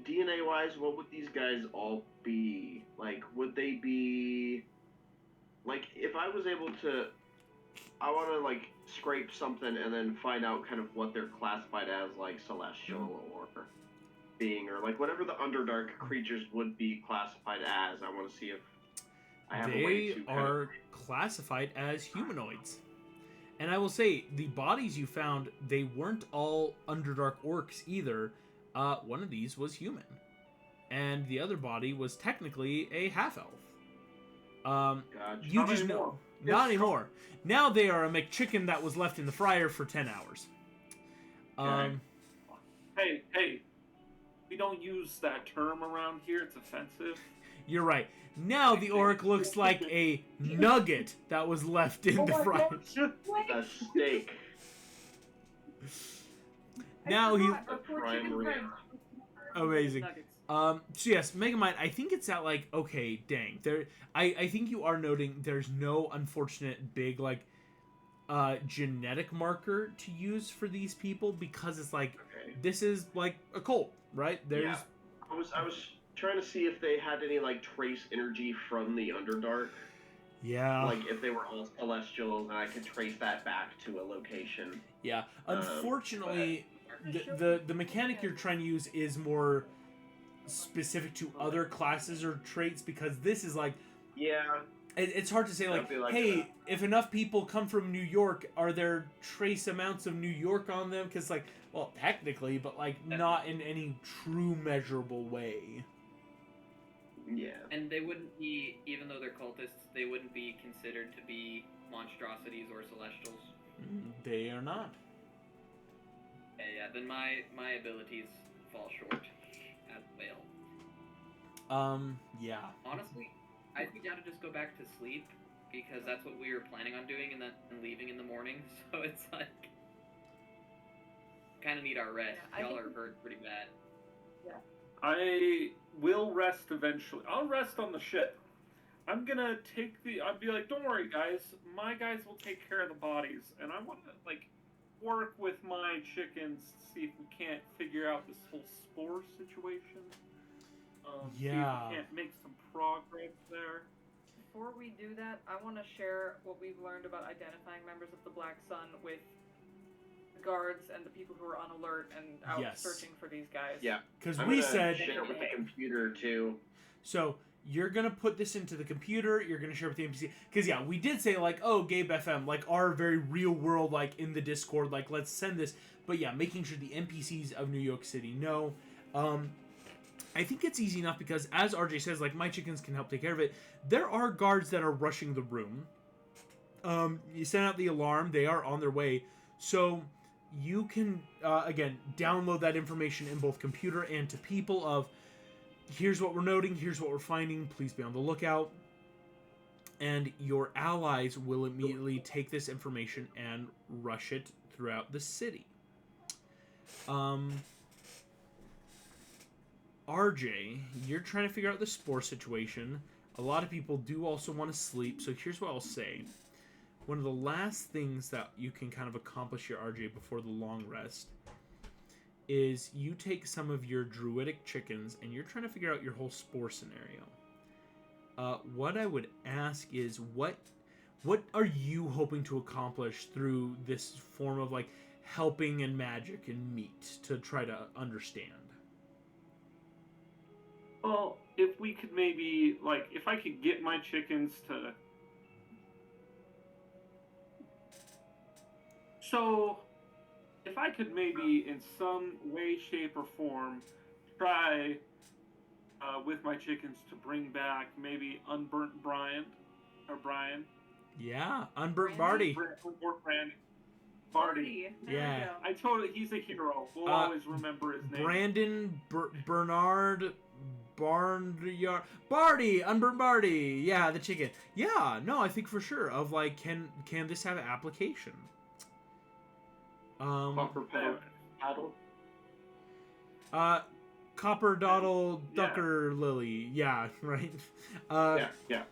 DNA wise? What would these guys all be? Like, would they be like if I was able to? I want to like scrape something and then find out kind of what they're classified as, like celestial or being, or like whatever the Underdark creatures would be classified as. I want to see if I have a way They to. are classified as humanoids. And I will say, the bodies you found, they weren't all Underdark orcs either. One of these was human. And the other body was technically a half-elf. Gotcha. You Not just anymore. know. Not anymore. Now they are a McChicken that was left in the fryer for 10 hours. Hey, we don't use that term around here. It's offensive. You're right. Now the orc looks like a nugget that was left in the fryer. A steak. Now he... Our poor chicken Primary. friend. Amazing. Nuggets. So yes, Megamind, I think it's at like, okay, dang. I think you are noting there's no unfortunate big like genetic marker to use for these people because it's like Okay. this is like a cult, right? There's Yeah. I was trying to see if they had any like trace energy from the Underdark. yeah. Like if they were all celestials and I could trace that back to a location. Yeah. Unfortunately, the mechanic you're trying to use is more specific to other classes or traits because this is like Yeah. it's hard to say like, That'd be like hey, if enough people come from New York, are there trace amounts of New York on them? Because like, well, technically, but like not in any true measurable way. Yeah. And they wouldn't be, even though they're cultists, they wouldn't be considered to be monstrosities or celestials. They are not. Yeah, then my abilities fall short as well. Yeah. Honestly, I'd be down to just go back to sleep because that's what we were planning on doing and then leaving in the morning. So it's like, kind of need our rest. Yeah, I Y'all think- are hurt pretty bad. I will rest eventually. I'll rest on the ship. I'm gonna I'll be like, don't worry, guys. My guys will take care of the bodies, and I want to like work with my chickens to see if we can't figure out this whole spore situation. See if Yeah. we can't make some progress there. Before we do that, I want to share what we've learned about identifying members of the Black Sun with the guards and the people who are on alert and out Yes. searching for these guys. Yeah. Because I'm we gonna said, share with the computer too. so you're gonna put this into the computer. You're gonna share with the NPC. Because yeah, we did say like, oh, Gabe FM, like our very real world, like in the Discord, like let's send this. But yeah, making sure the NPCs of New York City know. I think it's easy enough because, as RJ says, like, my chickens can help take care of it. There are guards that are rushing the room. You send out the alarm. They are on their way. So you can, again, download that information in both computer and to people of, here's what we're noting, here's what we're finding, please be on the lookout. And your allies will immediately take this information and rush it throughout the city. RJ, you're trying to figure out the spore situation. A lot of people do also want to sleep, so here's what I'll say. One of the last things that you can kind of accomplish here, RJ, before the long rest is you take some of your druidic chickens and you're trying to figure out your whole spore scenario. What I would ask is what are you hoping to accomplish through this form of like helping and magic and meat to try to understand? Well, if we could maybe, like, if I could get my chickens to... So, if I could maybe, in some way, shape, or form, try with my chickens to bring back maybe Unburnt Brian, or Brian. Yeah, Unburnt Barty. Or Brandon. Barty. There Yeah. we go. I told you, he's a hero. We'll always remember his name. Brandon Bernard Barnyard Barty, Unburnt Barty. Yeah, the chicken. Yeah, no, I think for sure of like can this have an application? Copper paddle. Copper Doddle Yeah. Ducker Lily. Yeah, right. Yeah.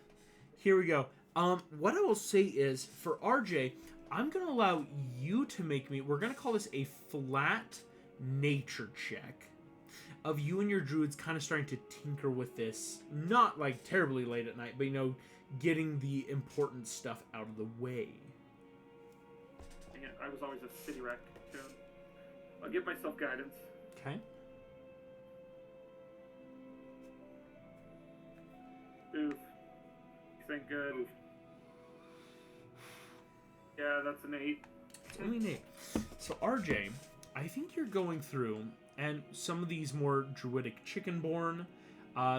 Here we go. What I will say is for RJ, I'm going to allow you to make me... We're going to call this a flat nature check of you and your druids kind of starting to tinker with this. Not, like, terribly late at night, but, you know, getting the important stuff out of the way. Dang it, I was always a city wreck, too. I'll give myself guidance. Okay. Oof. Thank good. Yeah, that's an 8. It's only an 8. So, RJ, I think you're going through, and some of these more druidic chickenborn,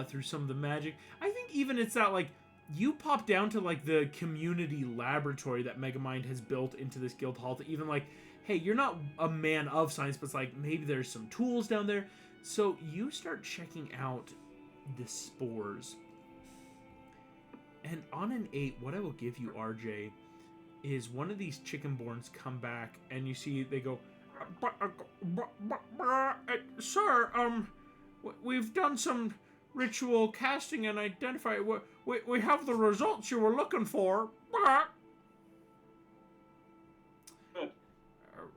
through some of the magic. I think even it's that, like, you pop down to, like, the community laboratory that Megamind has built into this guild hall to even, like, hey, you're not a man of science, but it's like, maybe there's some tools down there. So you start checking out the spores. And on an 8, what I will give you, RJ, is one of these chickenborns come back, and you see they go, sir, we've done some ritual casting and identify. We have the results you were looking for. Good.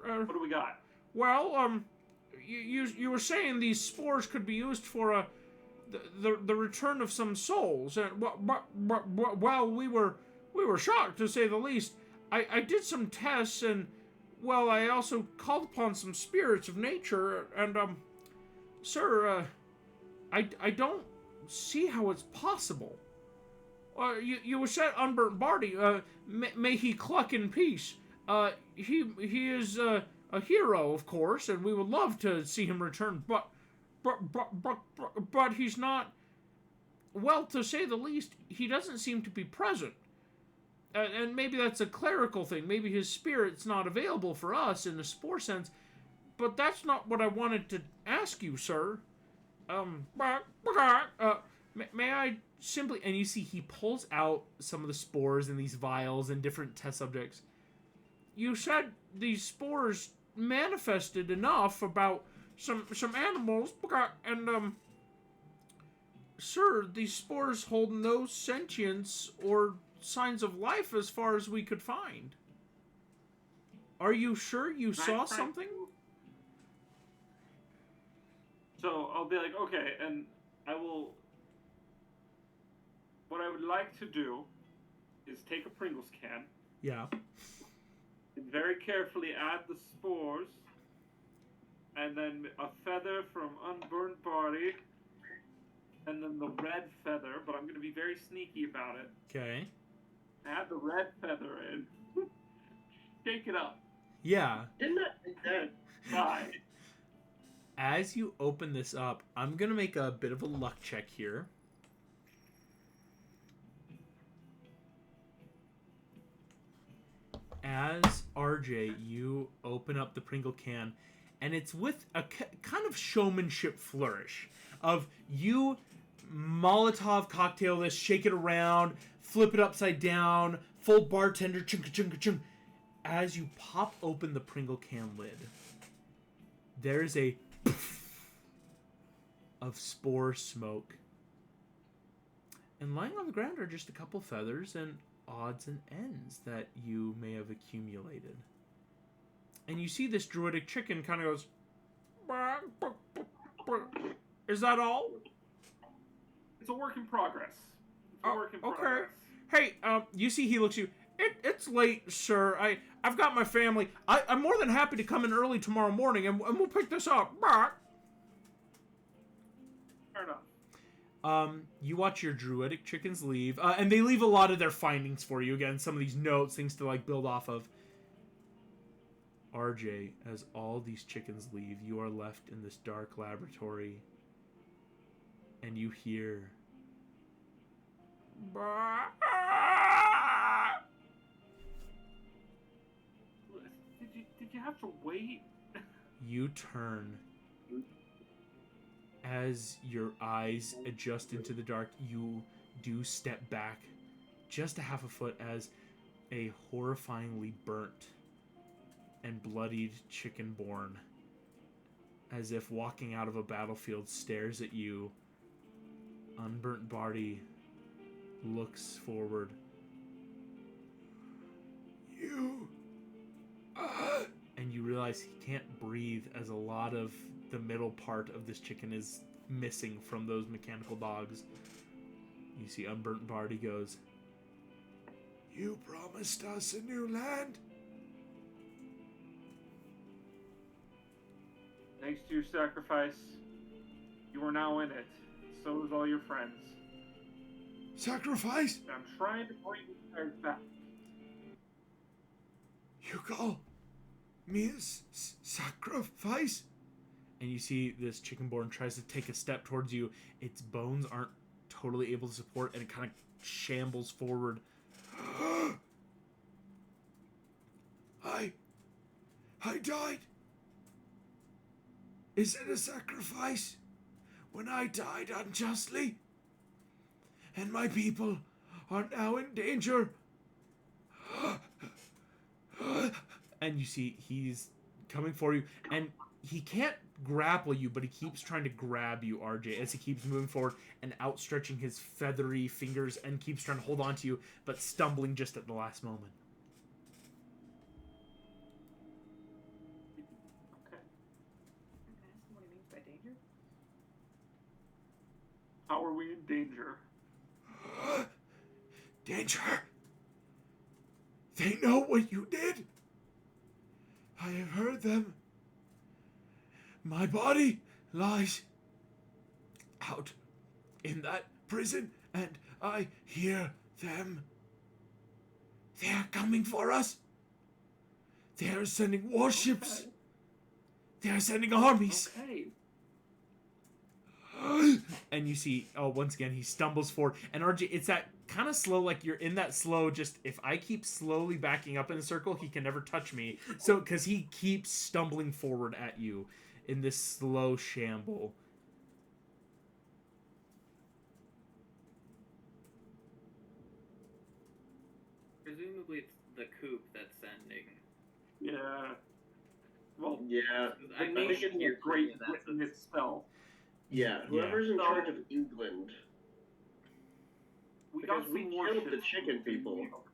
What do we got? Well, you were saying these spores could be used for the return of some souls, and well, we were shocked, to say the least. I did some tests, and well, I also called upon some spirits of nature, and sir, I don't see how it's possible. You were said unburnt Barty. May he cluck in peace. He is a hero, of course, and we would love to see him return. But he's not. Well, to say the least, he doesn't seem to be present. And maybe that's a clerical thing. Maybe his spirit's not available for us in the spore sense. But that's not what I wanted to ask you, sir. May I simply... And you see he pulls out some of the spores in these vials and different test subjects. You said these spores manifested enough about some animals, and sir, these spores hold no sentience or signs of life as far as we could find. Are you sure you saw something? So I'll be like, okay, and I will... What I would like to do is take a Pringles can. Yeah. And very carefully add the spores. And then a feather from Unburnt Body. And then the red feather, but I'm going to be very sneaky about it. Okay. Add the red feather in. Shake it up. Yeah. Didn't that... Bye. As you open this up, I'm going to make a bit of a luck check here. As RJ, you open up the Pringle can, and it's with a kind of showmanship flourish of you Molotov cocktail this, shake it around, flip it upside down, full bartender, chunka chunka chung. As you pop open the Pringle can lid, there's a of spore smoke. And lying on the ground are just a couple feathers and odds and ends that you may have accumulated. And you see this druidic chicken kind of goes, is that all? It's a work in progress. It's a work in progress. Hey, you see he looks at you. It's late, sir. I've got my family. I'm more than happy to come in early tomorrow morning, and we'll pick this up. Fair enough. You watch your druidic chickens leave, and they leave a lot of their findings for you. Again, some of these notes, things to like build off of. RJ, as all these chickens leave, you are left in this dark laboratory, and you hear. Did you have to wait? You turn. As your eyes adjust into the dark, you do step back just a half a foot as a horrifyingly burnt and bloodied chickenborn, as if walking out of a battlefield, stares at you. Unburnt Barty looks forward. You realize he can't breathe as a lot of the middle part of this chicken is missing from those mechanical dogs. You see Unburnt Barty goes, "You promised us a new land." Thanks to your sacrifice, you are now in it. So is all your friends. Sacrifice? I'm trying to bring you guys back. You call me a sacrifice? And you see this chickenborn tries to take a step towards you. Its bones aren't totally able to support, and it kind of shambles forward. I died. Is it a sacrifice? When I died unjustly? And my people are now in danger. And you see he's coming for you, and he can't grapple you, but he keeps trying to grab you, RJ, as he keeps moving forward and outstretching his feathery fingers and keeps trying to hold on to you, but stumbling just at the last moment. Okay. Can I ask him what he means by danger? How are we in danger? Danger? They know what you did. I have heard them. My body lies out in that prison, and I hear them. They are coming for us. They are sending warships. Okay. They are sending armies. Okay. And you see, once again, he stumbles forward. And RJ, it's that kind of slow, like you're in that slow, just if I keep slowly backing up in a circle, he can never touch me. So, because he keeps stumbling forward at you in this slow shamble. Presumably it's the coop that's sending. Yeah. Well, Yeah, I the know nation you're is great that's in itself. yeah. Whoever's in So- charge of England. We Because got we some killed the warships chicken from people. New York.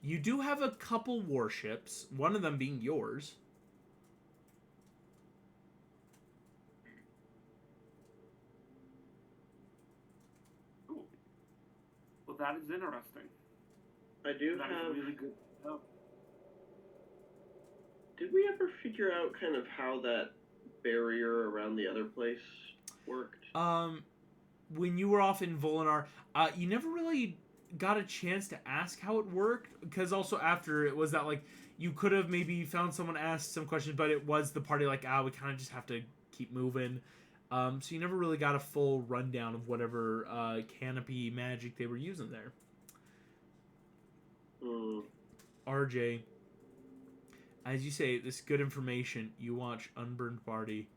You do have a couple warships, one of them being yours. Ooh. Well, that is interesting. I do That have. is really good. Oh. Did we ever figure out kind of how that barrier around the other place worked? When you were off in Volinar, you never really got a chance to ask how it worked, because also after it was that, like, you could have maybe found someone asked some questions, but it was the party like, we kind of just have to keep moving. So you never really got a full rundown of whatever canopy magic they were using there. RJ, as you say, this good information, you watch Unburned Barty.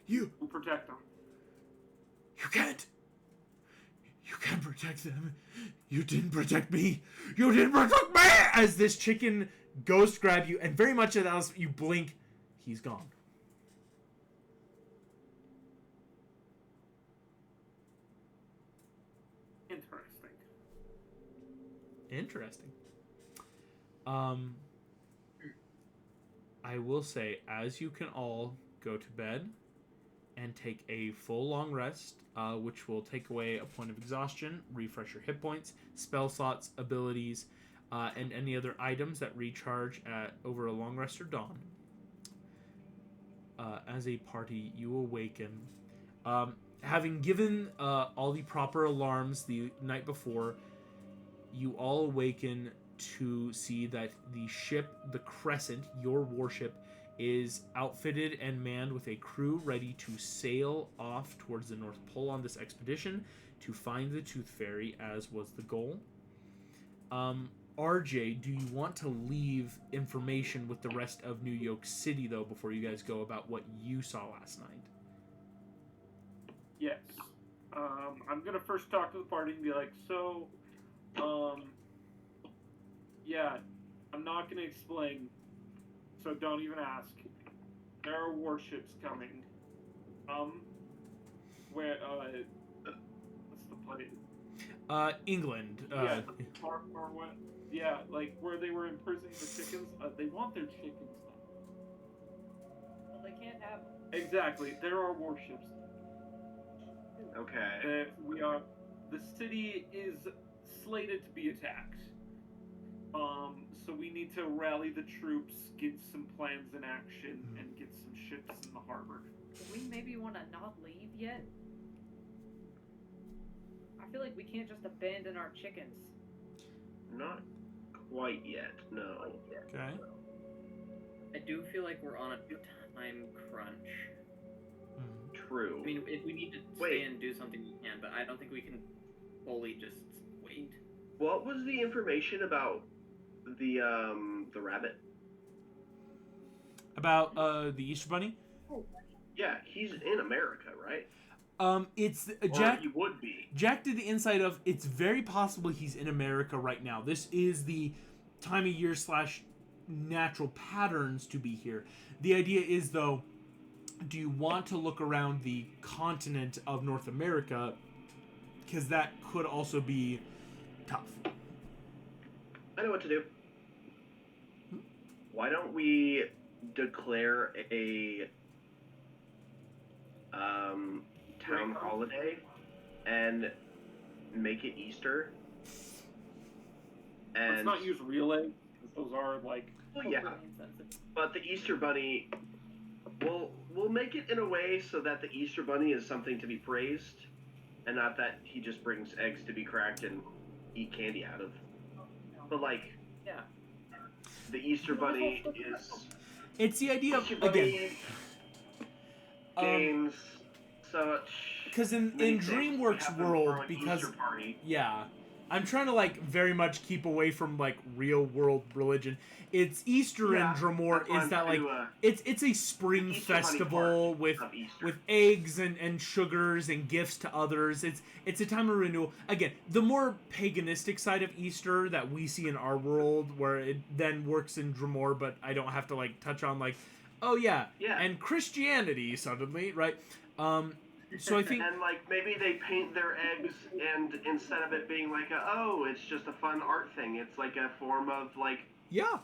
You We'll protect them. can't. You can't protect them. You didn't protect me. You didn't protect me! As this chicken goes to grab you, and very much as you blink, he's gone. Interesting. Interesting. I will say, as you can all go to bed and take a full long rest, which will take away a point of exhaustion, refresh your hit points, spell slots, abilities, and any other items that recharge at over a long rest or dawn. As a party, you awaken. Having given all the proper alarms the night before, you all awaken to see that the ship, the Crescent, your warship, is outfitted and manned with a crew ready to sail off towards the North Pole on this expedition to find the Tooth Fairy, as was the goal. RJ, do you want to leave information with the rest of New York City, though, before you guys go about what you saw last night? Yes. I'm gonna first talk to the party and be like, so, yeah, I'm not gonna explain, so don't even ask. There are warships coming. Where, what's the place? England. Yeah, far, yeah, Yeah, like where they were imprisoning the chickens. They want their chickens now. Well, they can't have. Exactly. There are warships. Okay. That we are. The city is slated to be attacked. So we need to rally the troops, get some plans in action, and get some ships in the harbor. Do we maybe want to not leave yet? I feel like we can't just abandon our chickens. Not quite yet, no. Okay. I do feel like we're on a time crunch. True. I mean, if we need to stay and do something, we can, but I don't think we can fully just wait. What was the information about the rabbit? About the Easter Bunny? Yeah, he's in America, right? It's Or Jack. he would be. Jack did the insight of it's very possible he's in America right now. This is the time of year / natural patterns to be here. The idea is though, do you want to look around the continent of North America? Because that could also be tough. I know what to do. Why don't we declare a town holiday and make it Easter? And Let's not use real eggs, because those are like. well, yeah, but the Easter Bunny, we'll make it in a way so that the Easter Bunny is something to be praised, and not that he just brings eggs to be cracked and eat candy out of. But like, Yeah. the Easter Bunny is It's the idea of Easter Bunny again. games such. Because in many things DreamWorks happen world, for an because Easter party. yeah, I'm trying to like very much keep away from like real world religion. It's Easter Yeah, in Dremore that's why is I'm that like trying it's a spring Easter Bunny festival part with of Easter. with eggs and sugars and gifts to others. It's a time of renewal. Again, the more paganistic side of Easter that we see in our world, where it then works in Dremore, but I don't have to like touch on like, oh yeah, Yeah. and Christianity suddenly, right? So I think And like maybe they paint their eggs, and instead of it being like it's just a fun art thing, it's like a form of like yeah.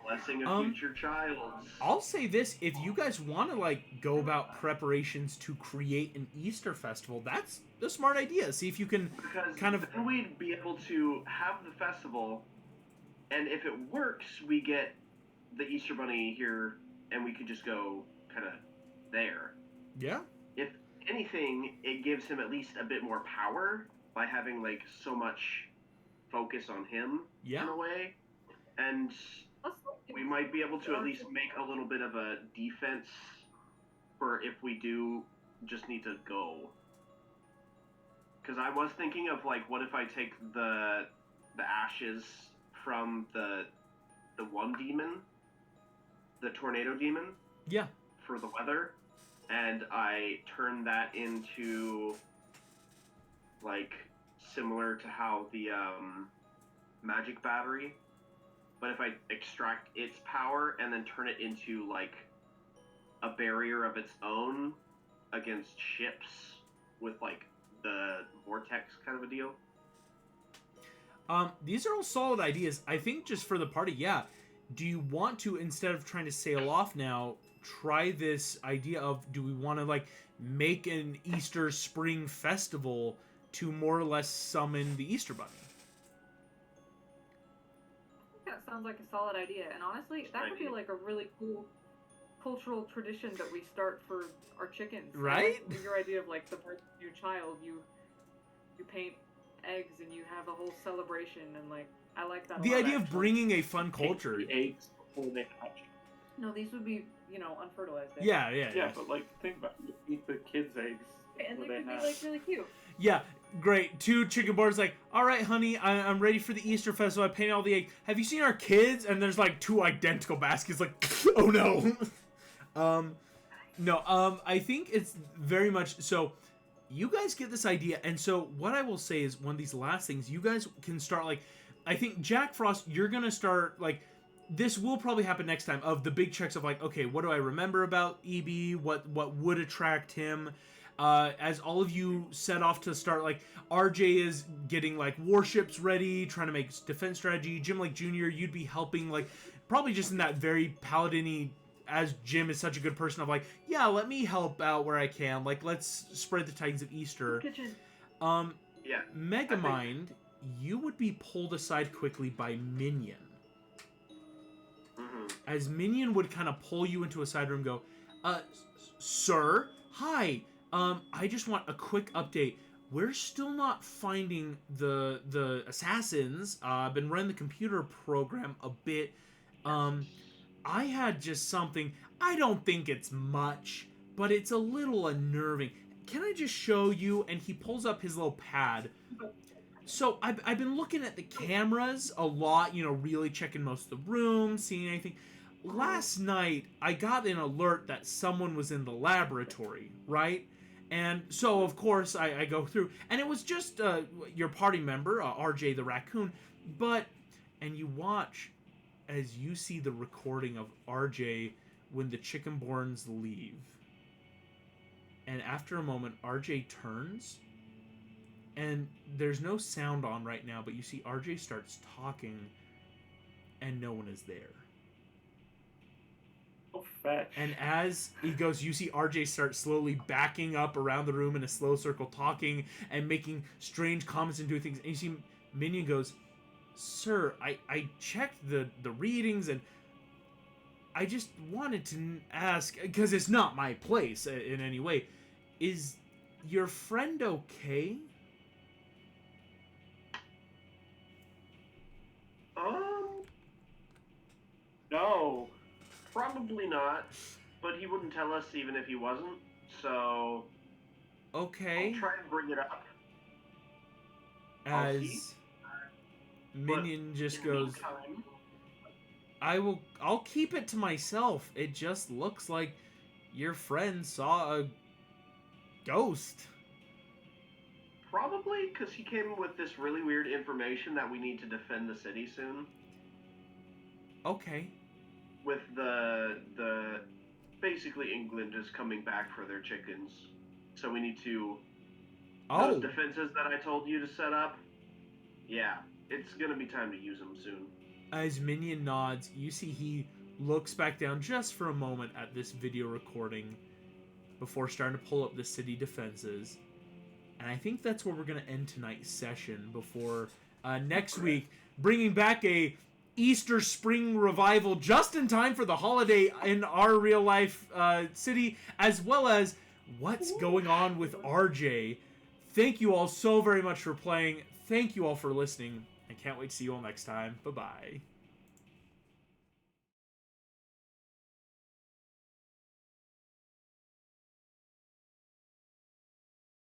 blessing a future child. I'll say this: if you guys want to like go about preparations to create an Easter festival, that's a smart idea. See if you can Because kind of then we'd be able to have the festival, and if it works, we get the Easter Bunny here, and we could just go kind of there. yeah. If anything, it gives him at least a bit more power by having like so much focus on him in a way, and we might be able to at least make a little bit of a defense for if we do just need to go. Because I was thinking of like, what if I take the ashes from the one demon, the tornado demon, Yeah. for the weather, and I turn that into like similar to how the magic battery, but if I extract its power and then turn it into like a barrier of its own against ships with like the vortex kind of a deal. These are all solid ideas. I think just for the party, yeah. Do you want to, instead of trying to sail off now, try this idea of, do we want to like make an Easter spring festival to more or less summon the Easter Bunny? That sounds like a solid idea, and honestly, that would be like a really cool cultural tradition that we start for our chickens. Right? Like, your idea of like the birth of your child, you paint eggs and you have a whole celebration, and like I like that. The a lot, idea of actually. bringing a fun culture. The eggs before they hatch. No, these would be unfertilized eggs. Yeah. But like think about it. You eat the kids' eggs. And they before could be hatch. like really cute. Yeah, great. 2 chicken boards like, all right, honey, I'm ready for the Easter festival. I painted all the eggs. Have you seen our kids? And there's like 2 identical baskets. Like, oh no. I think it's very much so. You guys get this idea, and so what I will say is one of these last things. You guys can start like, I think Jack Frost, you're gonna start like. This will probably happen next time, of the big checks of like, okay, what do I remember about EB? What would attract him? as all of you set off to start, like, RJ is getting, like, warships ready, trying to make defense strategy. Jim, like, Jr., you'd be helping, like, probably just in that very paladin-y, as Jim is such a good person, of like, yeah, let me help out where I can. Like, let's spread the tidings of Easter. Kitchen. Yeah. Megamind, you would be pulled aside quickly by Minion. Mm-hmm. As Minion would kind of pull you into a side room and go, sir, hi, I just want a quick update. We're still not finding the assassins. I've been running the computer program a bit. I had just something, I don't think it's much, but it's a little unnerving. Can I just show you? And he pulls up his little pad. So I've been looking at the cameras a lot, you know, really checking most of the rooms, seeing anything. Last night, I got an alert that someone was in the laboratory, right? And so, of course, I go through. And it was just your party member, RJ the raccoon. And you watch as you see the recording of RJ when the Chickenborns leave. And after a moment, RJ turns. And there's no sound on right now, but you see RJ starts talking, and no one is there. Oh, fetch. And as he goes, you see RJ start slowly backing up around the room in a slow circle, talking and making strange comments and doing things. And you see Minion goes, sir, I checked the readings, and I just wanted to ask, because it's not my place in any way, is your friend okay? No. Probably not, but he wouldn't tell us even if he wasn't, so... Okay. I'll try and bring it up. As Minion just goes, Meantime, I'll keep it to myself. It just looks like your friend saw a ghost. probably because he came with this really weird information that we need to defend the city soon. Okay. With the basically England is coming back for their chickens, so we need to those defenses that I told you to set up. Yeah, it's gonna be time to use them soon. As Minion nods, you see he looks back down just for a moment at this video recording before starting to pull up the city defenses. And I think that's where we're going to end tonight's session before next week, bringing back a Easter spring revival just in time for the holiday in our real life city, as well as what's going on with RJ. Thank you all so very much for playing. Thank you all for listening. I can't wait to see you all next time. Bye-bye.